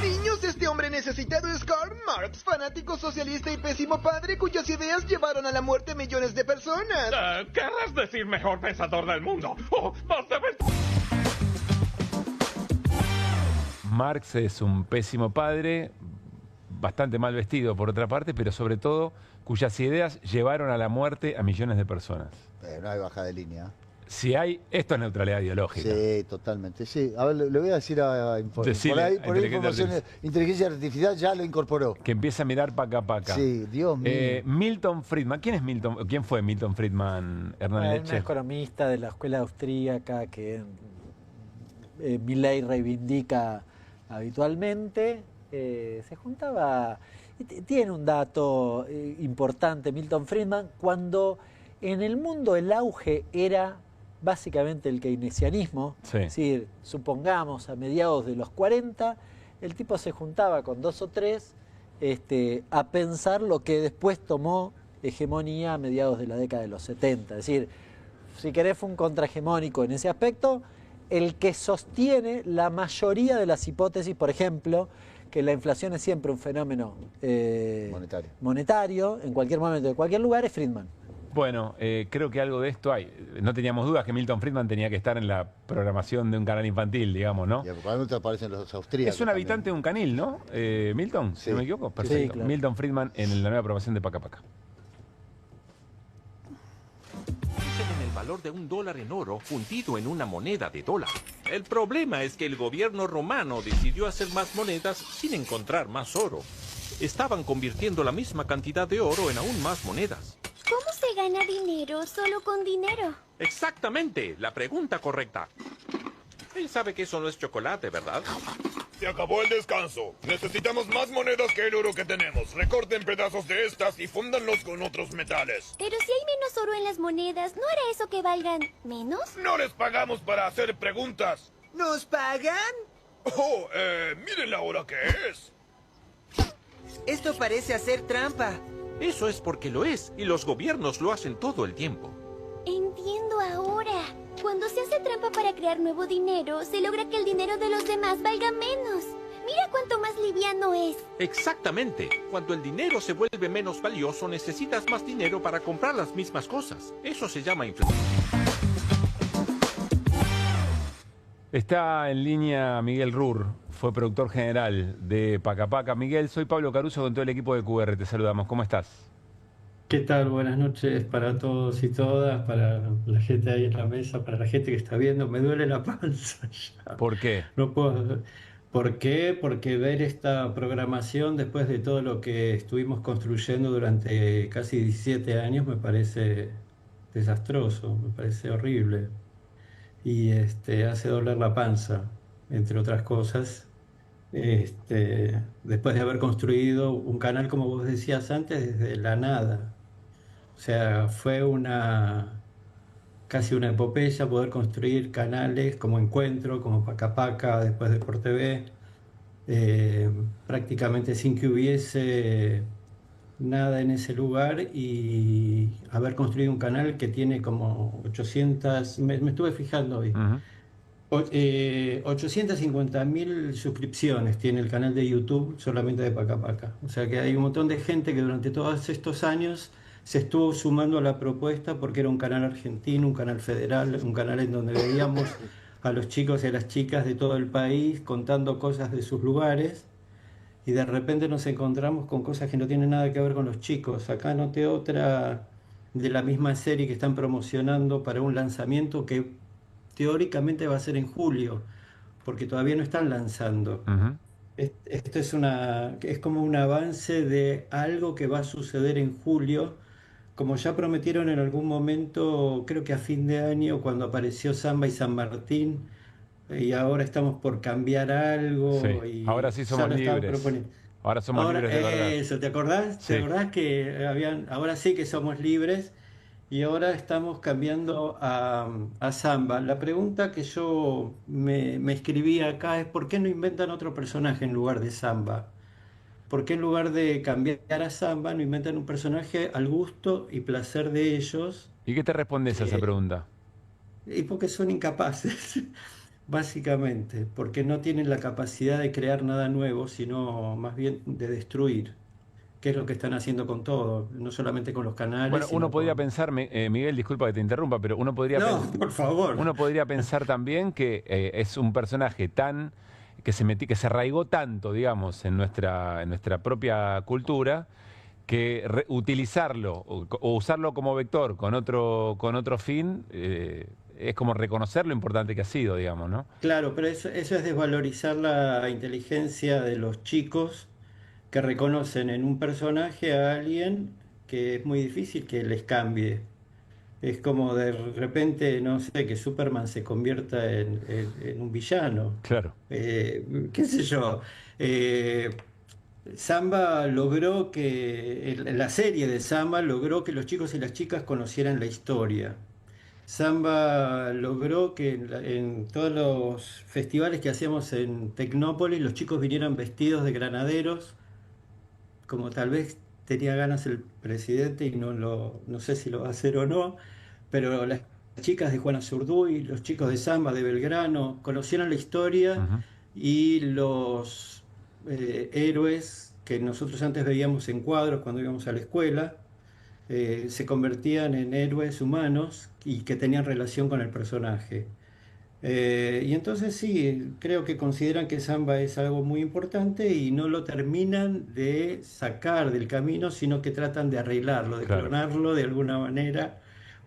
Niños, este hombre necesitado es Karl Marx, fanático socialista y pésimo padre cuyas ideas llevaron a la muerte a millones de personas. ¿Querrás decir mejor pensador del mundo? ¡Oh, más de 20! Marx es un pésimo padre, bastante mal vestido por otra parte, pero sobre todo cuyas ideas llevaron a la muerte a millones de personas. No hay baja de línea. Si hay, esto es neutralidad ideológica. Sí, totalmente. Sí, a ver, le voy a decir a Decile, por ahí inteligencia artificial ya lo incorporó. Que empieza a mirar Paca Paca. Sí, Dios mío. Milton Friedman. ¿Quién fue Milton Friedman, Hernán Leche? Un economista de la escuela austríaca que Milley reivindica habitualmente. Se juntaba... Tiene un dato importante Milton Friedman, cuando en el mundo el auge era básicamente el keynesianismo, sí. Es decir, supongamos a mediados de los 40, el tipo se juntaba con 2 o 3 a pensar lo que después tomó hegemonía a mediados de la década de los 70. Es decir, si querés fue un contrahegemónico en ese aspecto, el que sostiene la mayoría de las hipótesis, por ejemplo, que la inflación es siempre un fenómeno monetario en cualquier momento, en cualquier lugar, es Friedman. Bueno, creo que algo de esto hay. No teníamos dudas que Milton Friedman tenía que estar en la programación de un canal infantil, digamos, ¿no? Y probablemente aparecen los austríacos. Es un habitante de un canil, ¿no? Milton, sí. Si no me equivoco. Perfecto. Sí, claro. Milton Friedman en la nueva programación de Paca Paca. valor de $1 en oro fundido en una moneda de dólar. El problema es que el gobierno romano decidió hacer más monedas sin encontrar más oro. Estaban convirtiendo la misma cantidad de oro en aún más monedas. ¿Cómo se gana dinero solo con dinero? Exactamente, la pregunta correcta. Él sabe que eso no es chocolate, ¿verdad? Se acabó el descanso. Necesitamos más monedas que el oro que tenemos. Recorten pedazos de estas y fúndanlos con otros metales. Pero si hay menos oro en las monedas, ¿no hará eso que valgan menos? No les pagamos para hacer preguntas. ¿Nos pagan? Oh, miren la hora que es. Esto parece hacer trampa. Eso es porque lo es, y los gobiernos lo hacen todo el tiempo. Entiendo ahora. Cuando se hace trampa para crear nuevo dinero, se logra que el dinero de los demás valga menos. Mira cuánto más liviano es. Exactamente. Cuando el dinero se vuelve menos valioso, necesitas más dinero para comprar las mismas cosas. Eso se llama inflación. Está en línea Miguel Rur, fue productor general de Paca Paca. Miguel, soy Pablo Caruso con todo el equipo de QR. Te saludamos. ¿Cómo estás? ¿Qué tal? Buenas noches para todos y todas, para la gente ahí en la mesa, para la gente que está viendo. Me duele la panza ya. ¿Por qué? No puedo. ¿Por qué? Porque ver esta programación después de todo lo que estuvimos construyendo durante casi 17 años me parece desastroso, me parece horrible. Y hace doler la panza, entre otras cosas. Después de haber construido un canal, como vos decías antes, desde la nada. O sea, fue casi una epopeya poder construir canales como Encuentro, como Paca Paca, después de Por TV, prácticamente sin que hubiese nada en ese lugar, y haber construido un canal que tiene como 800, me estuve fijando hoy, 850.000 suscripciones tiene el canal de YouTube solamente de Paca Paca. O sea que hay un montón de gente que durante todos estos años se estuvo sumando a la propuesta porque era un canal argentino, un canal federal, un canal en donde veíamos a los chicos y a las chicas de todo el país contando cosas de sus lugares, y de repente nos encontramos con cosas que no tienen nada que ver con los chicos. Acá noté otra de la misma serie que están promocionando para un lanzamiento que teóricamente va a ser en julio, porque todavía no están lanzando. Esto es como un avance de algo que va a suceder en julio, como ya prometieron en algún momento, creo que a fin de año, cuando apareció Samba y San Martín, y ahora estamos por cambiar algo. Sí. Y ahora sí somos libres. Ahora somos libres de verdad. Eso, ¿te acordás? Sí. ¿Te acordás que ahora sí que somos libres? Y ahora estamos cambiando a Samba. La pregunta que yo me escribí acá es: ¿por qué no inventan otro personaje en lugar de Samba? ¿Por qué en lugar de cambiar a Samba no inventan un personaje al gusto y placer de ellos? ¿Y qué te respondes a esa pregunta? Y porque son incapaces, básicamente, porque no tienen la capacidad de crear nada nuevo, sino más bien de destruir, que es lo que están haciendo con todo, no solamente con los canales. Bueno, uno podría pensar, Miguel, disculpa que te interrumpa, pero uno podría por favor. Uno podría pensar también que es un personaje que se arraigó tanto, digamos, en nuestra propia cultura, que utilizarlo o usarlo como vector con otro fin es como reconocer lo importante que ha sido, digamos, ¿no? Claro, pero eso es desvalorizar la inteligencia de los chicos que reconocen en un personaje a alguien que es muy difícil que les cambie. Es como de repente, no sé, que Superman se convierta en un villano. Claro. Qué sé yo. Samba logró la serie de Samba logró que los chicos y las chicas conocieran la historia. Samba logró que en todos los festivales que hacíamos en Tecnópolis los chicos vinieran vestidos de granaderos, como tal vez tenía ganas el presidente, y no sé si lo va a hacer o no, pero las chicas de Juana Zurduy, los chicos de Samba, de Belgrano, conocieron la historia y los héroes que nosotros antes veíamos en cuadros cuando íbamos a la escuela, se convertían en héroes humanos y que tenían relación con el personaje. Y entonces sí, creo que consideran que Samba es algo muy importante y no lo terminan de sacar del camino, sino que tratan de arreglarlo, de clonarlo de alguna manera,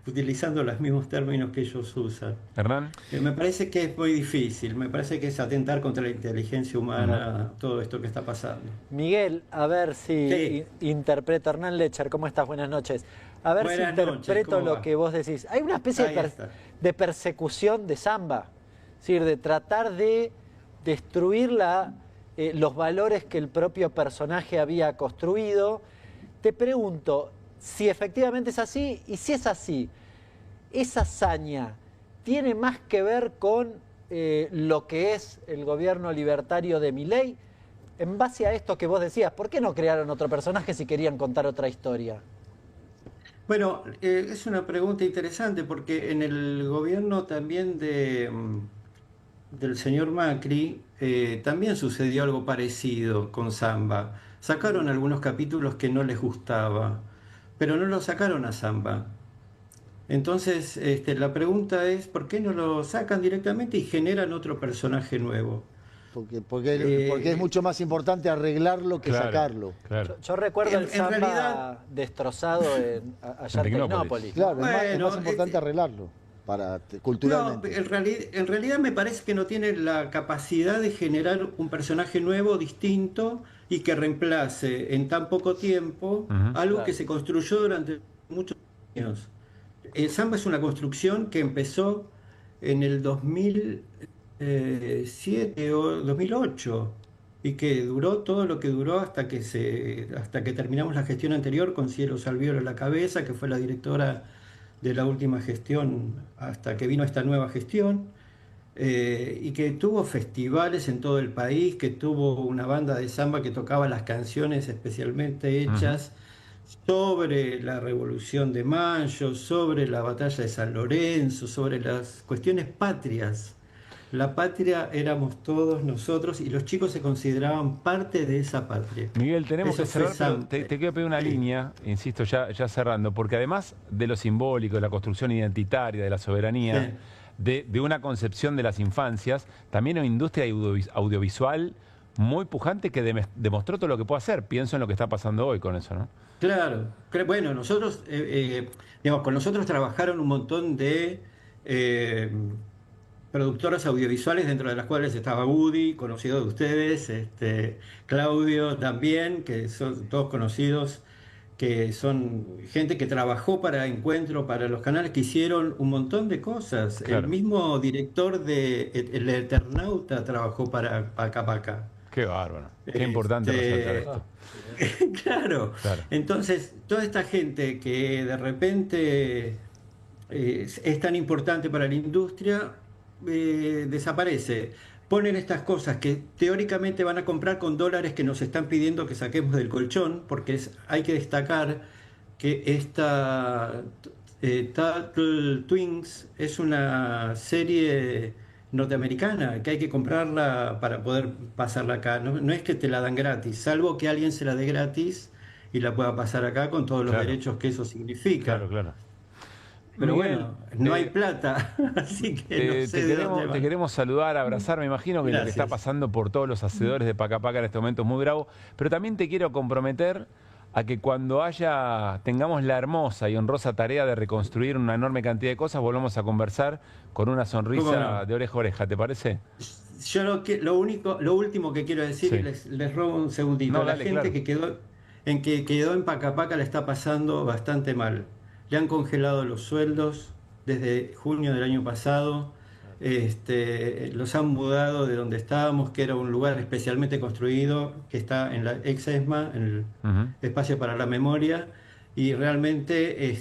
utilizando los mismos términos que ellos usan. Hernán. Me parece que es muy difícil, me parece que es atentar contra la inteligencia humana todo esto que está pasando. Miguel, a ver si interpreto. Hernán Lecher, ¿cómo estás? Buenas noches. A ver si interpreto lo que vos decís. Hay una especie de persecución de Zamba, es decir, de tratar de destruir los valores que el propio personaje había construido. Te pregunto si efectivamente es así, y si es así, esa hazaña tiene más que ver con lo que es el gobierno libertario de Milei. En base a esto que vos decías, ¿por qué no crearon otro personaje si querían contar otra historia? Bueno, es una pregunta interesante porque en el gobierno también del señor Macri también sucedió algo parecido con Zamba. Sacaron algunos capítulos que no les gustaba, pero no lo sacaron a Zamba. Entonces, la pregunta es, ¿por qué no lo sacan directamente y generan otro personaje nuevo? Porque es mucho más importante arreglarlo que sacarlo. Yo recuerdo el Zamba realidad, destrozado allá en Tecnópolis. Claro, es más importante arreglarlo culturalmente. No, en realidad me parece que no tiene la capacidad de generar un personaje nuevo, distinto, y que reemplace en tan poco tiempo algo que se construyó durante muchos años. Zamba es una construcción que empezó en el 2007 o 2008 y que duró todo lo que duró hasta que terminamos la gestión anterior con Cielo Salviolo a la cabeza, que fue la directora de la última gestión hasta que vino esta nueva gestión. Y que tuvo festivales en todo el país, que tuvo una banda de samba que tocaba las canciones especialmente hechas sobre la Revolución de Mayo, sobre la batalla de San Lorenzo, sobre las cuestiones patrias. La patria éramos todos nosotros y los chicos se consideraban parte de esa patria. Miguel, tenemos que cerrar, pero te quiero pedir una línea, insisto, ya cerrando, porque además de lo simbólico, de la construcción identitaria, de la soberanía, de una concepción de las infancias, también una industria audiovisual muy pujante que demostró todo lo que puede hacer. Pienso en lo que está pasando hoy con eso, ¿no? Claro. Bueno, nosotros, con nosotros trabajaron un montón de productoras audiovisuales, dentro de las cuales estaba Woody, conocido de ustedes, Claudio también, que son todos conocidos, que son gente que trabajó para Encuentro, para los canales, que hicieron un montón de cosas. Claro. El mismo director de El Eternauta trabajó para Paca Paca. Qué bárbaro, qué importante resaltar esto. Claro. Entonces, toda esta gente que de repente es tan importante para la industria, desaparece. Ponen estas cosas que teóricamente van a comprar con dólares que nos están pidiendo que saquemos del colchón, porque hay que destacar que esta Turtle Twins es una serie norteamericana, que hay que comprarla para poder pasarla acá. No es que te la dan gratis, salvo que alguien se la dé gratis y la pueda pasar acá con todos los derechos que eso significa. Claro. Pero Miguel, bueno, no hay plata, así que no sé te queremos saludar, abrazar. Me imagino que lo que está pasando por todos los hacedores de Paca Paca en este momento es muy bravo, pero también te quiero comprometer a que cuando tengamos la hermosa y honrosa tarea de reconstruir una enorme cantidad de cosas, volvamos a conversar con una sonrisa de oreja a oreja, ¿te parece? Yo lo último que quiero decir, les robo un segundito. La gente que quedó en Paca Paca la está pasando bastante mal. Le han congelado los sueldos desde junio del año pasado. Los han mudado de donde estábamos, que era un lugar especialmente construido, que está en la ex ESMA, en el espacio para la memoria, y realmente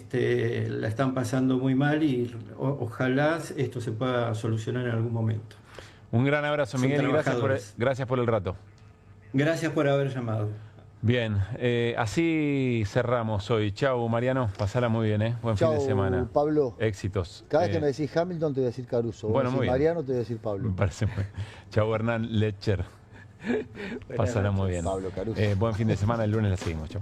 la están pasando muy mal y ojalá esto se pueda solucionar en algún momento. Un gran abrazo, Miguel, y gracias por el rato. Gracias por haber llamado. Bien, así cerramos hoy. Chau, Mariano, pasala muy bien, Buen fin de semana. Pablo. Éxitos. Cada vez que me decís Hamilton te voy a decir Caruso. Bueno, muy bien. Mariano te voy a decir Pablo. Me parece muy bien. Chau, Hernán Lecher. Pasala muy bien. Pablo Caruso. Buen fin de semana, el lunes la seguimos. Chau.